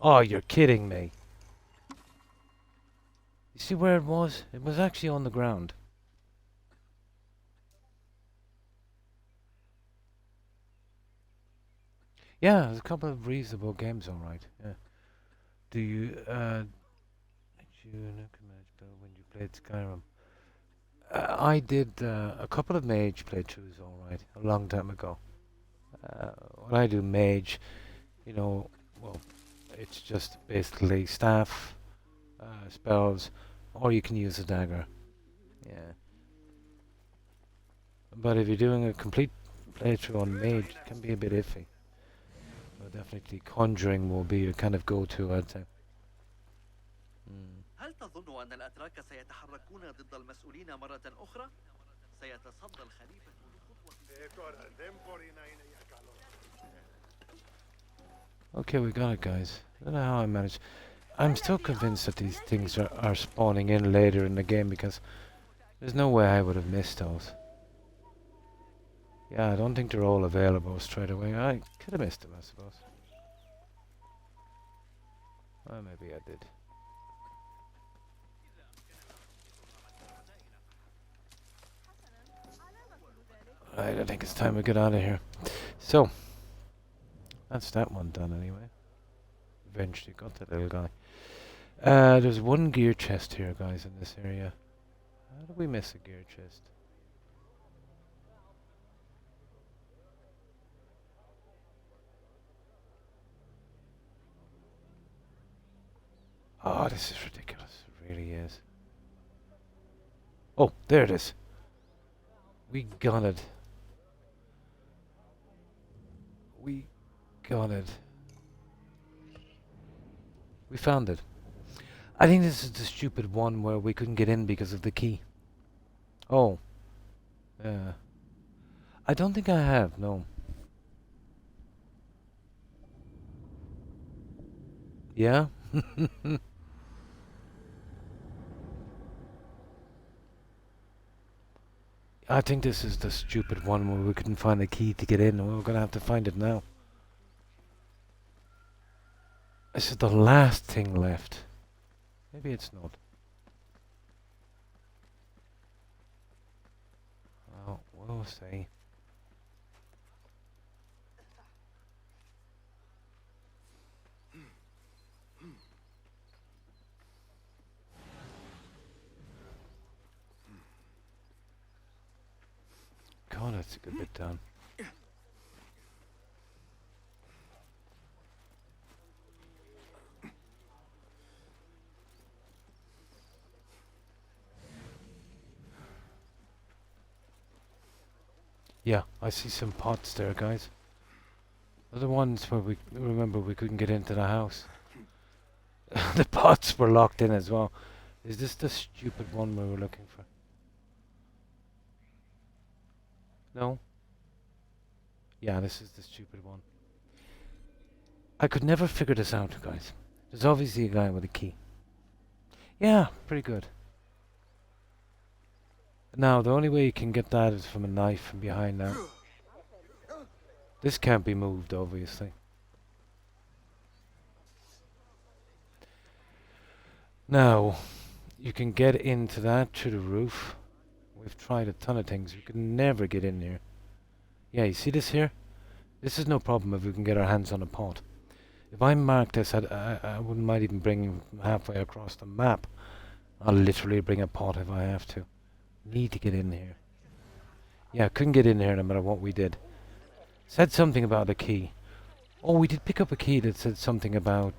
Oh, you're kidding me. You see where it was? It was actually on the ground. Yeah, there's a couple of reasonable games, alright. Yeah. Do you, when you played Skyrim? I did a couple of mage playthroughs, alright, a long time ago. When I do mage, you know, well, it's just basically staff, spells, or you can use a dagger. Yeah. But if you're doing a complete playthrough on mage, it can be a bit iffy. But definitely conjuring will be your kind of go-to, I'd say. هل تظن أن الأتراك سيتحركون ضد المسؤولين مرة أخرى؟ سيتصدى الخليفة لخطوة. Okay, we got it, guys. I don't know how I managed. I'm still convinced that these things are spawning in later in the game because there's no way I would have missed those. Yeah, I don't think they're all available straight away. I could have missed them, I suppose. Well, maybe I did. Right, I think it's time we get out of here. So, that's that one done anyway. Eventually got that little guy. There's one gear chest here, guys, in this area. How did we miss a gear chest? Oh, this is ridiculous. It really is. Oh, there it is. We got it. We got it. We found it. I think this is the stupid one where we couldn't get in because of the key. Oh. Yeah. I don't think I have, no. Yeah? I think this is the stupid one where we couldn't find the key to get in, and we're gonna have to find it now. This is the last thing left. Maybe it's not. Well, we'll see. God, that's a good bit down. Yeah, I see some pots there, guys. They're the ones where we remember we couldn't get into the house. The pots were locked in as well. Is this the stupid one we were looking for? No? Yeah, this is the stupid one. I could never figure this out, guys. There's obviously a guy with a key. Yeah, pretty good. Now, the only way you can get that is from a knife from behind now. This can't be moved, obviously. Now, you can get into that through the roof. We've tried a ton of things. We could never get in here. Yeah, you see this here? This is no problem if we can get our hands on a pot. If I mark this, I wouldn't mind even bringing halfway across the map. I'll literally bring a pot if I have to. Need to get in here. Yeah, couldn't get in here no matter what we did. Said something about a key. Oh, we did pick up a key that said something about...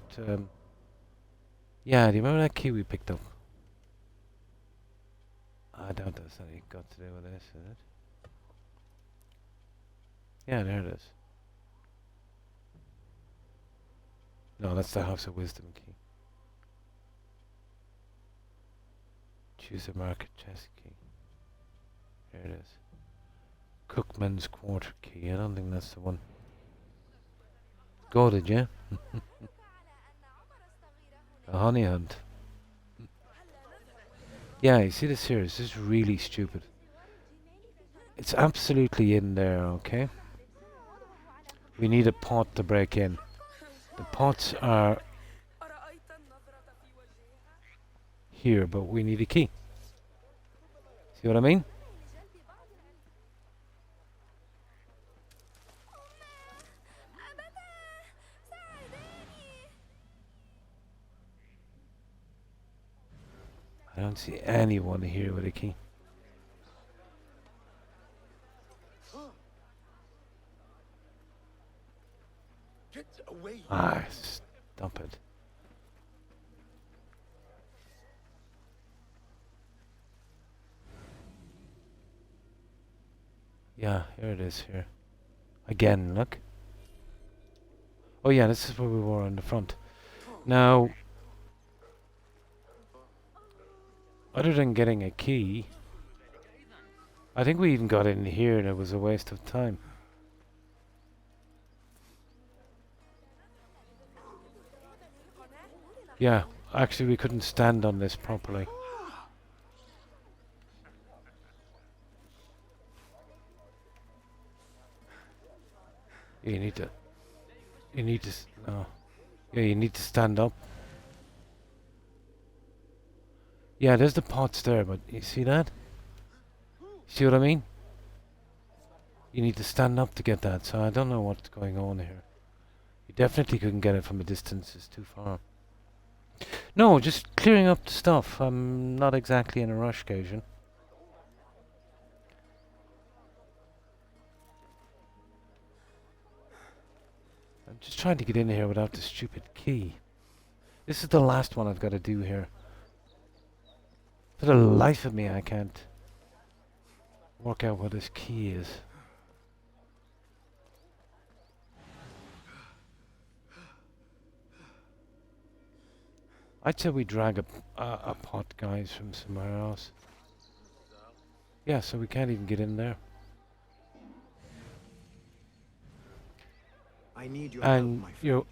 yeah, do you remember that key we picked up? I doubt that's anything got to do with this, is it? Yeah, there it is. No, that's the House of Wisdom key. Choose a market chest key. There it is. Cookman's quarter key. I don't think that's the one. Go, did you? A honey hunt. Yeah, you see this here? This is really stupid. It's absolutely in there, okay? We need a pot to break in. The pots are here, but we need a key. See what I mean? I don't see anyone here with a key. Get away. Ah, stop it. Yeah, here it is here. Again, look. Oh yeah, this is where we were on the front. Now, other than getting a key, I think we even got in here and it was a waste of time. Yeah, actually we couldn't stand on this properly. You need to, no. Yeah, you need to stand up. Yeah, there's the pots there, but you see that? See what I mean? You need to stand up to get that, so I don't know what's going on here. You definitely couldn't get it from a distance, it's too far. No, just clearing up the stuff. I'm not exactly in a rush, Gaijin. I'm just trying to get in here without the stupid key. This is the last one I've got to do here. For the life of me, I can't work out what this key is. I'd say we drag a pot, guys, from somewhere else. Yeah, so we can't even get in there. I need your And help, my friend.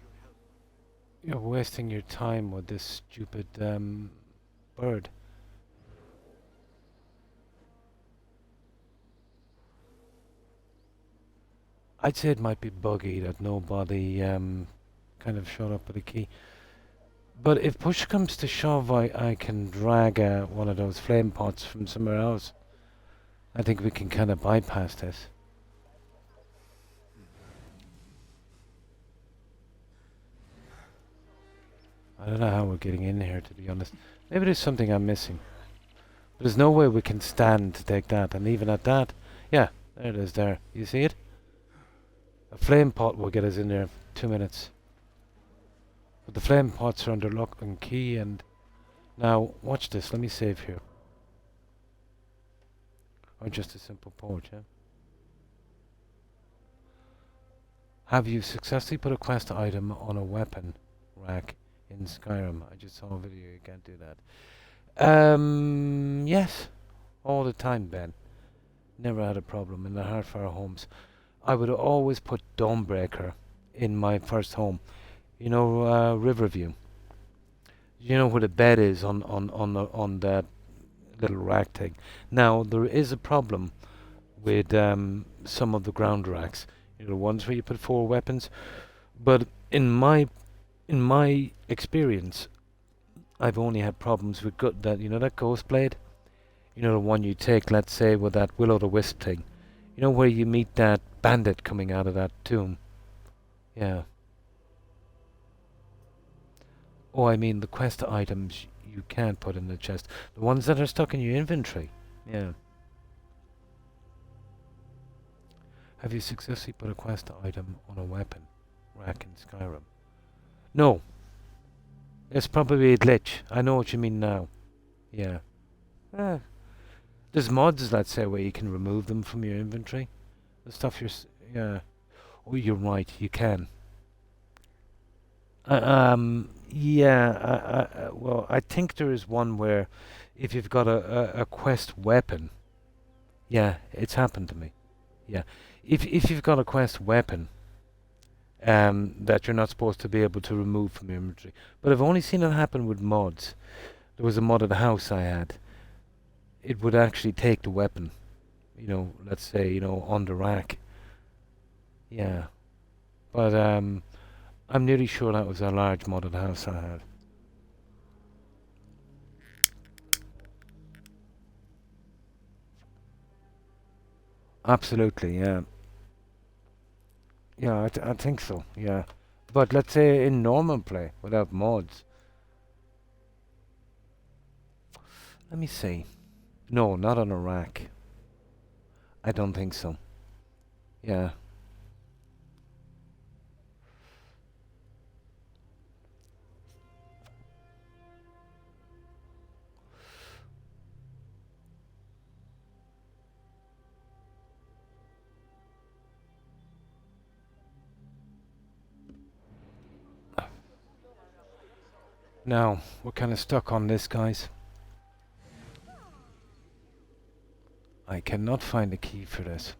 you're wasting your time with this stupid bird. I'd say it might be buggy that nobody kind of showed up with a key. But if push comes to shove, I can drag one of those flame pots from somewhere else. I think we can kind of bypass this. I don't know how we're getting in here, to be honest. Maybe there's something I'm missing. But there's no way we can stand to take that. And even at that, yeah, there it is there. You see it? A flame pot will get us in there in 2 minutes. But the flame pots are under lock and key, and now watch this. Let me save here. Or just a simple port, yeah. Have you successfully put a quest item on a weapon rack in Skyrim? I just saw a video. You can't do that. Yes, all the time, Ben. Never had a problem in the Hardfire homes. I would always put Dawnbreaker in my first home. You know, Riverview. You know where the bed is on that little rack thing. Now there is a problem with some of the ground racks. You know, the ones where you put 4 weapons. But in my experience, I've only had problems with that. You know that ghost blade. You know the one you take, let's say, with that will-o'-the-wisp thing. You know where you meet that bandit coming out of that tomb. Yeah. Oh, I mean the quest items you can't put in the chest. The ones that are stuck in your inventory. Yeah. Have you successfully put a quest item on a weapon rack in Skyrim? No. It's probably a glitch. I know what you mean now. Yeah. There's mods, let's say, where you can remove them from your inventory. The stuff yeah. Oh, you're right. You can. Yeah. Well, I think there is one where, if you've got a quest weapon. Yeah, it's happened to me. Yeah. If you've got a quest weapon, that you're not supposed to be able to remove from your inventory. But I've only seen it happen with mods. There was a mod at the house I had. It would actually take the weapon, you know, let's say, you know, on the rack. Yeah. But I'm nearly sure that was a large mod at the house I had. Absolutely, yeah. Yeah, I think so, yeah. But let's say in normal play, without mods. Let me see. No, not on a rack. I don't think so. Yeah. Now, we're kind of stuck on this, guys. I cannot find a key for this.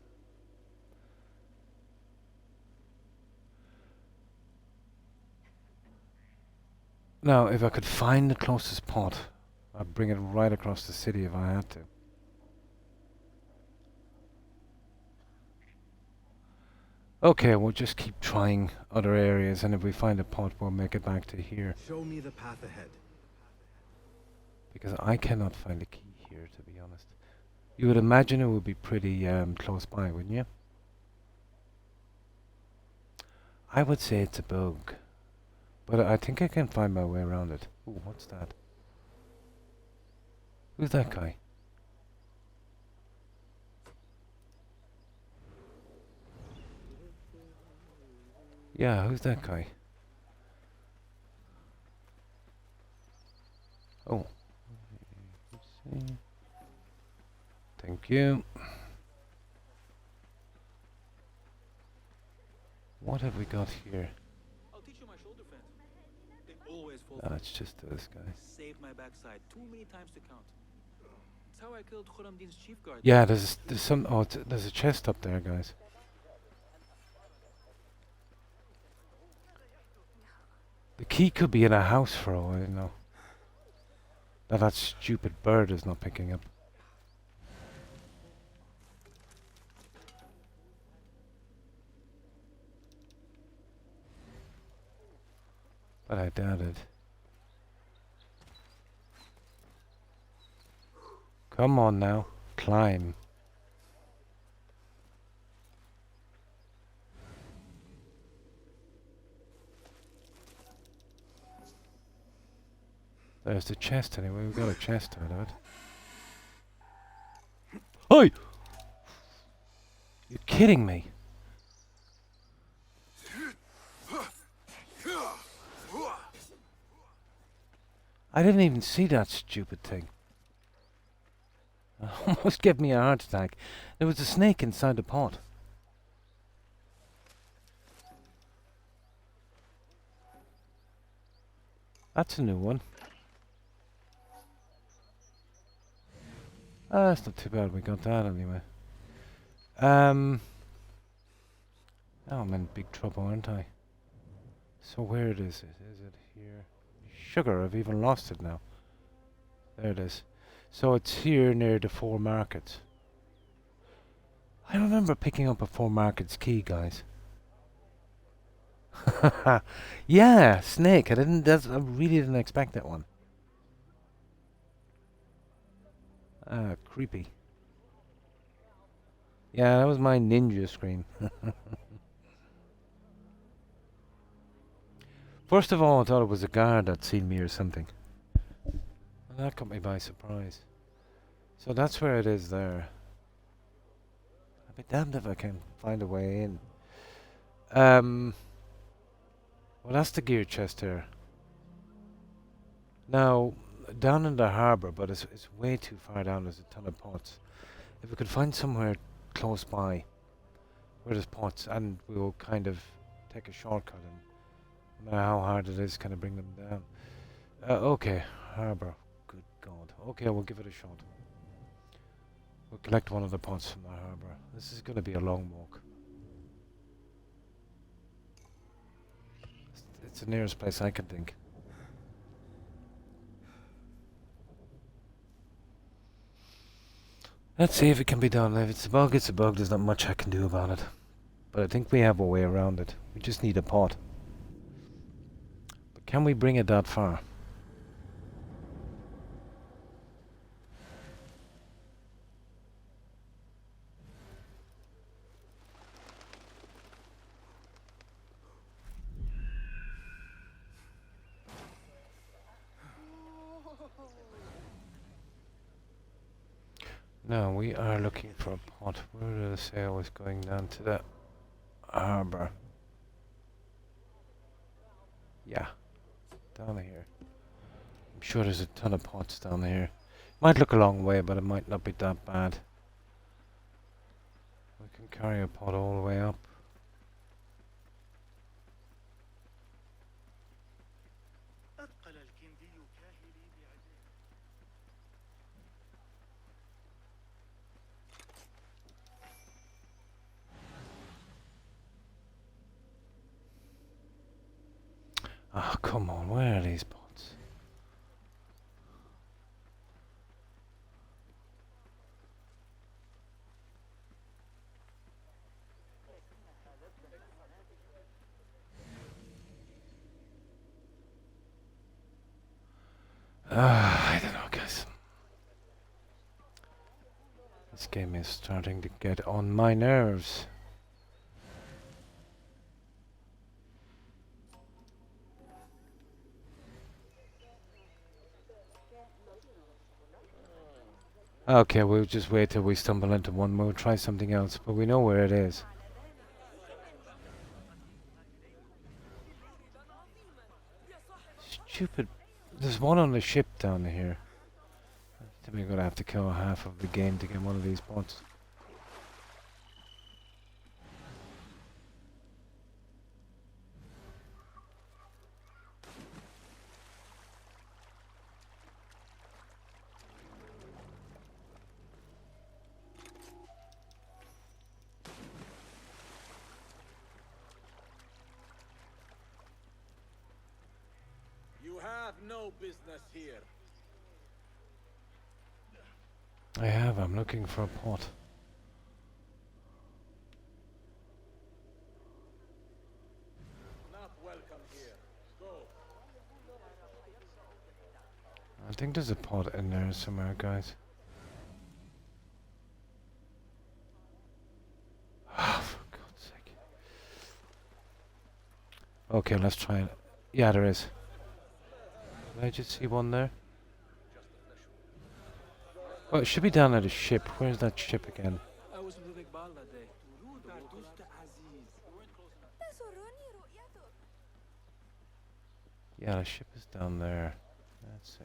Now, if I could find the closest pot, I'd bring it right across the city if I had to. Okay, we'll just keep trying other areas, and if we find a pot, we'll make it back to here. Show me the path ahead. Because I cannot find a key here, to be honest. You would imagine it would be pretty close by, wouldn't you? I would say it's a bug. But I think I can find my way around it. Ooh, what's that? Who's that guy? Yeah, who's that guy? Oh. Let's see. Thank you. What have we got here? I'll teach you my shoulder fence. They always fall. No, it's just this guy. Saved my backside too many times to count. It's how I killed Khurramdin's chief guard. Yeah, there's some. Oh, there's a chest up there, guys. The key could be in a house for all I know. That stupid bird is not picking up. But I doubt it. Come on now. Climb. There's the chest anyway. We've got a chest out of it. Oi! You're kidding me. I didn't even see that stupid thing. It almost gave me a heart attack. There was a snake inside the pot. That's a new one. Ah, that's not too bad. We got that anyway. Now I'm in big trouble, aren't I? So where it is it? Is it here? Sugar, I've even lost it now. There it is. So it's here near the 4 markets. I remember picking up a 4 markets key, guys. Yeah, snake. I really didn't expect that one. Ah, creepy. Yeah, that was my ninja scream. First of all, I thought it was a guard that seen me or something. And that caught me by surprise. So that's where it is there. I'll be damned if I can find a way in. Well, that's the gear chest there. Now, down in the harbour, but it's way too far down. There's a ton of pots. If we could find somewhere close by where there's pots, and we'll kind of take a shortcut, and no matter how hard it is, kind of bring them down. Okay, harbour. Good God. Okay, we'll give it a shot. We'll collect one of the pots from the harbour. This is going to be a long walk. It's the nearest place I can think. Let's see if it can be done. If it's a bug, it's a bug. There's not much I can do about it. But I think we have a way around it. We just need a pot. But can we bring it that far? No, we are looking for a pot. Where did I say I was going down to the harbour? Yeah, down here. I'm sure there's a ton of pots down here. Might look a long way, but it might not be that bad. We can carry a pot all the way up. Oh, come on, where are these pots? I don't know, guys. This game is starting to get on my nerves. Okay, we'll just wait till we stumble into one. We'll try something else, but we know where it is. Stupid. There's one on the ship down here. I think we're gonna have to kill half of the game to get one of these pots. You have no business here. I have. I'm looking for a pot. Not welcome here. Go. think there's a pot in there somewhere, guys. Oh, for God's sake. Okay, let's try it. Yeah, there is. Did I just see one there? Well, it should be down at a ship. Where's that ship again? I was with Iqbal that day. Yeah, the ship is down there. Let's see.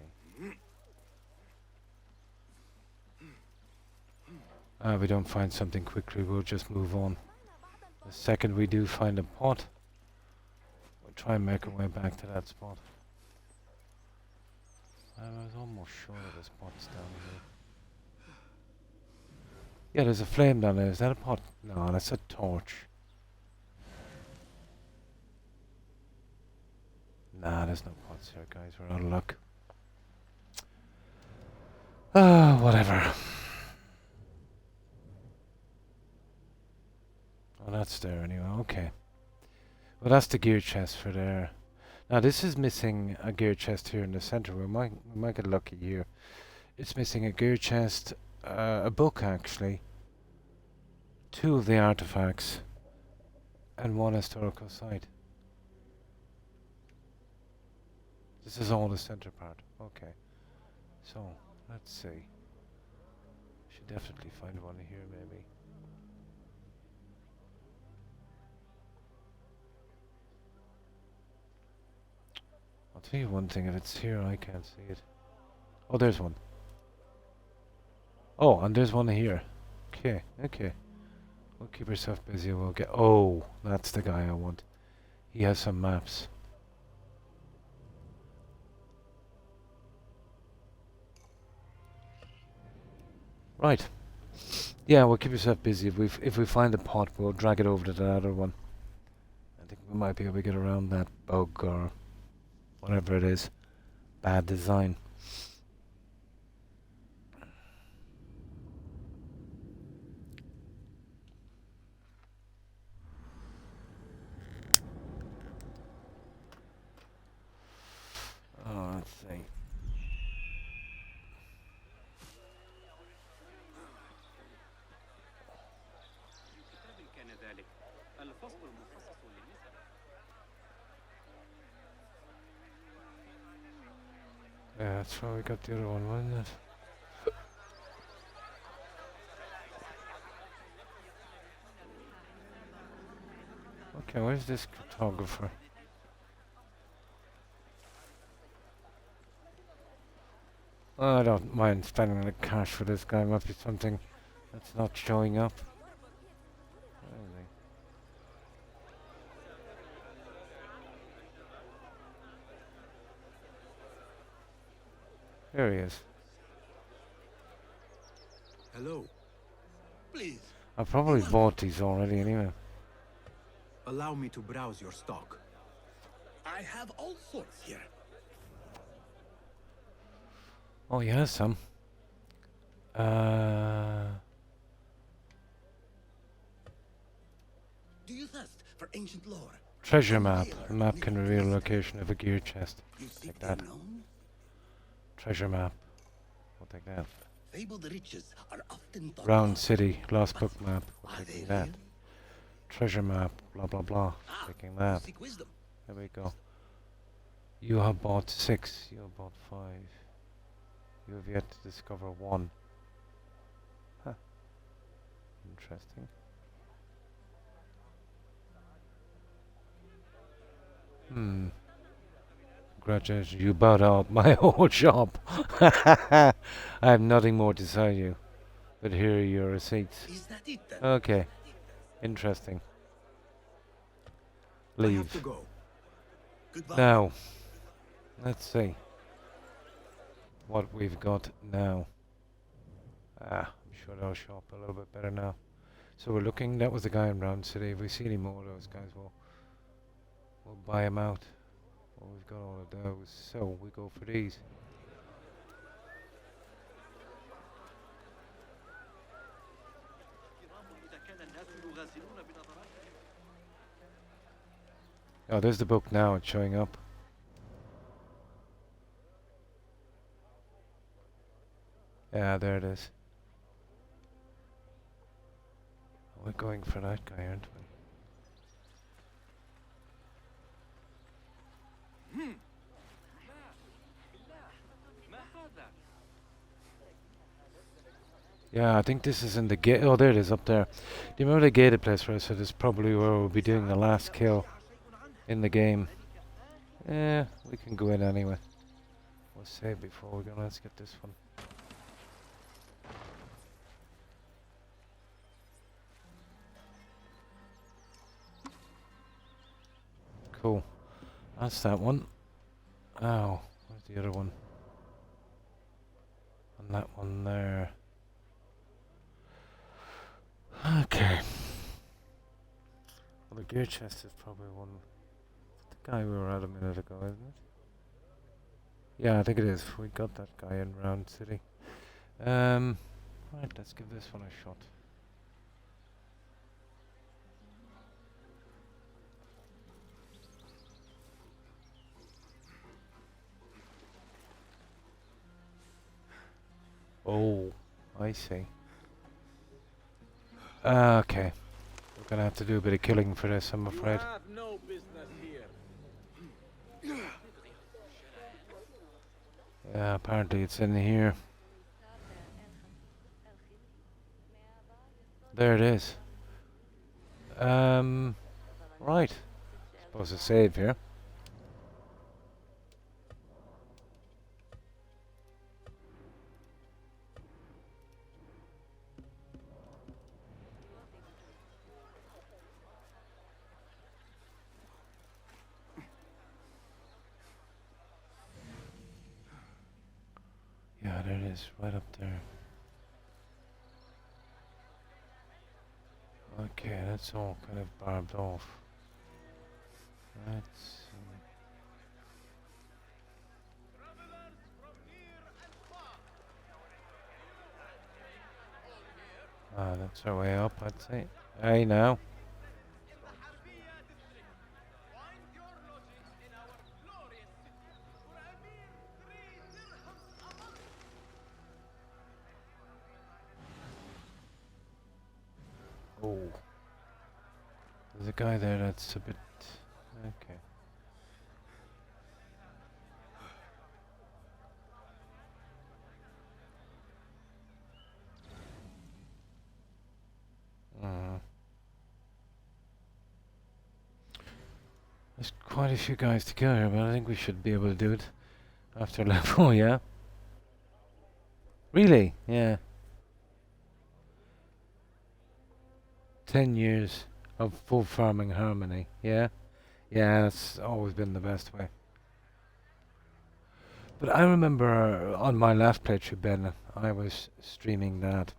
If we don't find something quickly, we'll just move on. The second we do find a pot, we'll try and make our way back to that spot. I was almost sure there was pots down here. Yeah, there's a flame down there. Is that a pot? No, that's a torch. Nah, there's no pots here, guys. We're out of luck. Ah, whatever. Oh, that's there anyway. Okay. Well, that's the gear chest for there. Now, this is missing a gear chest here in the center. We might get lucky here. It's missing a gear chest, a book actually, 2 of the artifacts, and 1 historical site. This is all the center part. Okay. So, let's see. Should definitely find one here, maybe. I'll tell you one thing, if it's here, I can't see it. Oh, there's one. Oh, and there's one here. Okay, okay. We'll keep ourselves busy. We'll get... Oh, that's the guy I want. He has some maps. Right. Yeah, we'll keep yourself busy. If we find the pot, we'll drag it over to the other one. I think we might be able to get around that bug or whatever it is. Bad design. Oh, let's see. Yeah, that's why we got the other one, wasn't it? Okay, where's this cartographer? Oh, I don't mind spending the cash for this guy. Must be something that's not showing up. Where is he? There he is. Hello. Please, I probably bought these already anyway. allow me to browse your stock. I have all sorts here. Oh, yeah, some. Do you thirst for ancient lore? Treasure map. The map can reveal the location of a gear chest. You Take seek that. the unknown? Treasure map. We'll take that. Fabled riches are often thought Round of. City. Lost book map. We're Are taking they that. real? Treasure map. Blah, blah, blah. Ah, Taking you that. seek wisdom. There we go. You have bought 6. You have bought 5. You have yet to discover 1. Huh. Interesting. Congratulations, you bought out my whole shop. I have nothing more to sell you. But here are your receipts. Is that it then? Okay. Interesting. I have Leave. to go. Goodbye. Now, let's see what we've got now. I'm sure that'll show up a little bit better now. So we're looking, that was the guy in Round City. If we see any more of those guys, we'll buy them out. Well, we've got all of those, so we go for these. إذا كان الناس يغازلون بنظراتهم. Oh, there's the book now, it's showing up. Yeah, there it is. We're going for that guy, aren't we? Yeah, I think this is in the gate. Oh, there it is, up there. Do you remember the gated place where I said it's probably where we'll be doing the last kill in the game? Yeah, we can go in anyway. We'll save before we go. Let's get this one. Cool. That's that one. Oh, where's the other one? And that one there. Okay. Well, the gear chest is probably one. The guy we were at a minute ago, isn't it? Yeah, I think it is. We got that guy in Round City. Right, let's give this one a shot. Oh, I see. Okay. We're gonna have to do a bit of killing for this, I'm afraid. You have no business here. Yeah, apparently it's in here. There it is. Right. Suppose to save here. Yeah, there it is, right up there. Okay, that's all kind of barbed off. Let's Travelers from near and far. that's our way up, I'd say. Hey, now. In the Harbiya district. Find your lodging in our glorious city. For a mere 3 dirhams a month. Oh. There's a guy there that's a bit... Okay. There's quite a few guys to kill here, but I think we should be able to do it after level, yeah? Really? Yeah. 10 years of full farming harmony, yeah? Yeah, that's always been the best way. But I remember on my last playthrough, Ben, I was streaming that,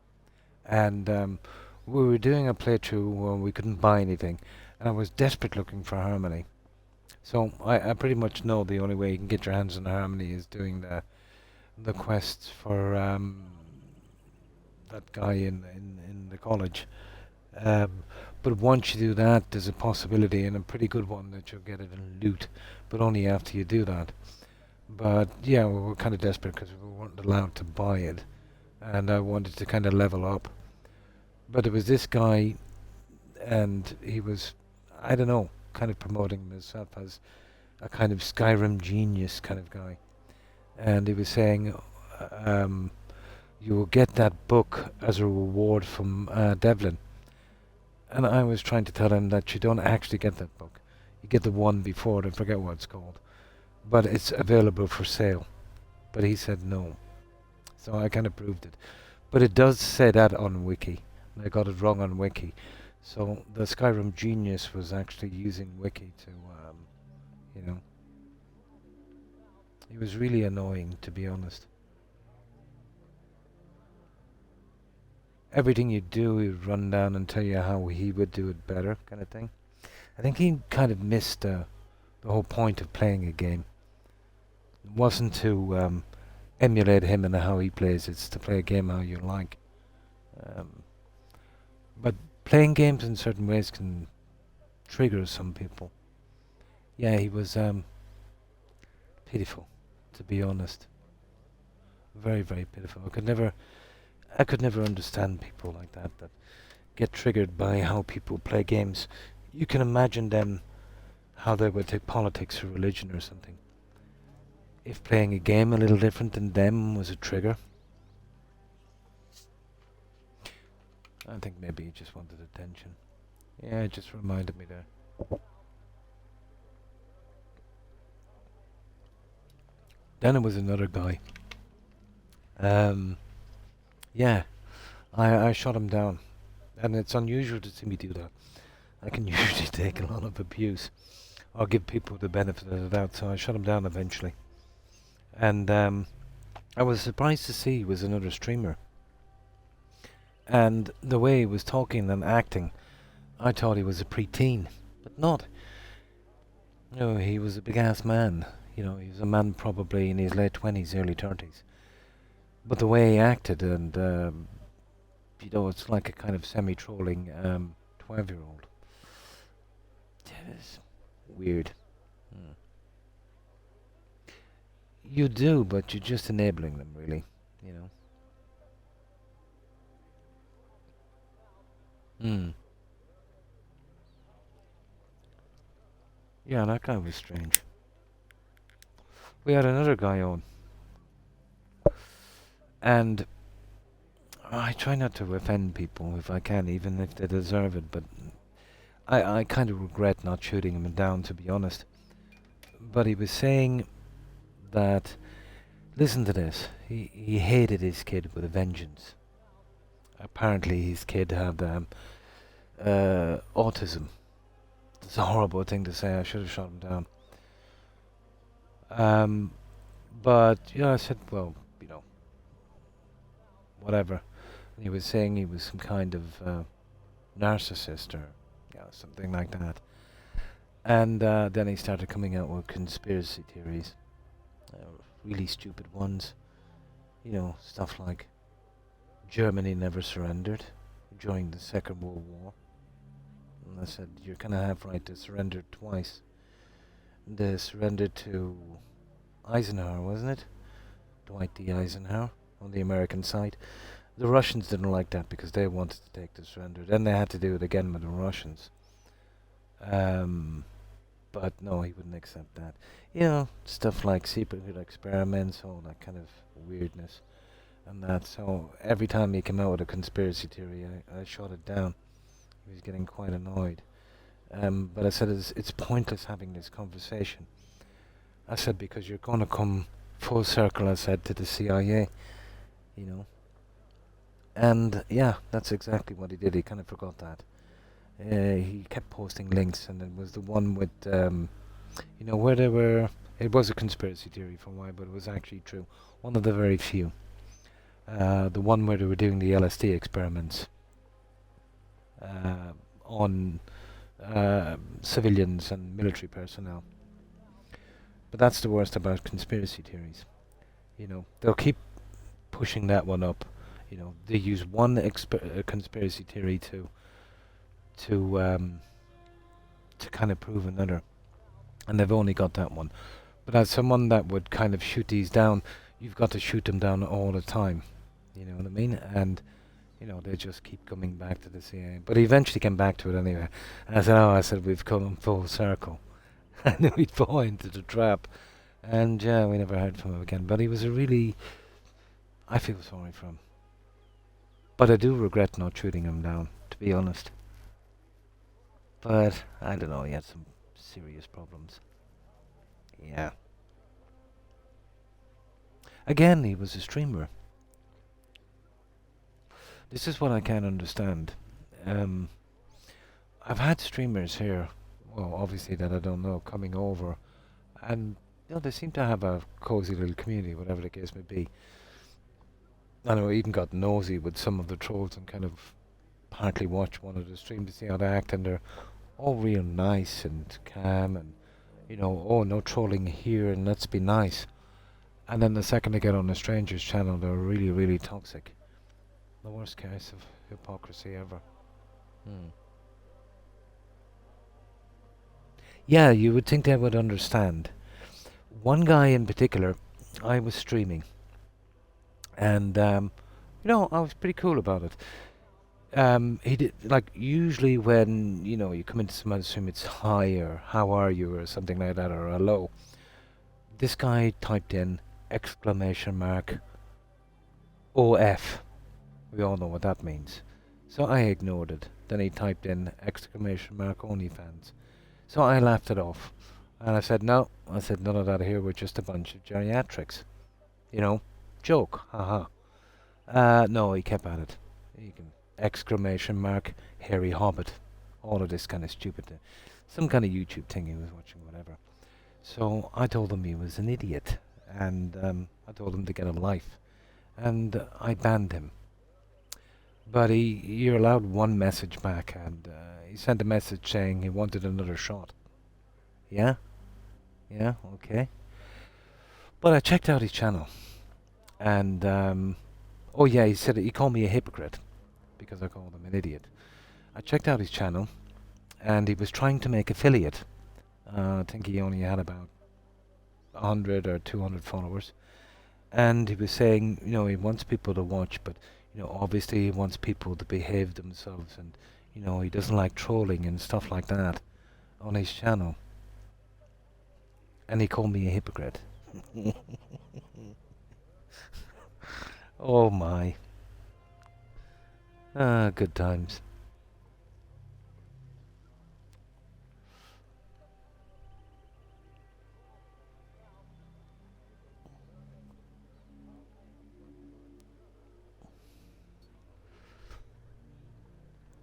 and we were doing a playthrough where we couldn't buy anything, and I was desperate looking for harmony. So I pretty much know the only way you can get your hands on harmony is doing the quests for that guy in the college. But once you do that, there's a possibility, and a pretty good one, that you'll get it in loot, but only after you do that. But yeah, we were kind of desperate because we weren't allowed to buy it, and I wanted to kind of level up. But there was this guy, and he was, I don't know, kind of promoting himself as a kind of Skyrim genius kind of guy. And he was saying, you will get that book as a reward from Devlin. And I was trying to tell him that you don't actually get that book. You get the one before it, I forget what it's called. But it's available for sale. But he said no. So I kind of proved it. But it does say that on Wiki. I got it wrong on Wiki. So the Skyrim genius was actually using Wiki to, you know. He was really annoying, to be honest. Everything you do, he'd run down and tell you how he would do it better, kind of thing. I think he kind of missed the whole point of playing a game. It wasn't to emulate him and how he plays, it's to play a game how you like. But playing games in certain ways can trigger some people. Yeah, he was pitiful, to be honest. Very, very pitiful. I could never understand people like that get triggered by how people play games. You can imagine them how they would take politics or religion or something. If playing a game a little different than them was a trigger. I think maybe he just wanted attention. Yeah, it just reminded me there. Then it was another guy. Yeah, I shot him down. And it's unusual to see me do that. I can usually take a lot of abuse. Or give people the benefit of the doubt, so I shut him down eventually. And I was surprised to see he was another streamer. And the way he was talking and acting, I thought he was a preteen, but not. No, he was a big-ass man. You know, he was a man probably in his late 20s, early 30s. But the way he acted and, you know, it's like a kind of semi-trolling 12-year-old. It is weird. You do, but you're just enabling them, really, you know. Yeah, that guy was strange. We had another guy on. And I try not to offend people if I can, even if they deserve it, but I kind of regret not shooting him down, to be honest. But he was saying that, listen to this, he hated his kid with a vengeance. Apparently his kid had autism. It's a horrible thing to say, I should have shot him down. But, you know, I said, well, you know, whatever. And he was saying he was some kind of narcissist or something like that. And then he started coming out with conspiracy theories. Really stupid ones. You know, stuff like Germany never surrendered during the Second World War. And I said, you're going to have right to surrender twice. They surrendered to Eisenhower, wasn't it? Dwight D. Eisenhower on the American side. The Russians didn't like that because they wanted to take the surrender. Then they had to do it again with the Russians. But no, he wouldn't accept that. You know, stuff like secret experiments, all that kind of weirdness. And that, so every time he came out with a conspiracy theory, I shot it down. He was getting quite annoyed. But I said, it's pointless having this conversation. I said, because you're going to come full circle, I said, to the CIA, you know. And yeah, that's exactly what he did. He kind of forgot that. He kept posting links, and it was the one with, you know, where they were. It was a conspiracy theory for a while, but it was actually true. One of the very few. The one where they were doing the LSD experiments on civilians and military personnel. But that's the worst about conspiracy theories. You know, they'll keep pushing that one up. You know, they use one conspiracy theory to kind of prove another, and they've only got that one. But as someone that would kind of shoot these down, you've got to shoot them down all the time. You know what I mean? And you know, they just keep coming back to the CIA. But he eventually came back to it anyway. And I said, we've come full circle. I knew he'd fall into the trap. And yeah, we never heard from him again. But he was I feel sorry for him. But I do regret not shooting him down, to be honest. But I don't know, he had some serious problems. Yeah. Again, he was a streamer. This is what I can't understand. I've had streamers here, well, obviously that I don't know, coming over, and you know, they seem to have a cozy little community, whatever the case may be. I know I even got nosy with some of the trolls and kind of partly watch one of the streams to see how they act, and they're all real nice and calm, and you know, oh, no trolling here, and let's be nice. And then the second they get on a stranger's channel, they're really, really toxic. The worst case of hypocrisy ever. Yeah, you would think they would understand. One guy in particular, I was streaming, And I was pretty cool about it. He did, like, usually when you come into someone's room, it's hi or how are you or something like that, or hello. This guy typed in exclamation mark OF. We all know what that means. So I ignored it. Then he typed in exclamation mark OnlyFans. So I laughed it off. And I said, no. I said, none of that here. We're just a bunch of geriatrics. Joke. Haha. No, he kept at it. You can exclamation mark hairy hobbit. All of this kind of stupid thing. Some kind of YouTube thing he was watching, whatever. So I told him he was an idiot. And I told him to get a life. And I banned him. But you're allowed one message back, and he sent a message saying he wanted another shot. Yeah? Yeah, okay. But I checked out his channel, and oh yeah, he called me a hypocrite because I called him an idiot. I checked out his channel, and he was trying to make affiliate. I think he only had about 100 or 200 followers, and he was saying, he wants people to watch, but obviously he wants people to behave themselves, and he doesn't like trolling and stuff like that on his channel. And he called me a hypocrite. Oh my. Good times.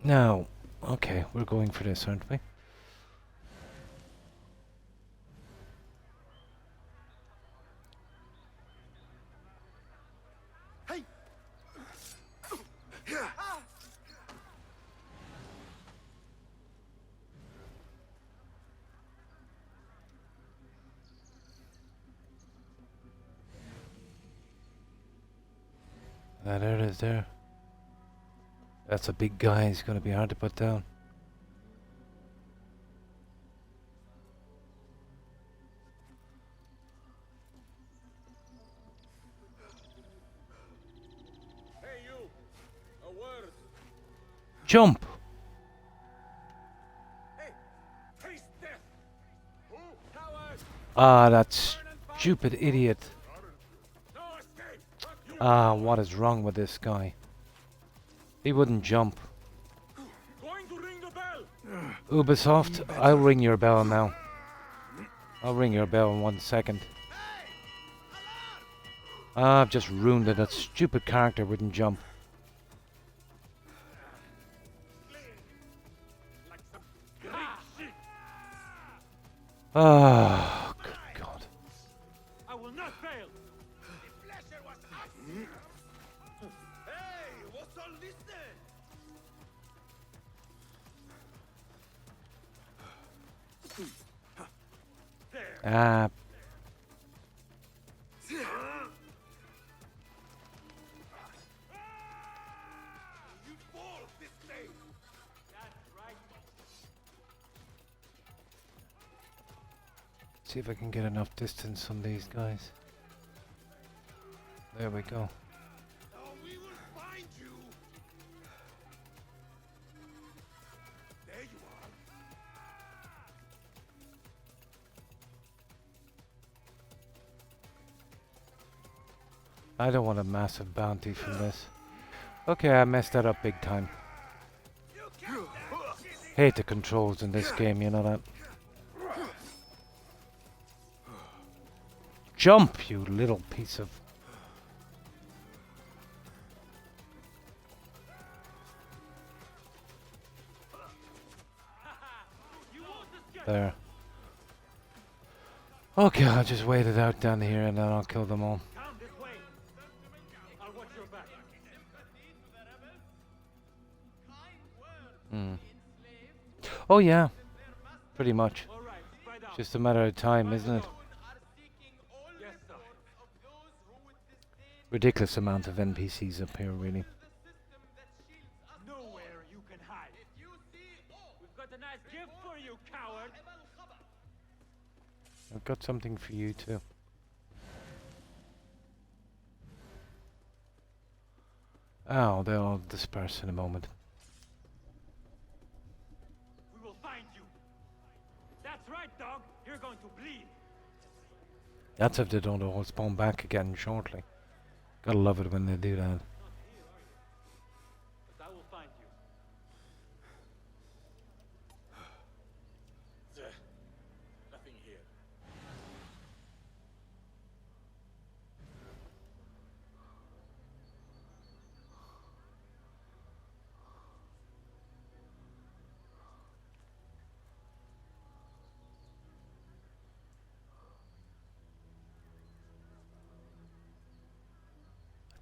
Now, okay, we're going for this, aren't we? Hey! There it is there. That's a big guy, he's going to be hard to put down. Hey, you! A word! Jump! Hey! Taste death! Who? Coward! Ah, that stupid idiot. No escape! Ah, what is wrong with this guy? He wouldn't jump. Going to ring the bell! Ubisoft, I'll ring your bell now. I'll ring your bell in 1 second. Ah, I've just ruined it. That stupid character wouldn't jump. Ah, good God. I will not fail! Hey, what's all this then? Ah, You fall this day. see if I can get enough distance on these guys. There we go. Oh, we will find you. There you are. I don't want a massive bounty from this. Okay, I messed that up big time. Hate the controls in this game, you know that. Jump, you little piece of... There. Okay, I'll just wait it out down here and then I'll kill them all. Come this way! I'll watch your back. Hmm. Oh yeah, pretty much. All right, spread out. Just a matter of time, isn't it? Yes, sir. Ridiculous amount of NPCs up here, really. Nowhere you can hide. We've got a nice gift for you, coward. I've got something for you too. Oh, they'll disperse in a moment. We will find you. That's right, dog. You're going to bleed. That's if they don't all spawn back again shortly. Gotta love it when they do that. Not here, are you? But I will find you. Nothing here.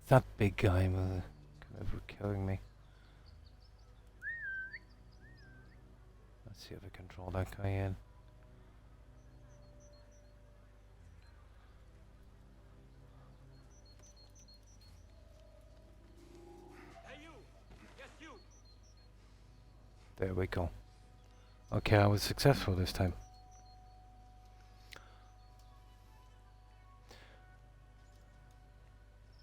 That big guy was kind of killing me. Let's see if I control that guy in. Hey, you. Yes, you. There we go. Okay, I was successful this time.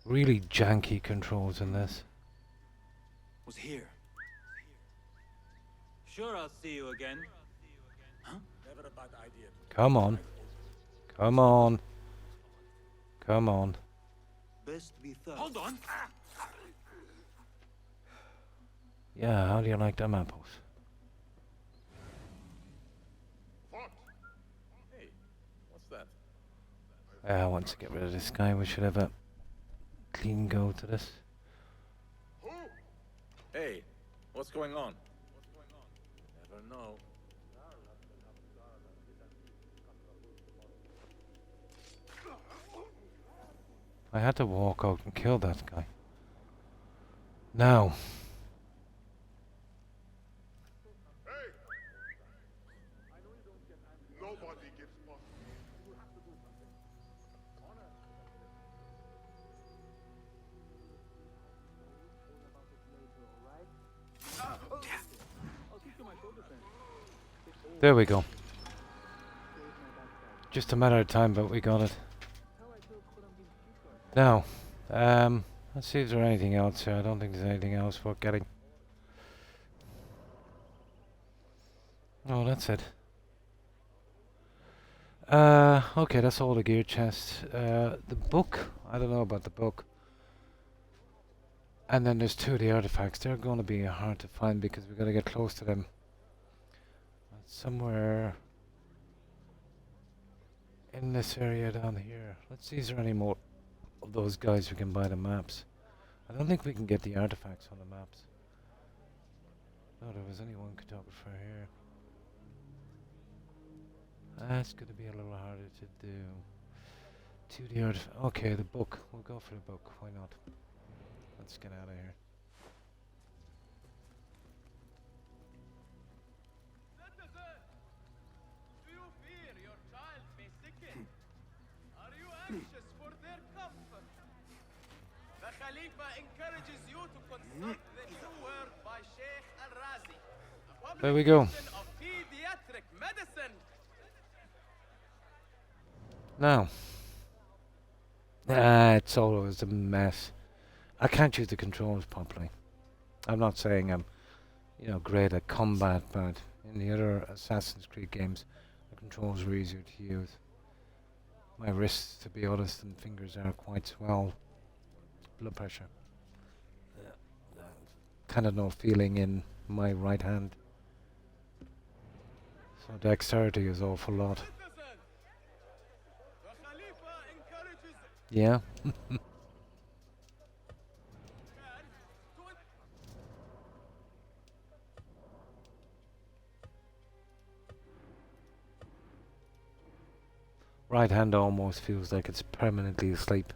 Really janky controls in this. Was here. Sure, I'll see you again. Never a bad idea. Come on. Come on. Come on. Best be thorough. Hold on. Yeah, how do you like them apples? Hey, what's that? I want to get rid of this guy. We should have a clean go to this. Hey, what's going on? Never know. I had to walk out and kill that guy. Now. Nobody gets past. There we go. Just a matter of time, but we got it. Now, let's see if there's anything else here. I don't think there's anything else worth getting. Oh, that's it. Okay, that's all the gear chest. The book, I don't know about the book. And then there's two of the artifacts. They're going to be hard to find because we've got to get close to them. Somewhere in this area down here. Let's see, is there any more of those guys we can buy the maps? I don't think we can get the artifacts on the maps. No, there was only one cartographer here. That's going to be a little harder to do. To the artifact. Okay, the book. We'll go for the book. Why not? Let's get out of here. Citizen! Do you fear your child may sicken? Are you anxious for their comfort? The Khalifa encourages you to consult the new work by Sheikh Al-Razi, a There we go. publication of pediatric medicine. Now. It's always a mess. I can't use the controls properly. I'm not saying I'm, great at combat, but in the other Assassin's Creed games, the controls were easier to use. My wrists, to be honest, and fingers are quite swell. Blood pressure. Kind of no feeling in my right hand. So dexterity is awful lot. Citizen! The Khalifa encourages Yeah. man to Right hand almost feels like it's permanently asleep.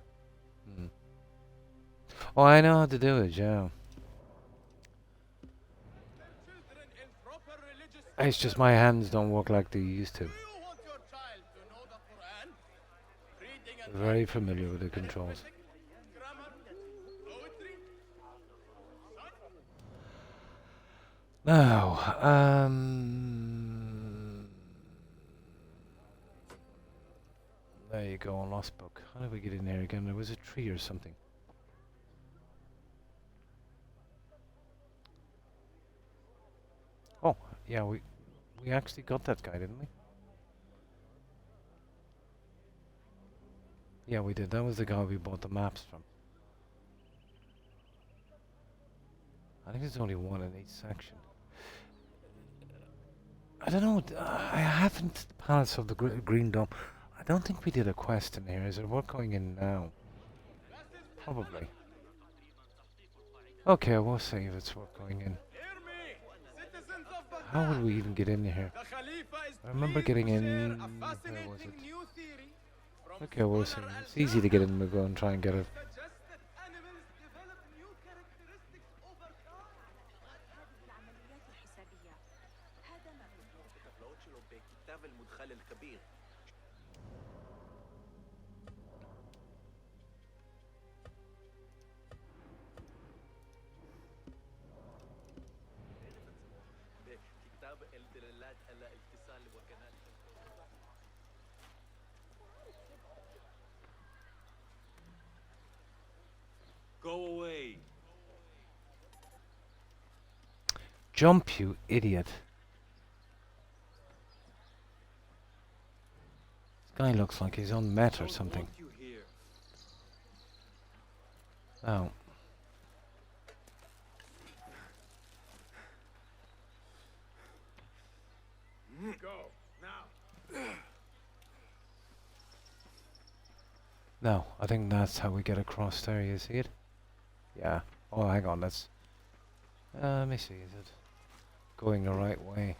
Oh, I know how to do it, yeah. children in proper religious. It's just my hands don't work like they used to. Do you want your child to know the Quran? Reading and Very familiar with the controls. arithmetic, grammar, poetry? Now, there you go, lost book. How did we get in there again? There was a tree or something. Yeah, we actually got that guy, didn't we? Yeah, we did. That was the guy we bought the maps from. I think there's only one in each section. I don't know. I haven't the Palace of the Green Dome. I don't think we did a quest in here. Is it worth going in now? Probably. Okay, we'll see if it's worth going in. Hear me, citizens of How would Baghdad. we even get in here? The Khalifa is I remember pleased getting to in. share a Where was fascinating it? new theory from Okay, we'll see. scholar It's easy to get in. Al-Jahal. We'll go and try and get it. Suggests that animals develop new characteristics over time. هذه العمليات الحسابية هذا ما Go away. Jump, you idiot. This guy looks like he's on meth or Don't something. want you here. Oh. Go, now. No, I think that's how we get across there, you see it? Yeah. Oh, hang on, let's... let me see, is it going the right way?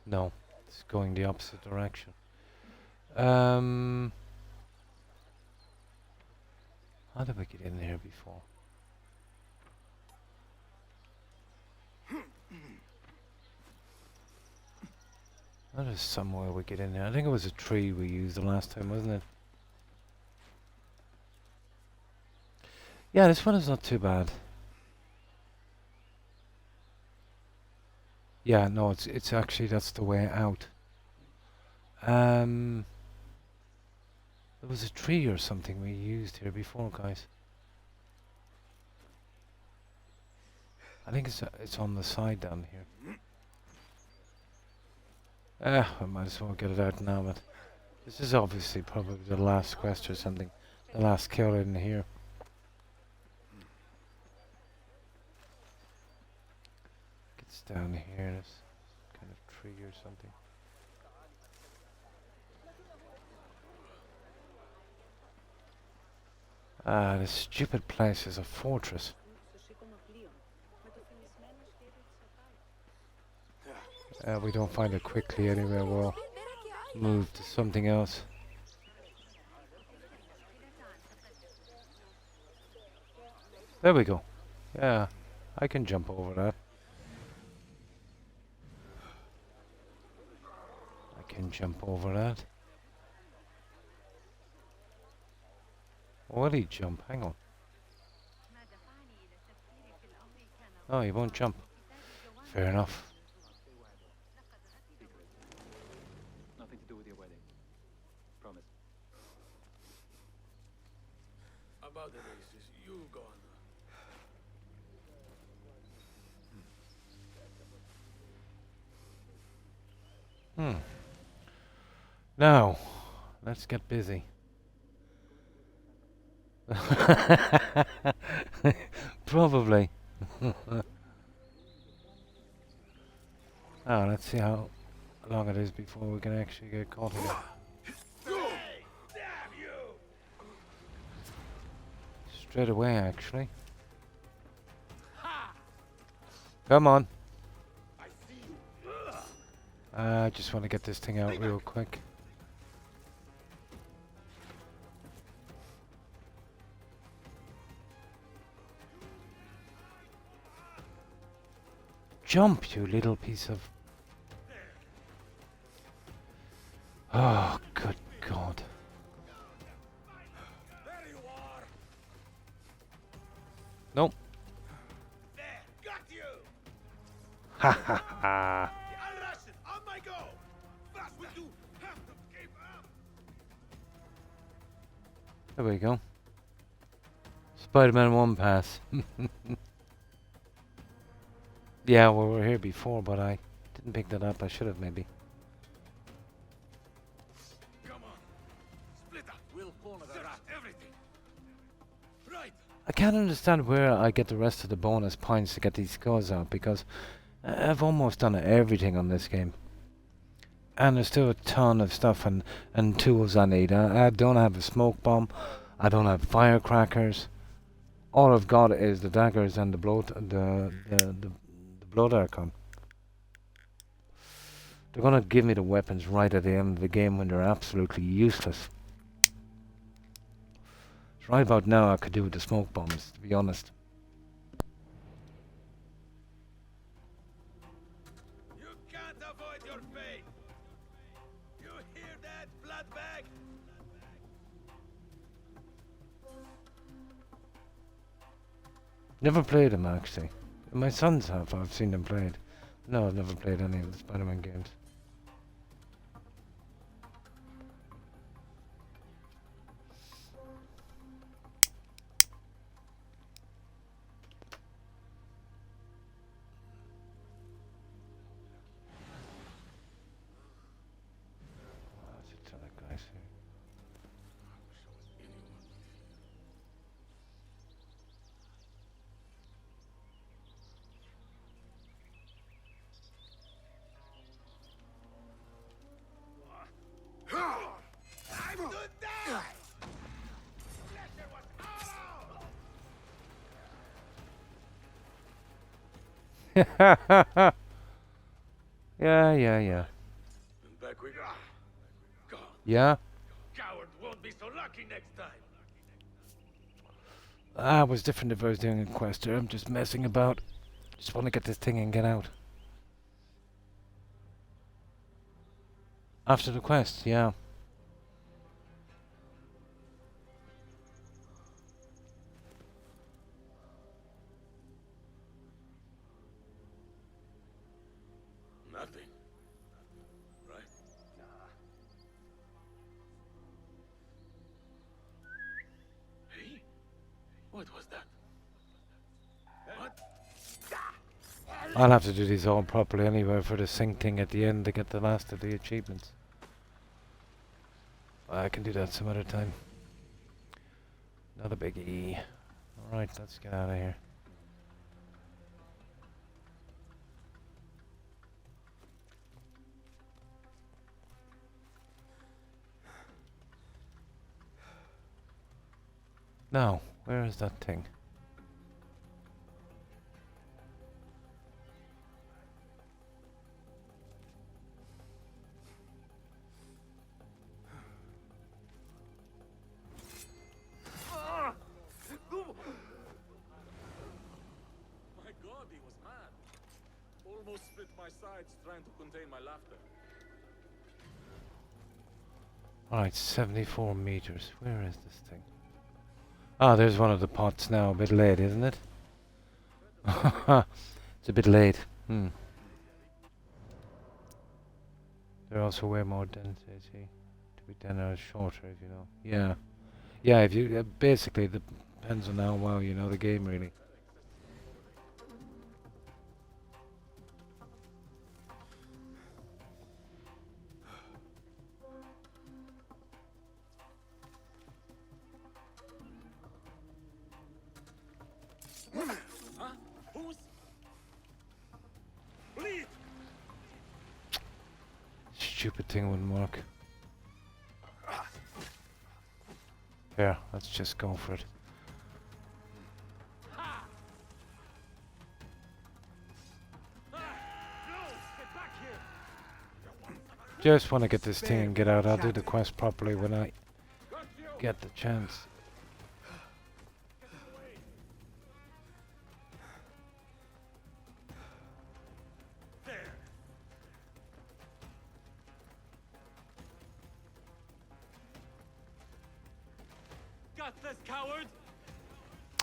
No, it's going the opposite direction. How did we get in here before? There's somewhere we get in there. I think it was a tree we used the last time, wasn't it? Yeah, this one is not too bad. Yeah, no, it's actually that's the way out. There was a tree or something we used here before, guys. I think it's on the side down here. I might as well get it out now, but this is obviously probably the last quest or something. The last kill in here. It's down here, this kind of tree or something. Ah, this stupid place is a fortress. We don't find it quickly anywhere. We'll move to something else. There we go. Yeah, I can jump over that. I can jump over that. Will he jump? Hang on. Oh, he won't jump. Fair enough. Nothing to do with your wedding. Promise. About the races, you go on. Now, let's get busy. Probably. Let's see how long it is before we can actually get caught again. Straight away, actually. Come on. I just want to get this thing out real quick. Jump, you little piece of... Oh, good God. Nope. Got you! Ha ha ha. The Al-Rashid, on my go! Fast, we do have to keep up! There we go. Spider-Man 1 pass. Yeah, we were here before, but I didn't pick that up. I should have, maybe. Come on. Split up. We'll corner the rat. Everything. Right. I can't understand where I get the rest of the bonus points to get these scores out, because I've almost done everything on this game. And there's still a ton of stuff and tools I need. I don't have a smoke bomb. I don't have firecrackers. All I've got is the daggers and the blood icon. They're gonna give me the weapons right at the end of the game when they're absolutely useless. So right about now I could do with the smoke bombs, to be honest. You can't avoid your fate. You hear that, bloodbag? Never played them actually. My sons have. I've seen them played. No, I've never played any of the Spider-Man games. There's a ton of guys here. I'm to die! Fletcher was hollow! Yeah. And back we go. God. Yeah? Coward won't be so lucky next time. Ah, it was different if I was doing a quest here. I'm just messing about. Just want to get this thing and get out. After the quest, yeah. Nothing. Right? Hey? What was that? What? I'll have to do these all properly anyway for the sync thing at the end to get the last of the achievements. I can do that some other time. Not a biggie. Alright, let's get out of here. Now, where is that thing? My God, he was mad. Almost split my sides trying to contain my laughter. Alright, 74 meters. Where is this thing? Ah, there's one of the pots now. A bit late, isn't it? It's a bit late. They're also way more dense, I see. To be 10 hours shorter, if you know. Yeah. Yeah, if you... basically, it depends on how well you know the game, really. Huh? Who's? Bleed! Stupid thing wouldn't work. Here, let's just go for it. Just want to get this thing and get out. I'll do the quest properly when I get the chance. Gutless coward!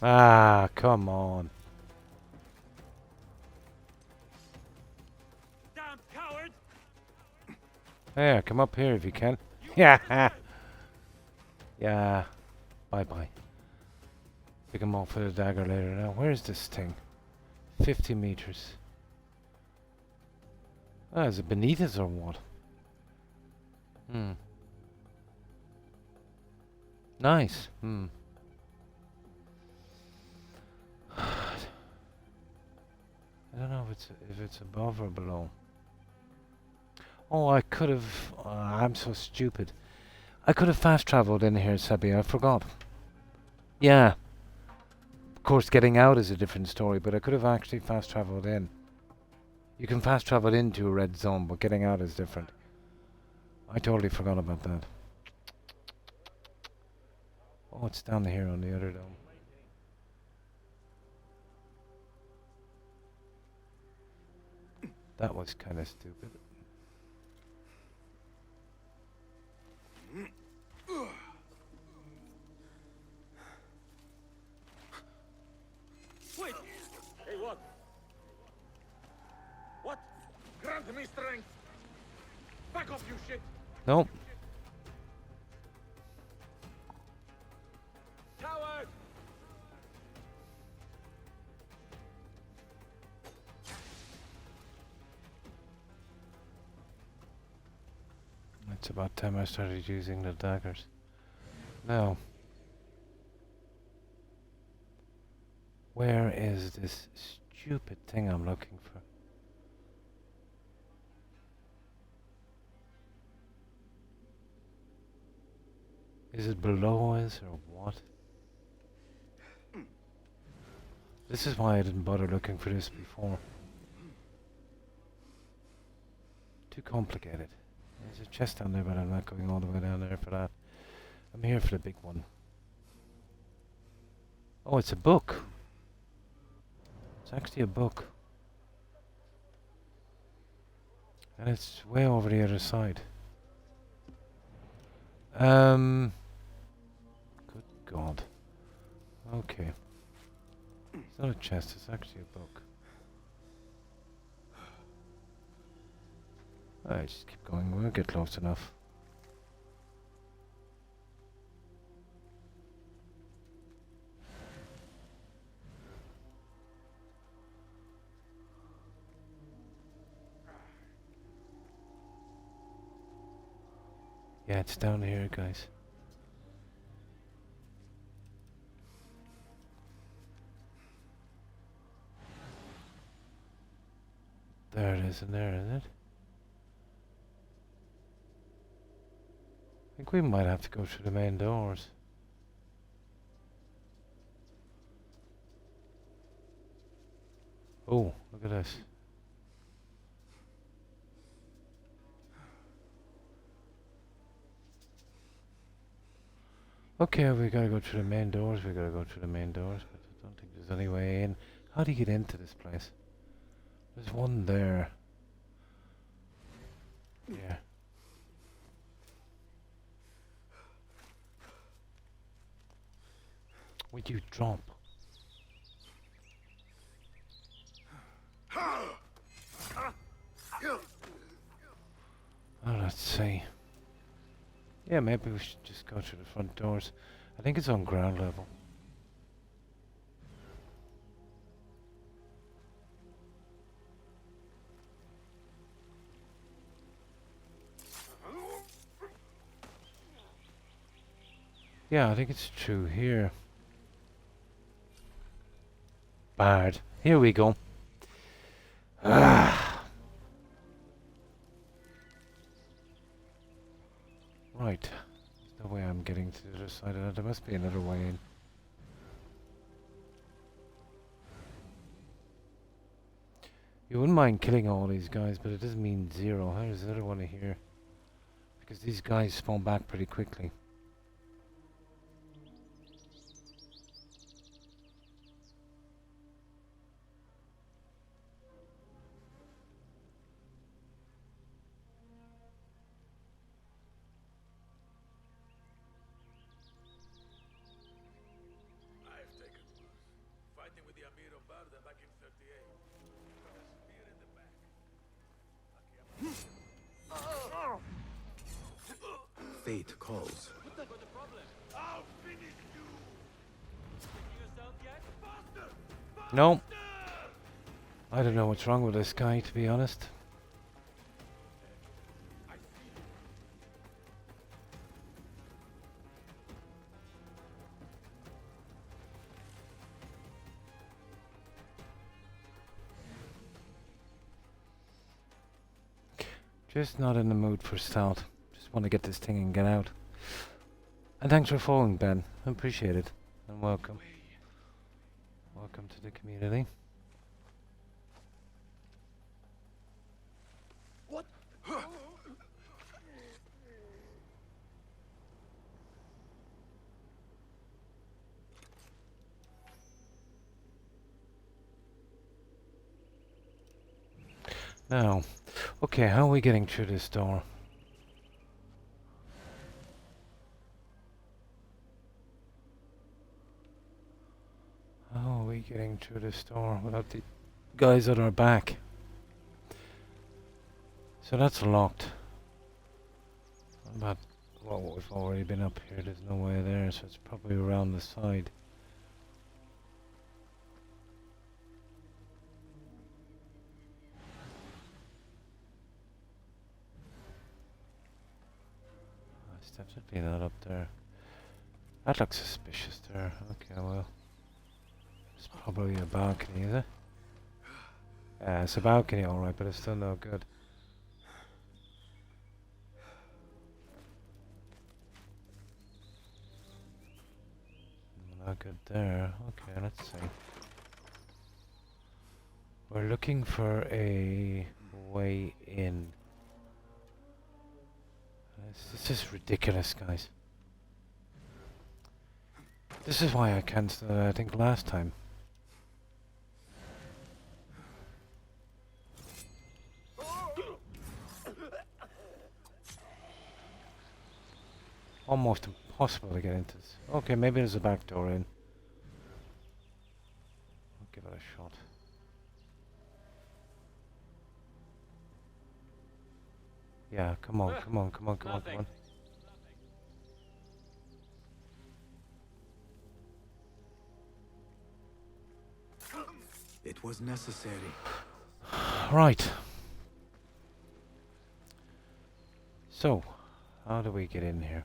Ah, come on. Damn coward! There, come up here if you can. Yeah. Yeah. Bye-bye. Pick him up for the dagger later. Now, where's this thing? 50 meters. Ah, is it beneath us or what? Nice. I don't know if it's above or below. Oh, I could have. I'm so stupid. I could have fast traveled in here, Sebi. I forgot. Yeah. Of course, getting out is a different story, but I could have actually fast traveled in. You can fast travel into a red zone, but getting out is different. I totally forgot about that. Oh, it's down here on the other dome. That was kind of stupid. Wait! Hey, what? What? Grant me strength! Back off, you shit! Nope. Coward! It's about time I started using the daggers. Now, where is this stupid thing I'm looking for? Is it below us or what? This is why I didn't bother looking for this before. Too complicated. There's a chest down there, but I'm not going all the way down there for that. I'm here for the big one. Oh, it's a book. It's actually a book. And it's way over the other side. Good God. Okay. It's not a chest, it's actually a book. Alright, just keep going, we'll get close enough. Yeah, it's down here, guys. There it is in there, isn't it? I think we might have to go through the main doors. Oh, look at this. Okay, we gotta go through the main doors, but I don't think there's any way in. How do you get into this place? There's one there. Yeah. Would you drop? Oh, let's see. Yeah, maybe we should just go through the front doors. I think it's on ground level. Yeah, I think it's true here. Bad. Here we go. Ah. Right. There's no way I'm getting to the other side of that. There must be another way in. You wouldn't mind killing all these guys, but it doesn't mean zero. There's another one here. Because these guys spawn back pretty quickly. Fate calls. I'll finish you! No. I don't know what's wrong with this guy, to be honest. Just not in the mood for stealth. Just want to get this thing and get out. And thanks for following, Ben. I appreciate it. And welcome. Welcome to the community. What? Now, okay, how are we getting through this door? How are we getting through this door without the guys at our back? So that's locked. What about, well, we've already been up here, there's no way there, so it's probably around the side. It's definitely not up there. That looks suspicious there. Okay, well. It's probably a balcony, is it? It's a balcony, alright, but it's still no good. Not good there. Okay, let's see. We're looking for a way in. This is ridiculous, guys. This is why I cancelled it, I think, last time. Almost impossible to get into this. Okay, maybe there's a back door in. I'll give it a shot. Yeah, come on, come on, come on, come on, come on. It was necessary. Right. So, how do we get in here?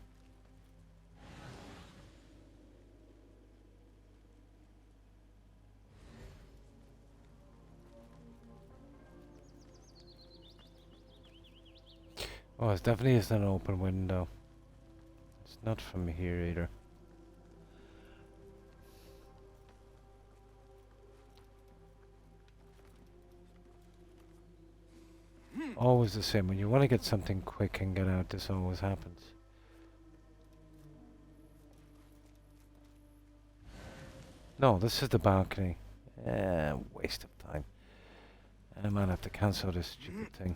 Oh, it definitely is an open window. It's not from here either. Always the same. When you want to get something quick and get out, this always happens. No, this is the balcony. Waste of time. I might have to cancel this stupid thing.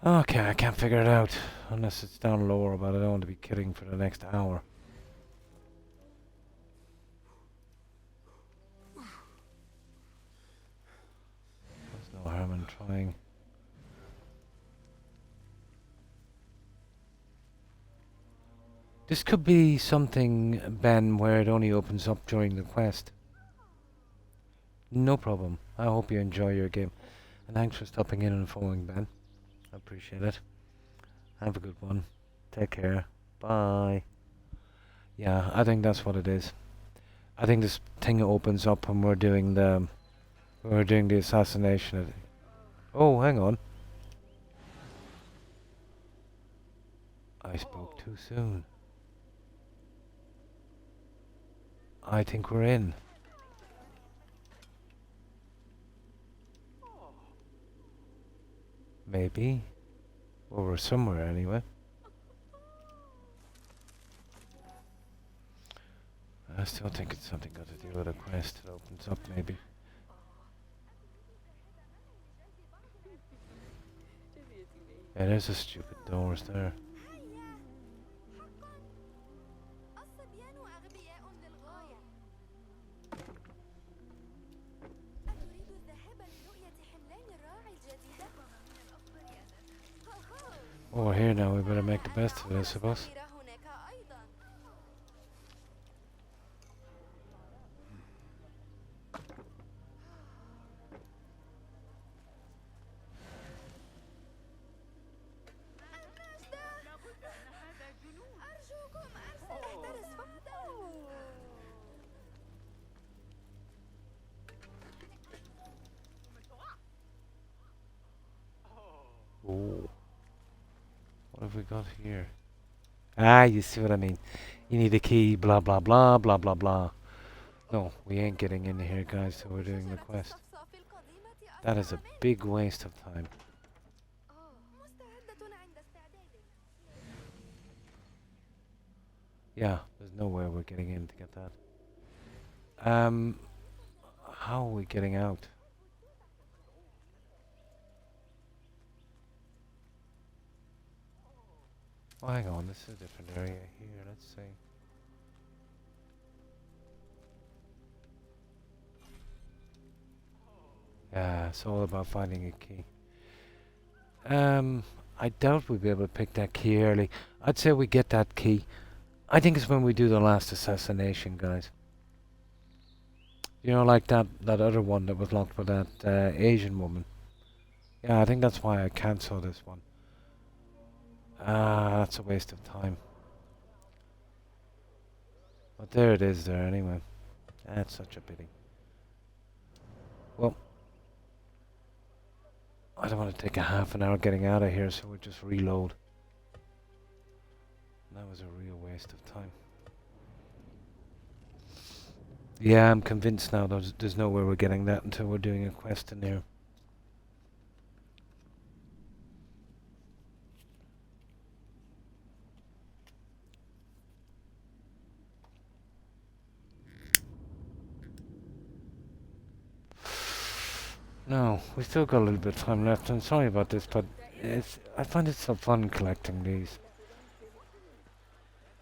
Okay, I can't figure it out. Unless it's down lower, but I don't want to be kidding for the next hour. There's no harm in trying. This could be something, Ben, where it only opens up during the quest. No problem. I hope you enjoy your game. And thanks for stopping in and following, Ben. I appreciate it. Have a good one. Take care. Bye. Yeah, I think that's what it is. I think this thing opens up when we're doing the assassination. Oh, hang on. I spoke too soon. I think we're in. Maybe. Well, we're somewhere anyway. I still think it's something got to do with a quest that opens up, maybe. Yeah, there's a stupid doors there. Oh, we're here now. We better make the best of it, I suppose. What have we got here? Ah, you see what I mean. You need a key, blah blah blah blah blah blah. No, we ain't getting in here, guys, so we're doing the quest. That is a big waste of time. Yeah, there's no way we're getting in to get that. How are we getting out? Oh, hang on, this is a different area here, let's see. Yeah, it's all about finding a key. I doubt we'll be able to pick that key early. I'd say we get that key. I think it's when we do the last assassination, guys. You know, like that other one that was locked with that Asian woman. Yeah, I think that's why I cancelled this one. Ah, that's a waste of time. But there it is there anyway. That's such a pity. Well, I don't want to take a half an hour getting out of here, so we'll just reload. That was a real waste of time. Yeah, I'm convinced now there's no way we're getting that until we're doing a quest in there. No, we still got a little bit of time left. I'm sorry about this, but I find it so fun collecting these.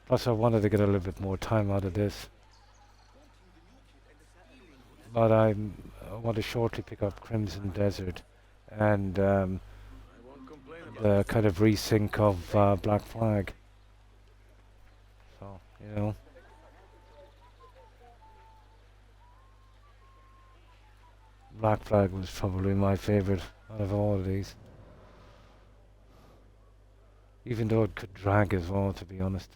Plus, I wanted to get a little bit more time out of this. But I want to shortly pick up Crimson Desert and the kind of resync of Black Flag. So, you know. Black Flag was probably my favourite out of all of these. Even though it could drag as well, to be honest.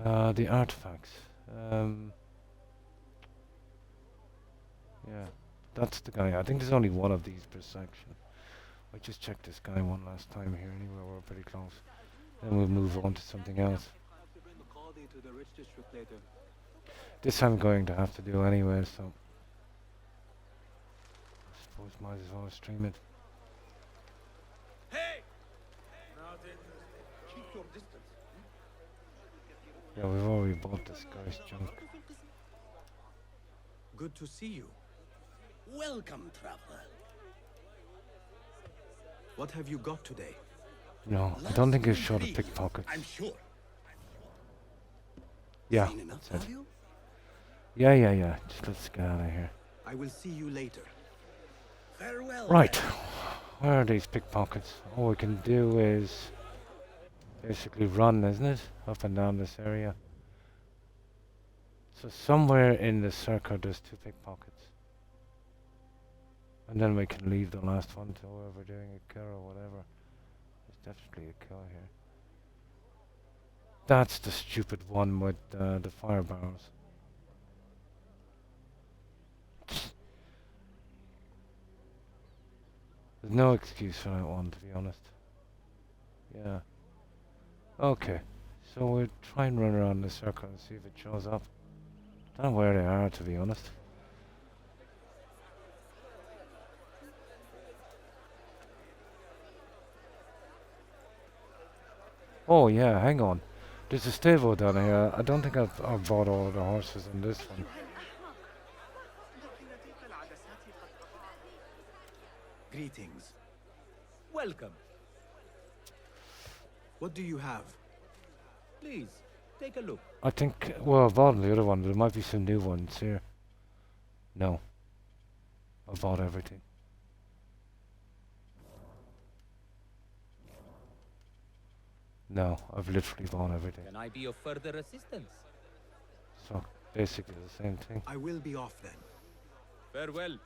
The artifacts. Yeah, that's the guy. I think there's only one of these per section. I just checked this guy one last time here anyway, we're pretty close. Then we'll move on to something else. This I'm going to have to do anyway, so I suppose might as well stream it. Hey! Keep your distance. Yeah, we've already bought this guy's junk. Good to see you. Welcome, traveler. What have you got today? No, I don't think it's short of pickpockets. I'm sure. Yeah, Seen enough, that's have it. you? Yeah. Just let's get out of here. I will see you later. Farewell. Right. then. Where are these pickpockets? All we can do is basically run, isn't it? Up and down this area. So somewhere in the circle there's 2 pickpockets. And then we can leave the last one to whoever doing a kill or whatever. There's definitely a kill here. That's the stupid one with the fire barrels. There's no excuse for that one, to be honest. Yeah. Okay. So we'll try and run around the circle and see if it shows up. Don't know where they are, to be honest. Oh yeah, hang on. There's a stable down here. I don't think I've bought all the horses in this one. Greetings. Welcome. What do you have? Please, take a look. I think, well, I bought the other one. There might be some new ones here. No. I bought everything. No, I've literally bought everything. Can I be of further assistance? So, basically the same thing. I will be off then. Farewell.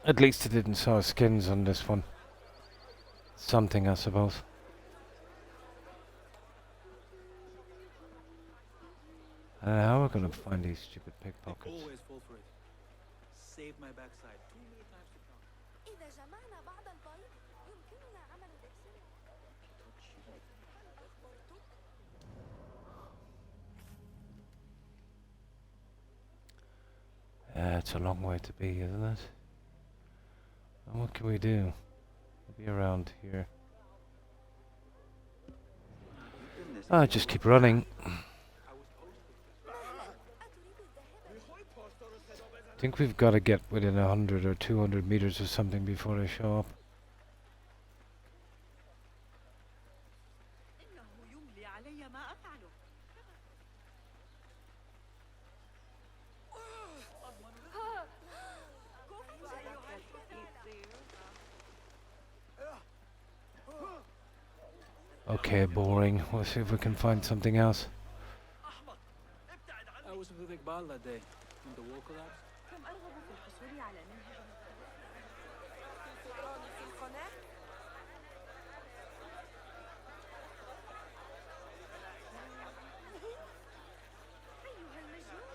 At least it didn't show skins on this one. Something, I suppose. How are we gonna find these stupid pickpockets? Always fall for it. Save my backside too many times to count. إذا جمعنا بعض البيض It's a long way to be, isn't it? And what can we do? Maybe around here. Just keep running. I think we've got to get within 100 or 200 meters or something before they show up. Okay, boring. We'll see if we can find something else. I was with Iqbal that day when the wall collapsed. كم أرغب في الحصول على منهج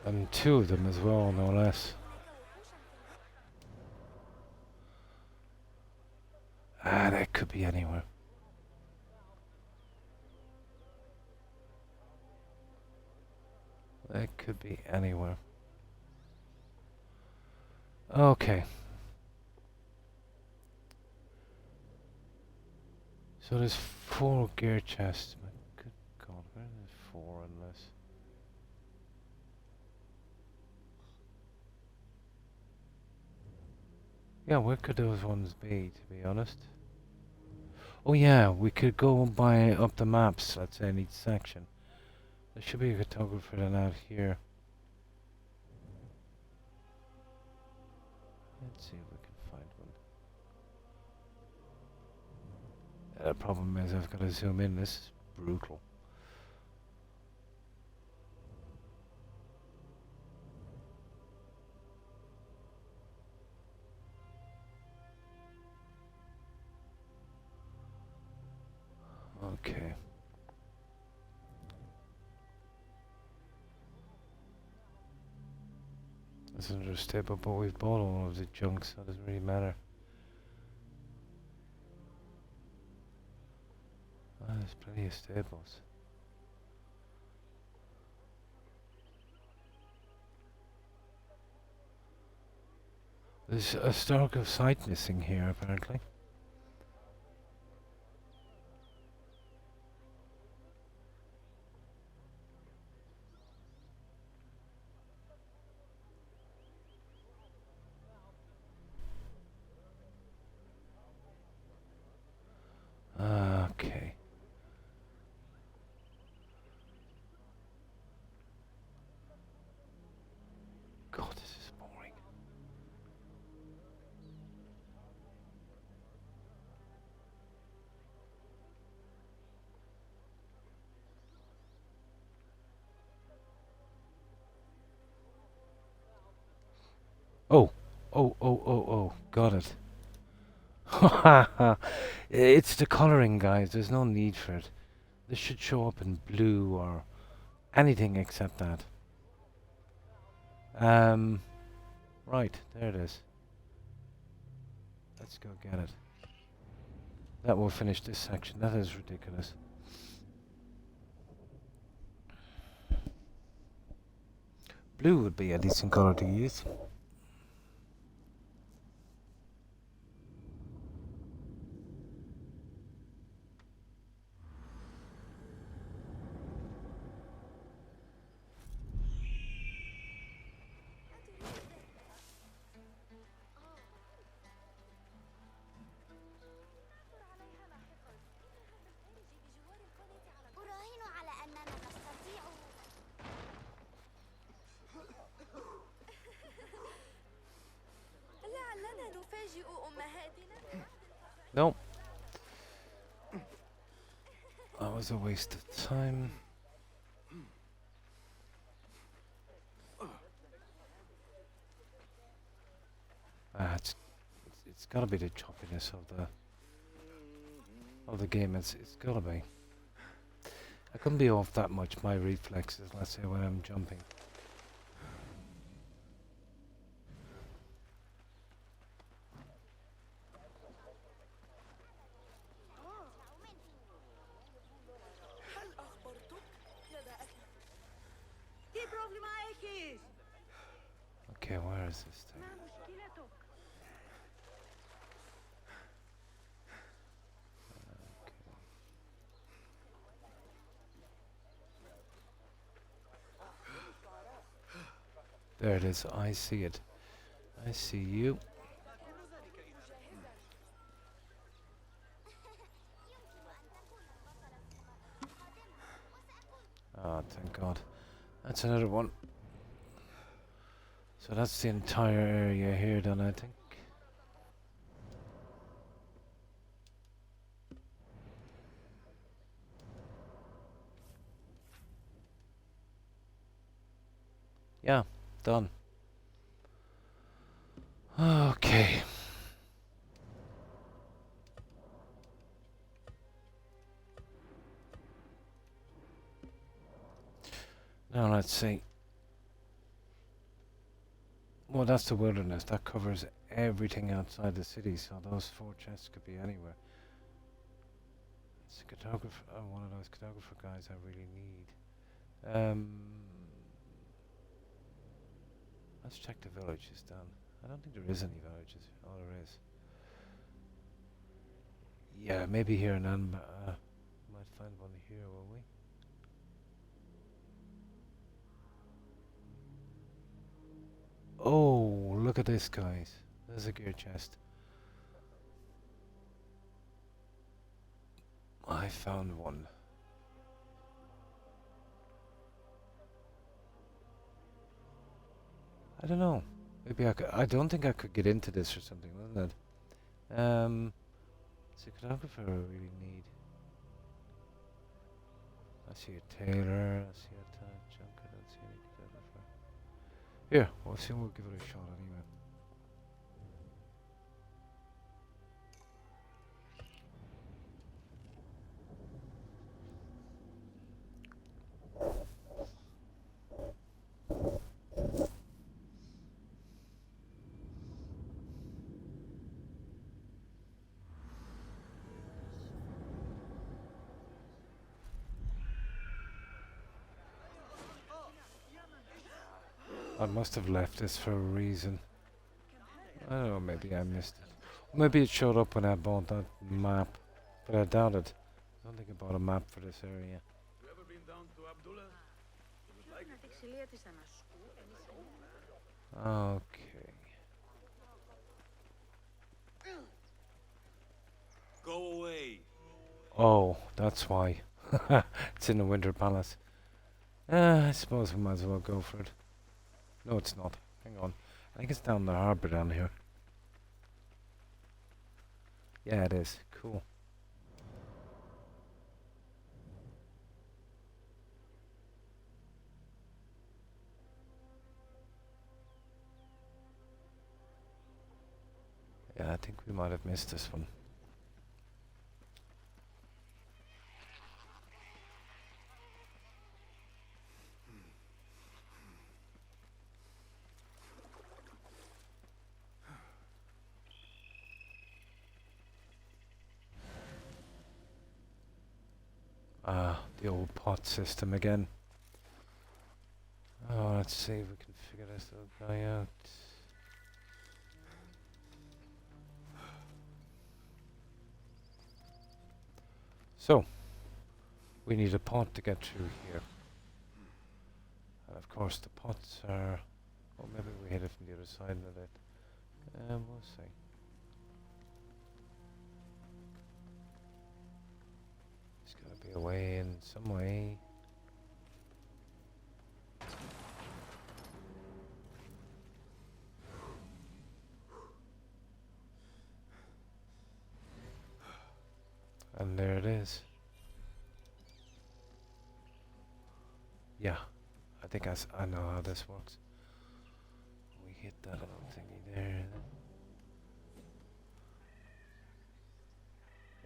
And two of them as well, no less. That could be anywhere. That could be anywhere. Okay. So there's 4 gear chests. My good God, where is 4 in this? Yeah, where could those ones be, to be honest? Oh yeah, we could go by up the maps, let's say, in each section. There should be a cartographer then out here. Let's see if we can find one. The problem is I've got to zoom in. This is brutal. Okay. It's understandable, but we've bought all of the junk, so it doesn't really matter. There's plenty of stables. There's a Stark of Sight missing here, apparently. Okay. God, this is boring. Oh, got it. It's the coloring, guys. There's no need for it. This should show up in blue or anything except that. Right, there it is. Let's go get it. That will finish this section. That is ridiculous. Blue would be a decent color to use. Nope. That was a waste of time. It's gotta be the choppiness of the game. It's gotta be. I couldn't be off that much. My reflexes, let's say, when I'm jumping. Okay, where is this thing? ما مشكلتك؟ There it is. I see it. I see you. Oh, thank God. That's another one. So that's the entire area here done, I think. Yeah, done. Okay. Now let's see. Well, that's the wilderness. That covers everything outside the city, so those 4 chests could be anywhere. It's a cartographer. Oh, one of those cartographer guys I really need. Let's check the villages down. I don't think there is any villages. Oh, there is. Yeah, maybe here and then, but might find one here, will we? Oh, look at this, guys. There's a gear chest. I found one. I don't know. Maybe I could. I don't think I could get into this or something, wasn't it? It's a cartographer I really need. I see a tailor. I see a junk. I don't see any cartographer. Here, we'll see. We'll give it a shot anyway. I must have left this for a reason. I don't know, maybe I missed it. Maybe it showed up when I bought that map, but I doubt it. I don't think I bought a map for this area. You ever been down to Abdullah? You would like it. Okay. Go away. Oh, that's why. It's in the Winter Palace. I suppose we might as well go for it. No, it's not. Hang on. I think it's down the harbour down here. Yeah, it is. Cool. Yeah, I think we might have missed this one. Ah, the old pot system again. Oh, let's see if we can figure this little guy out. So, we need a pot to get through here. And of course the pots are... Oh, maybe we hit it from the other side of it. We'll see. There's gotta be a way in, some way. And there it is. Yeah, I think I know how this works. We hit that little thingy there.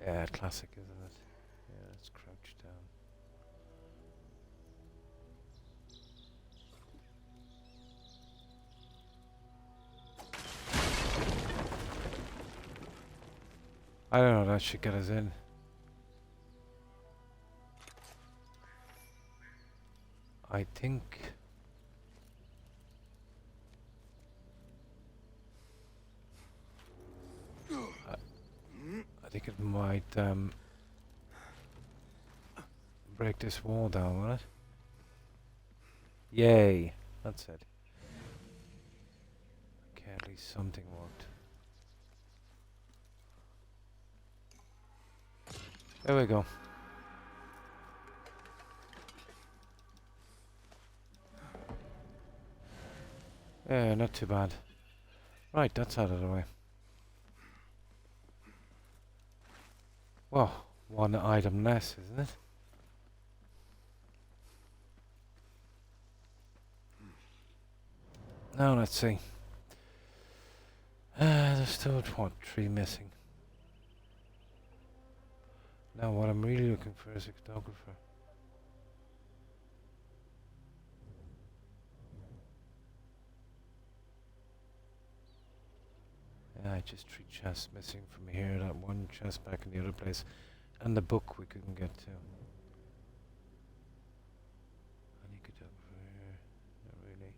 Yeah, classic, isn't it? Yeah, let's crouch down. I don't know, that should get us in. I think might break this wall down, will it? Yay! That's it. Okay, at least something worked. There we go. Yeah, not too bad. Right, that's out of the way. Well, one item less, isn't it? Now let's see. There's still, what, 3 missing. Now what I'm really looking for is a photographer. Yeah, just 3 chests missing from here, that 1 chest back in the other place, and the book we couldn't get to. Any photographer here? Not really.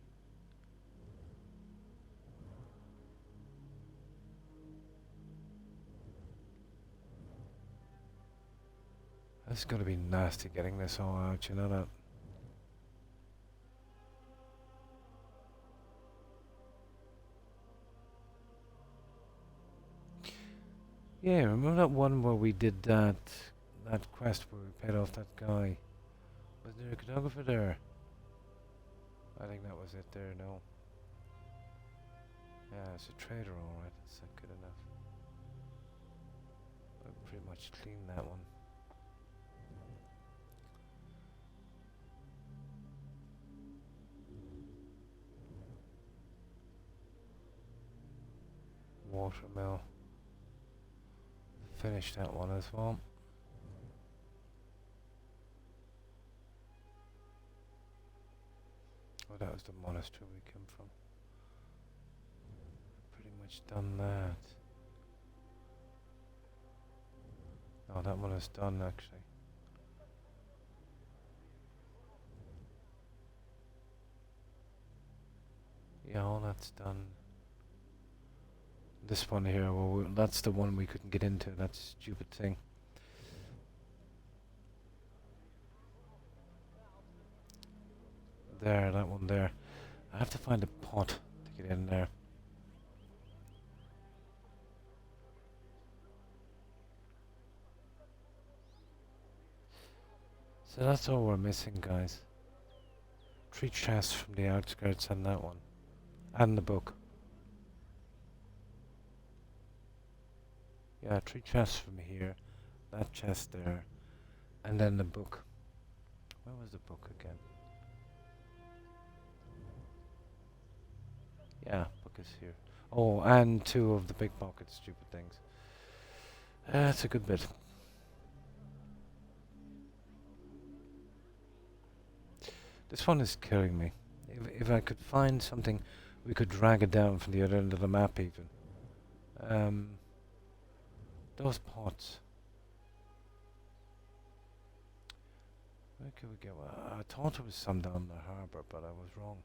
It's gonna be nasty getting this all out, you know that? Yeah, remember that one where we did that quest where we paid off that guy? Was there a photographer there? I think that was it there, no. Yeah, it's a trader alright, that's good enough. I pretty much cleaned that one. Watermill. Finished that one as well. Oh, that was the monastery we came from. Pretty much done that. Oh, that one is done actually. Yeah, all that's done. This one here, well, that's the one we couldn't get into, that stupid thing. There, that one there. I have to find a pot to get in there. So that's all we're missing, guys. 3 chests from the outskirts and that one. And the book. Yeah, 3 chests from here, that chest there, and then the book. Where was the book again? Yeah, book is here. Oh, and 2 of the big pocket stupid things. That's a good bit. This one is killing me. If I could find something, we could drag it down from the other end of the map even. Those pots. Where could we go? I thought there was some down the harbour, but I was wrong.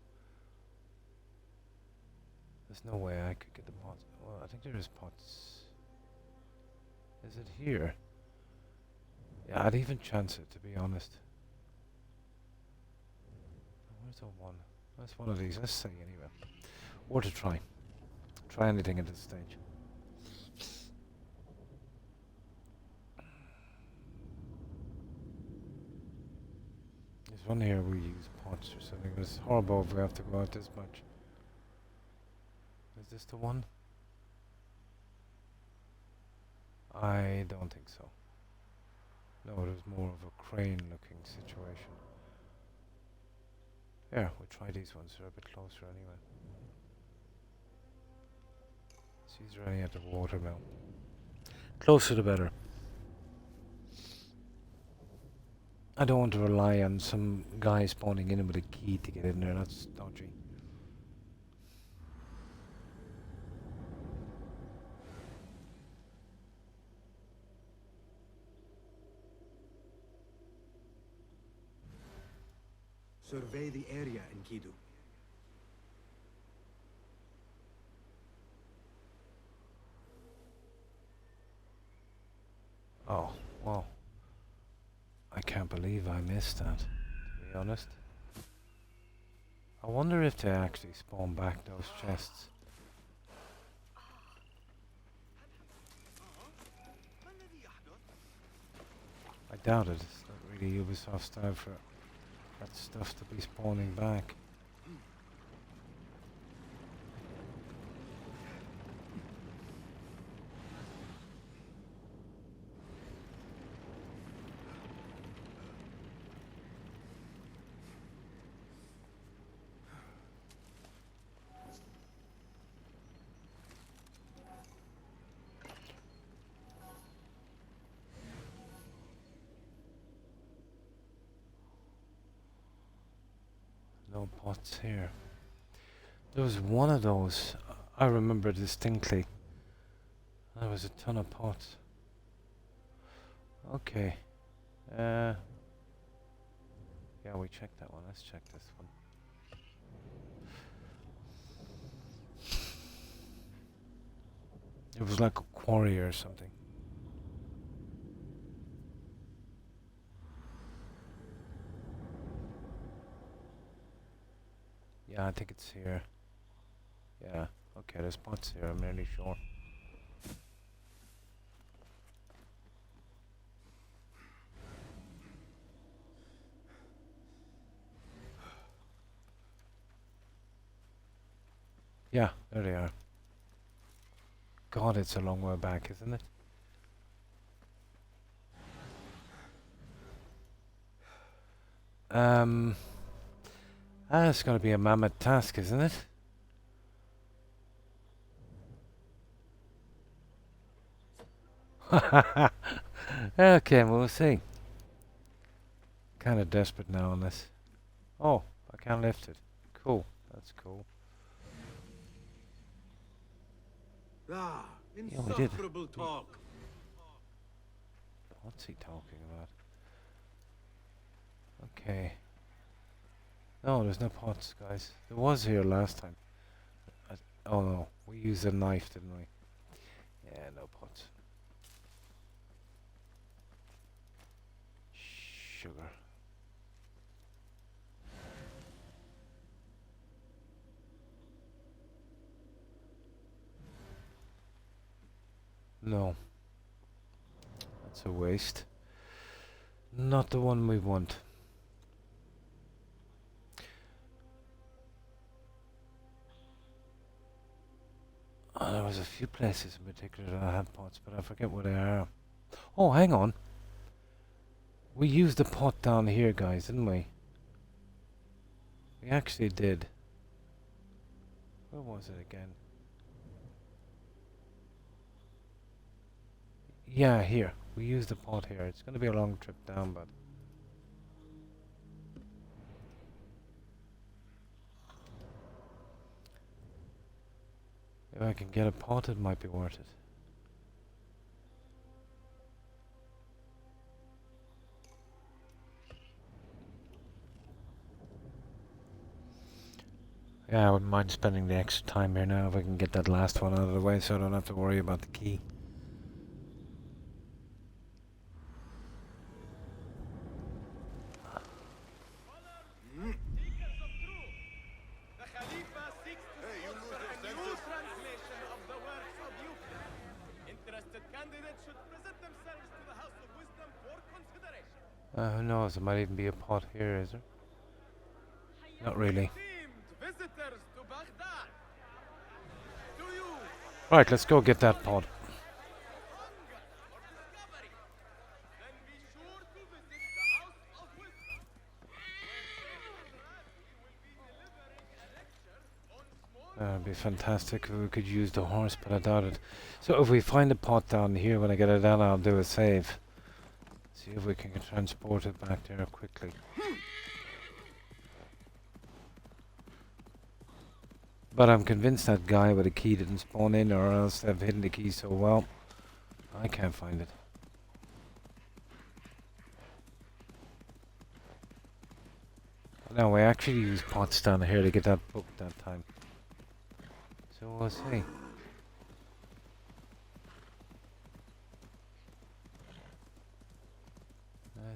There's no way I could get the pots. Well, I think there is pots. Is it here? Yeah, I'd even chance it, to be honest. Where's the one? That's one of these. Let's see anyway. Or to try. Try anything at this stage. There's one here we use pots or something. It's horrible if we have to go out this much. Is this the one? I don't think so. No, it was more of a crane looking situation. Yeah, we'll try these ones. They're a bit closer anyway. See, is there any at the watermill? Closer the better. I don't want to rely on some guy spawning in with a key to get in there. That's dodgy. Survey the area in Kidu. Oh, well. I can't believe I missed that, to be honest. I wonder if they actually spawn back those chests. I doubt it. It's not really Ubisoft style for that stuff to be spawning back. No pots here. There was one of those, I remember distinctly. There was a ton of pots. Okay. Yeah, we checked that one. Let's check this one. It was like a quarry or something. Yeah, I think it's here. Yeah, okay, there's pots here, I'm nearly sure. Yeah, there they are. God, it's a long way back, isn't it? It's gonna be a mammoth task, isn't it? Okay, we'll see. Kind of desperate now on this. Oh, I can't lift it. Cool, that's cool. Ah, Yeah, we did. insufferable talk. What's he talking about? Okay. No, there's no pots, guys. There was here last time. Oh no, we used a knife, didn't we? Yeah, no pots. Sugar. No. That's a waste. Not the one we want. There was a few places in particular that had pots, but I forget where they are. Oh, hang on. We used the pot down here, guys, didn't we? We actually did. Where was it again? Yeah, here. We used the pot here. It's going to be a long trip down, but... if I can get a pot, it might be worth it. Yeah, I wouldn't mind spending the extra time here now if I can get that last one out of the way so I don't have to worry about the key. Who knows, there might even be a pot here, is there? Not really. Right, let's go get that pot. That'd be fantastic if we could use the horse, but I doubt it. So if we find a pot down here, when I get it down, I'll do a save. See if we can transport it back there quickly. But I'm convinced that guy with the key didn't spawn in, or else they've hidden the key so well. I can't find it. No, we actually used pots down here to get that book that time. So we'll see.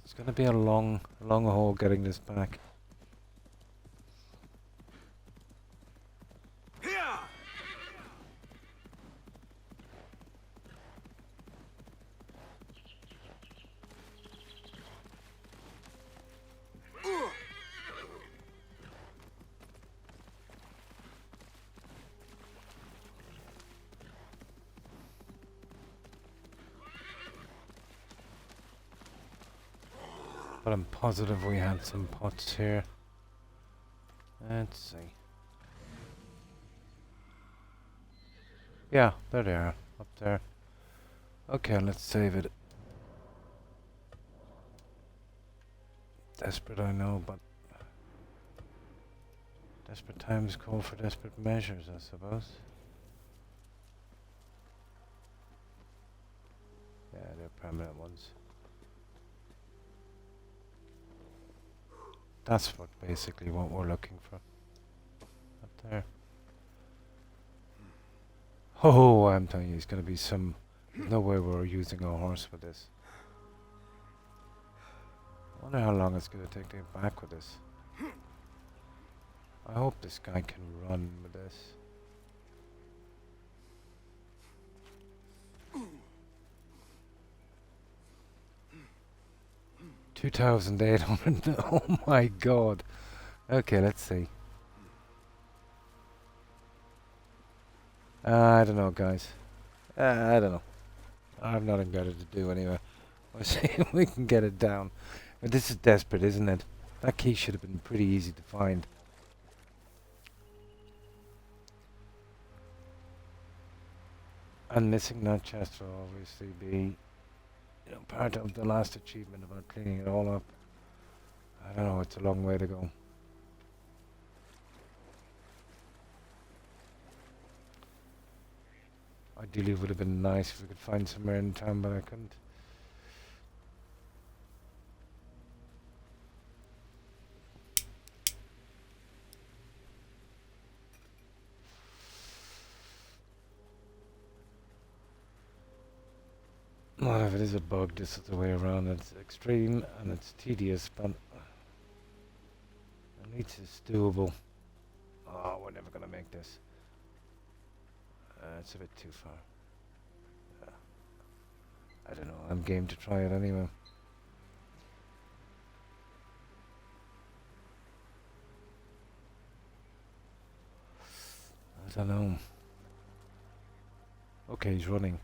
It's gonna be a long haul getting this back. But I'm positive we had some pots here. Let's see. Yeah, there they are, up there. Okay, let's save it. Desperate, I know, but desperate times call for desperate measures, I suppose. Yeah, they're permanent ones. That's what basically what we're looking for. Up there. Oh, I'm telling you, it's gonna be some. There's no way we're using a horse for this. I wonder how long it's gonna take to get back with this. I hope this guy can run with this. 2,800. Oh my god. Okay, let's see. I don't know, guys. I don't know. I've nothing better to do anyway. We'll see if we can get it down. But this is desperate, isn't it? That key should have been pretty easy to find. And missing that chest will obviously be, you know, part of the last achievement about cleaning it all up. I don't know, it's a long way to go. Ideally, it would have been nice if we could find somewhere in town, but I couldn't. Well, if it is a bug, this is the way around. It's extreme and it's tedious, but at least it's doable. Oh, we're never gonna make this. It's a bit too far. I don't know, I'm game to try it anyway. I don't know. Okay, he's running.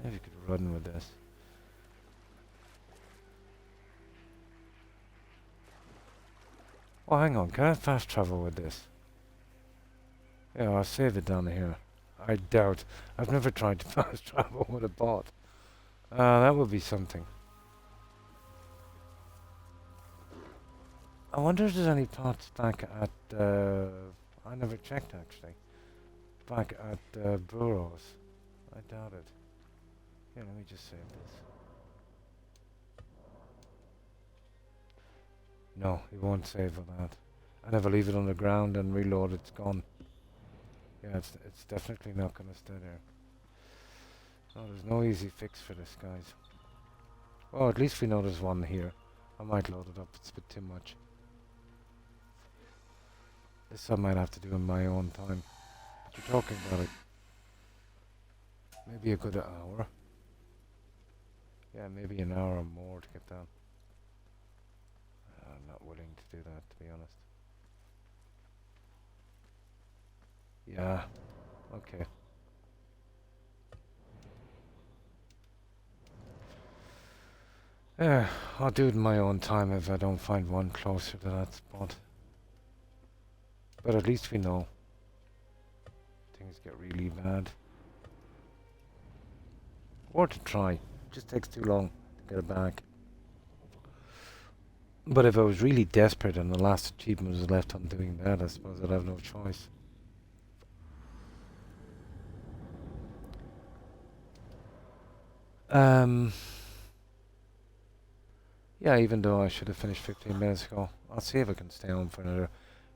If you could run with this. Oh, hang on, can I fast travel with this? Yeah, I'll save it down here. I doubt. I've never tried to fast travel with a bot. That would be something. I wonder if there's any pots back at, I never checked actually. Back at, Burrows. I doubt it. Here, let me just save this. No, he won't save for that. And if I leave it on the ground and reload, it's gone. Yeah, it's definitely not going to stay there. Oh, there's no easy fix for this, guys. Well, at least we know there's one here. I might load it up, it's a bit too much. This I might have to do in my own time. But you're talking about it. Maybe a good hour. Yeah, maybe an hour or more to get down. I'm not willing to do that, to be honest. Yeah, okay. Yeah, I'll do it in my own time if I don't find one closer to that spot. But at least we know. Things get really bad. Or to try. Just takes too long to get it back. But if I was really desperate and the last achievement was left on doing that, I suppose I'd have no choice. Yeah, even though I should have finished 15 minutes ago, I'll see if I can stay on for another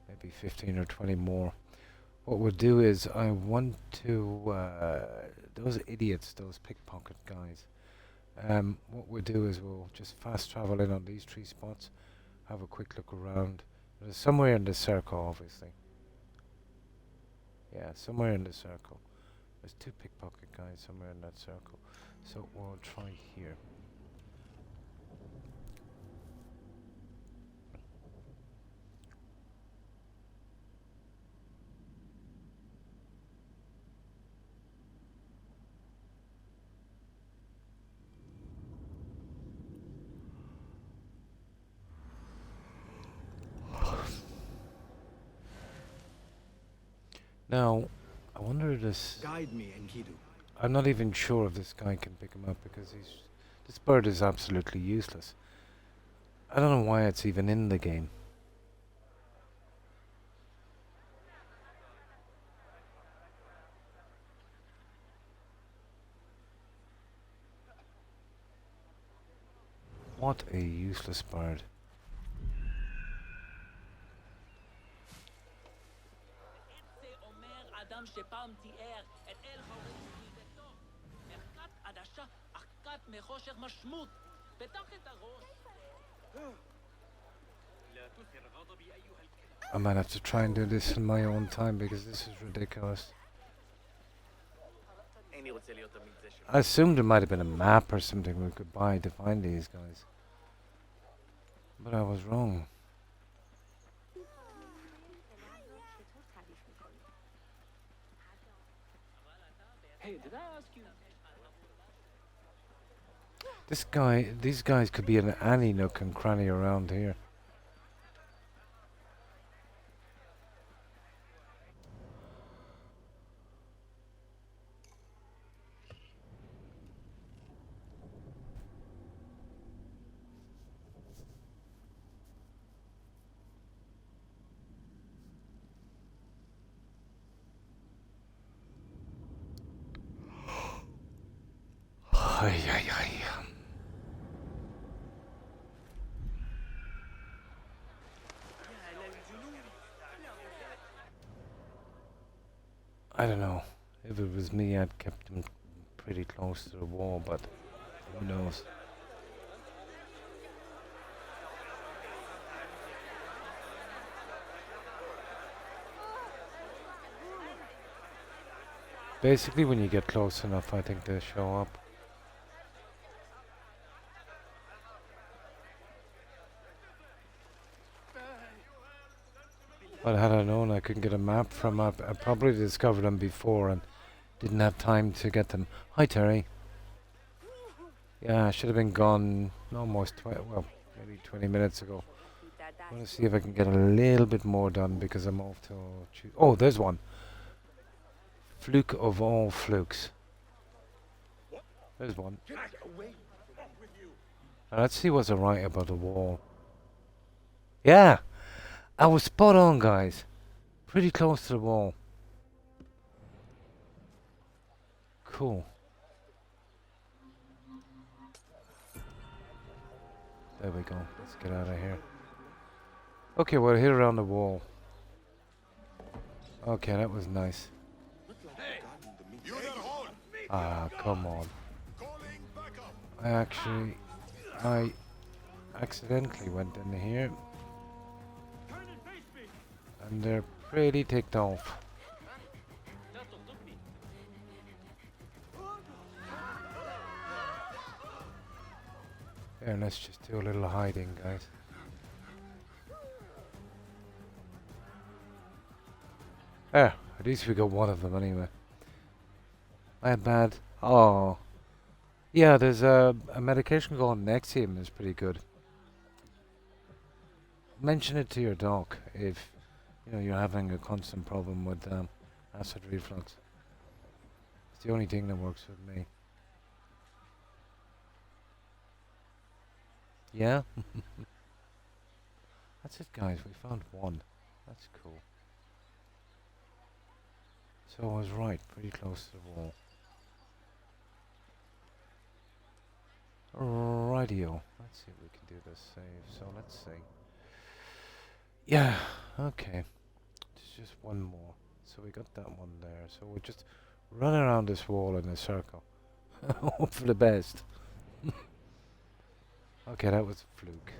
maybe 15 or 20 more. What we'll do is I want to, those idiots, those pickpocket guys, what we'll do is we'll just fast travel in on these 3 spots, have a quick look around. There's somewhere in the circle, obviously. Yeah, somewhere in the circle. There's 2 pickpocket guys somewhere in that circle. So we'll try here. Now, I wonder if this... Guide me, Enkidu. I'm not even sure if this guy can pick him up because this bird is absolutely useless. I don't know why it's even in the game. What a useless bird. I might have to try and do this in my own time because this is ridiculous. I assumed there might have been a map or something we could buy to find these guys. But I was wrong. Hey, did I ask you? These guys could be in any nook and cranny around here. Ay, ay, ay. I don't know. If it was me, I'd kept him pretty close to the wall, but who knows? Basically, when you get close enough, I think they show up. But had I known I couldn't get a map from up, I probably discovered them before and didn't have time to get them. Hi, Terry. Yeah, I should have been gone almost maybe 20 minutes ago. I want to see if I can get a little bit more done because I'm off to... Oh, there's one. Fluke of all flukes. There's one. Now let's see what's alright about the wall. Yeah! I was spot on, guys. Pretty close to the wall. Cool. There we go. Let's get out of here. Okay, we're here around the wall. Okay, that was nice. Ah, come on. I accidentally went in here. And they're pretty ticked off. There, let's just do a little hiding, guys. There, at least we got one of them anyway. Bad. Oh. Yeah, there's a medication called Nexium is pretty good. Mention it to your doc if you're having a constant problem with acid reflux. It's the only thing that works with me. Yeah? That's it, guys. We found one. That's cool. So I was right. Pretty close to the wall. Rightio. Let's see if we can do this save. So let's see. Yeah. Okay. There's just one more. So we got that one there. So we'll just run around this wall in a circle. Hope for the best. Okay, that was a fluke.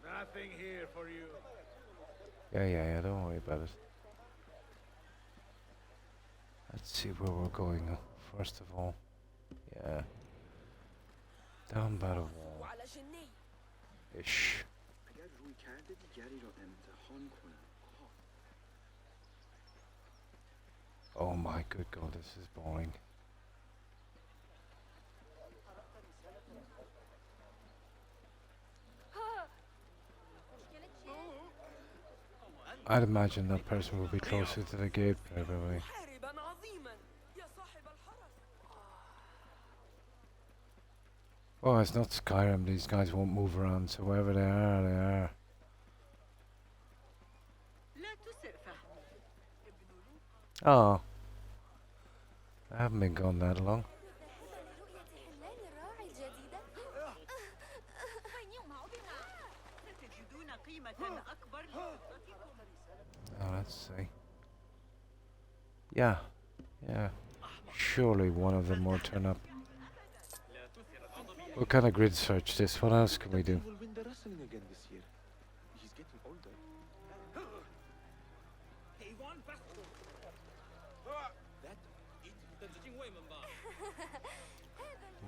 Nothing here for you. Yeah, don't worry about it. Let's see where we're going first of all. Yeah. Down by the wall. Ish. Oh my good god, this is boring. I'd imagine that person would be closer to the gate, probably. Oh, it's not Skyrim. These guys won't move around, so wherever they are, they are. Oh. I haven't been gone that long. Oh, let's see. Yeah. Surely one of them will turn up. What kind of grid search this? What else can we do? Will win the wrestling again this year. He's getting older.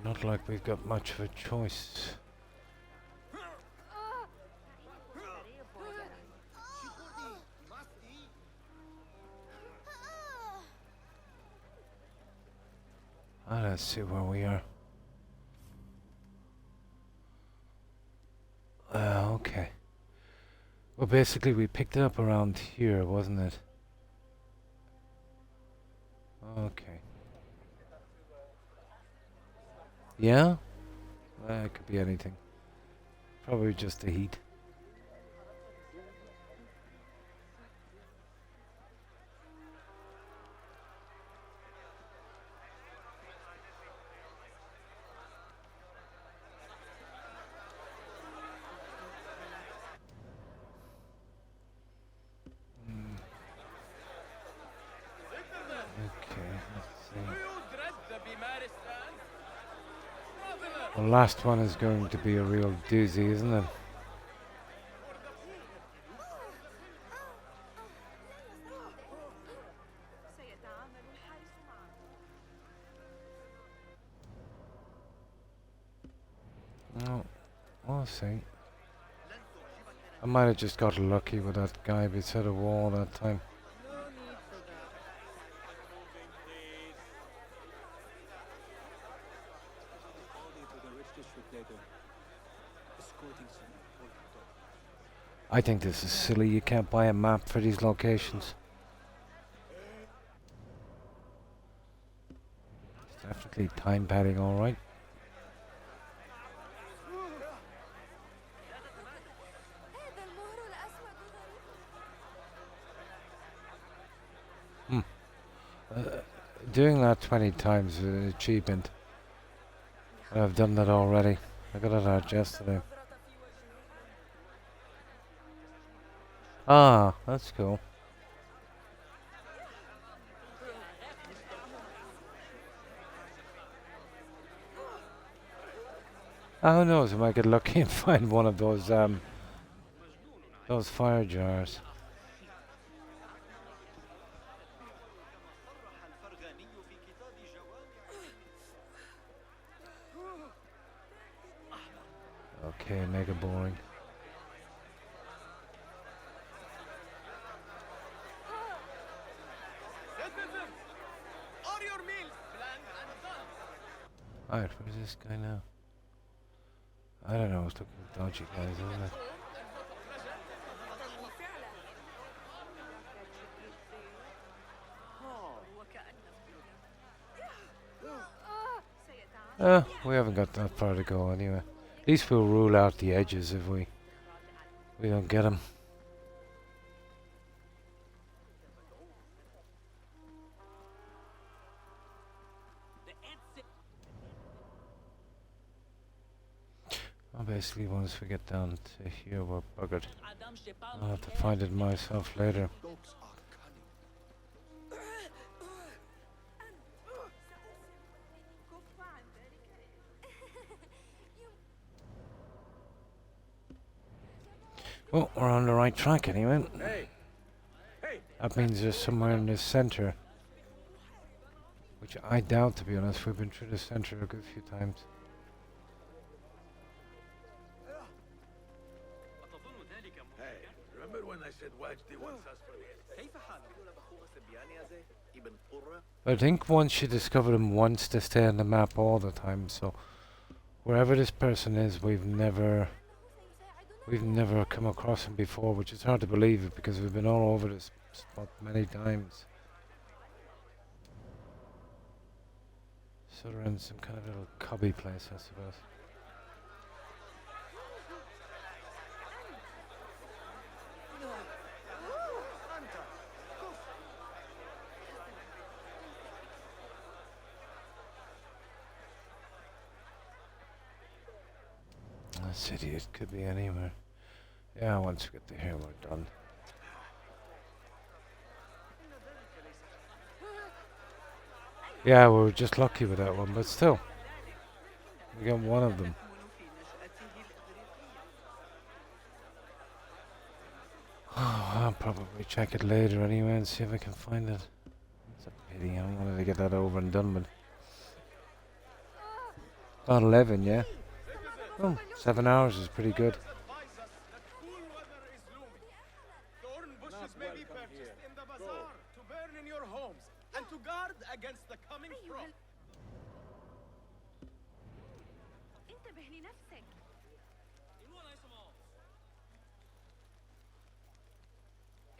Not like we've got much of a choice. Let's see where we are. Okay. Well, basically we picked it up around here, wasn't it? Okay. Yeah? It could be anything. Probably just the heat. The last one is going to be a real doozy, isn't it? No, we'll see. I might have just got lucky with that guy beside the wall that time. I think this is silly. You can't buy a map for these locations. It's definitely time padding, alright. Doing that 20 times is an achievement. I've done that already. I got it out yesterday. Ah, that's cool. Who knows? I might get lucky and find one of those fire jars. Okay, mega boring. Alright, where's this guy now? I don't know, it's looking dodgy guys, isn't it? We haven't got that far to go anyway. At least we'll rule out the edges if we don't get them. Basically, once we get down to here, we're buggered. I'll have to find it myself later. Well, we're on the right track anyway. That means there's somewhere in this center. Which I doubt, to be honest. We've been through the center a good few times. Hey, remember when I said Wajdi wants us for I think once you discover them once, they stay on the map all the time. So wherever this person is, we've never come across him before, which is hard to believe it because we've been all over this spot many times. So we're in some kind of little cubby place, I suppose. The city, it could be anywhere. Yeah, once we get to here, we're done. Yeah, we were just lucky with that one, but still. We got one of them. Oh, I'll probably check it later anyway and see if I can find it. It's a pity, I wanted to get that over and done with. About 11, yeah? Oh, 7 hours is pretty good. Thorn bushes may be purchased in the bazaar to burn in your homes and to guard against the coming frost. انتبه لنفسك.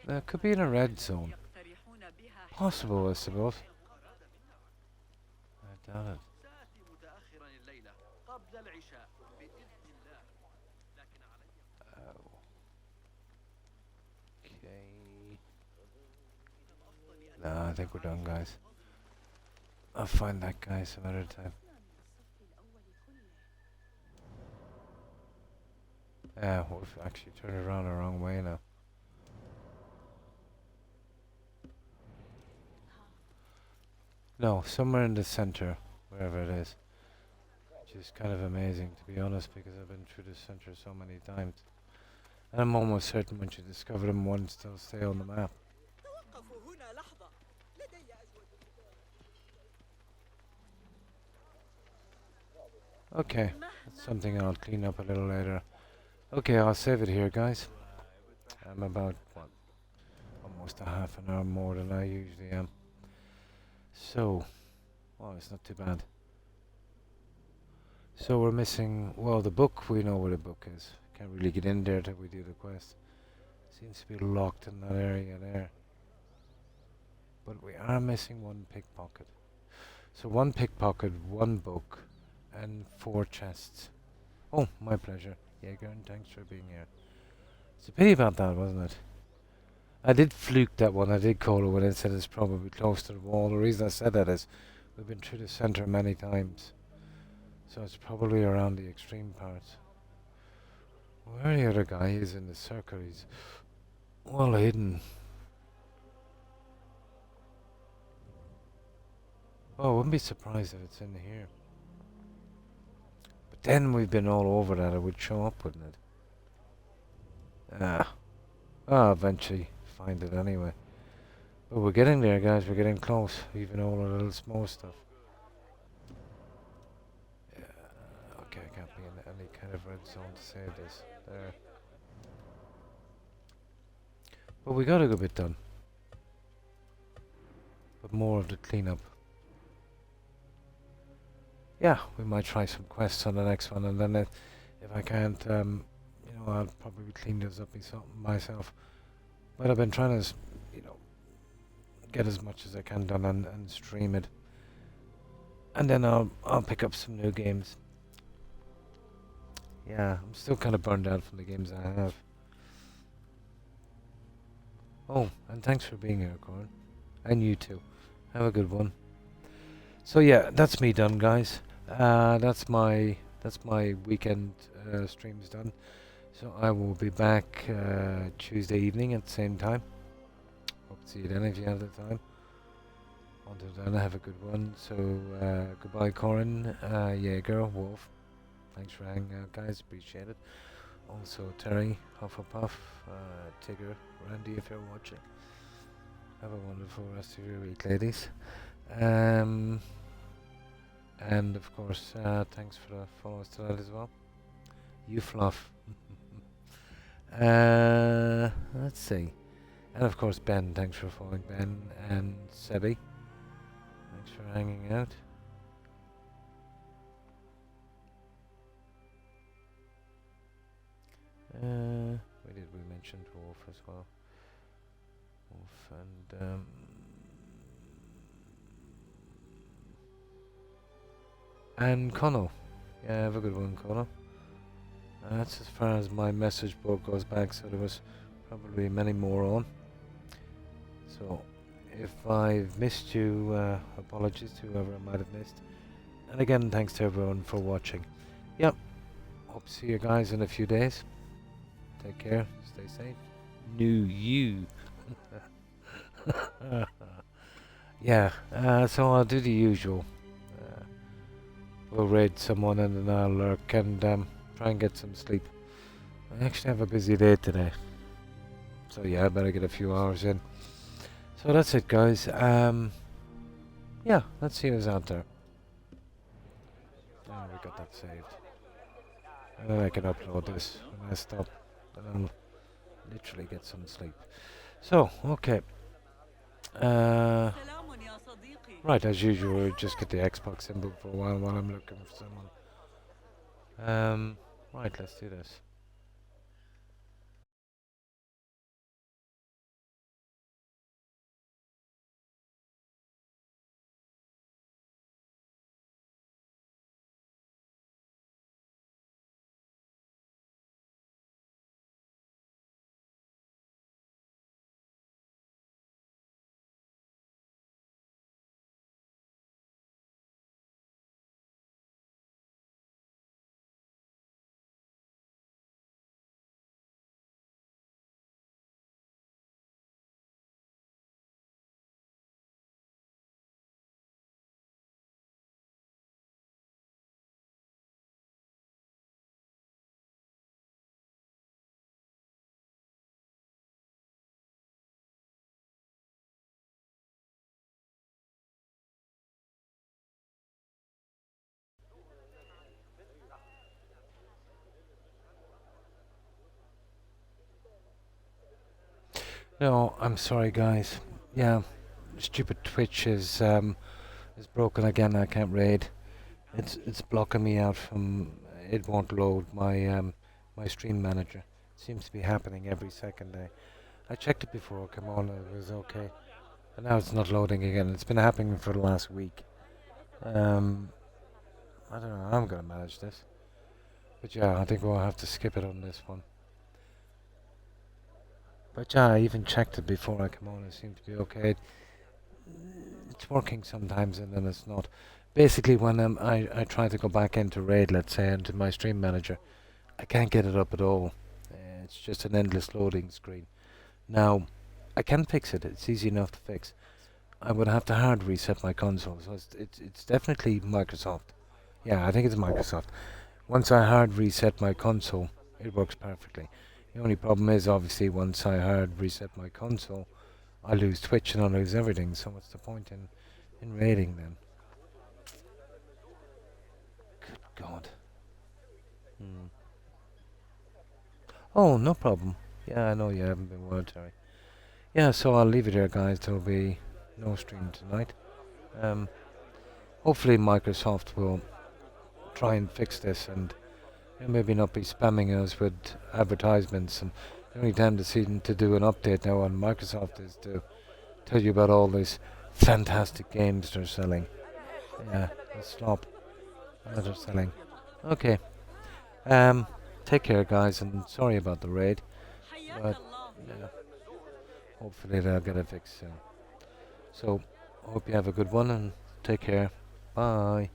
It could be in a red zone. Possible, I suppose. I doubt it. Okay. No, I think we're done, guys. I'll find that guy some other time. Yeah, we've actually turned around the wrong way now. No, somewhere in the center, wherever it is. Which is kind of amazing, to be honest, because I've been through the center so many times. And I'm almost certain once you discover them once, they'll stay on the map. Okay, that's something I'll clean up a little later. Okay, I'll save it here, guys. I'm about, what, almost a half an hour more than I usually am. So, well, it's not too bad. So we're missing, well, the book, we know where the book is. Can't really get in there till we do the quest. Seems to be locked in that area there. But we are missing one pickpocket. So one pickpocket, one book, and 4 chests. Oh, my pleasure. Jaeger, and thanks for being here. It's a pity about that, wasn't it? I did fluke that one. I did call it when it said it's probably close to the wall. The reason I said that is we've been through the center many times. So it's probably around the extreme parts. Where the other guy is in the circle, he's well hidden. Oh, I wouldn't be surprised if it's in here. But then we've been all over that, it would show up, wouldn't it? I'll eventually find it anyway. But we're getting there, guys, we're getting close, even all the little small stuff. Yeah, okay, I can't be in any kind of red zone to save this. There. But we got a good bit done. But more of the cleanup. Yeah, we might try some quests on the next one, and then if I can't, you know, I'll probably clean this up myself. But I've been trying to, you know, get as much as I can done and stream it. And then I'll pick up some new games. Yeah, I'm still kind of burned out from the games I have. Oh, and thanks for being here, Corin. And you too. Have a good one. So yeah, that's me done, guys. That's my that's my weekend streams done. So I will be back Tuesday evening at the same time. Hope to see you then if you have the time. Until then, have a good one. So goodbye, Corin, Jaeger, Wolf. Thanks for hanging out, guys. Appreciate it. Also, Terry, Hufflepuff, Tigger, Randy, if you're watching. Have a wonderful rest of your week, ladies. And of course, thanks for the follows tonight as well. You fluff. Let's see. And of course, Ben. Thanks for following, Ben. And Sebi. Thanks for hanging out. Where did we mention Wolf as well? Wolf and Connell. Yeah, have a good one, Connell. That's as far as my message board goes back, so there was probably many more on. So, if I've missed you, apologies to whoever I might have missed. And again, thanks to everyone for watching. Yep, hope to see you guys in a few days. Take care, stay safe. New you. Yeah, so I'll do the usual. We'll raid someone and then I'll lurk and try and get some sleep. I actually have a busy day today. So yeah, I better get a few hours in. So that's it, guys. Yeah, let's see who's out there. Oh, we got that saved. And then I can upload this when I stop. And I'll literally get some sleep. So, okay. Right, as usual, we'll just get the Xbox symbol for a while I'm looking for someone. Right, let's do this. No, I'm sorry, guys. Yeah, stupid Twitch is broken again. I can't raid. It's blocking me out from. It won't load my my stream manager. Seems to be happening every second day. I checked it before. Come on, it was okay, but now it's not loading again. It's been happening for the last week. I don't know how I'm gonna manage this, but yeah, I think we'll have to skip it on this one. But yeah, I even checked it before I come on. It seemed to be okay. It's working sometimes and then it's not. Basically, when I try to go back into Raid, let's say, into my stream manager, I can't get it up at all. It's just an endless loading screen. Now, I can fix it. It's easy enough to fix. I would have to hard reset my console. So it's definitely Microsoft. Yeah, I think it's Microsoft. Once I hard reset my console, it works perfectly. The only problem is, obviously, once I hard reset my console, I lose Twitch and I lose everything, so what's the point in raiding then? Good God. Oh, no problem. Yeah, I know you haven't been well, Terry. Yeah, so I'll leave it here, guys. There'll be no stream tonight. Hopefully Microsoft will try and fix this and maybe not be spamming us with advertisements. And the only time to see them to do an update now on Microsoft is to tell you about all these fantastic games they're selling. Yeah, the slop that they're selling. Okay. Take care, guys, and sorry about the raid. But yeah, hopefully they'll get it fixed soon. So, hope you have a good one and take care. Bye.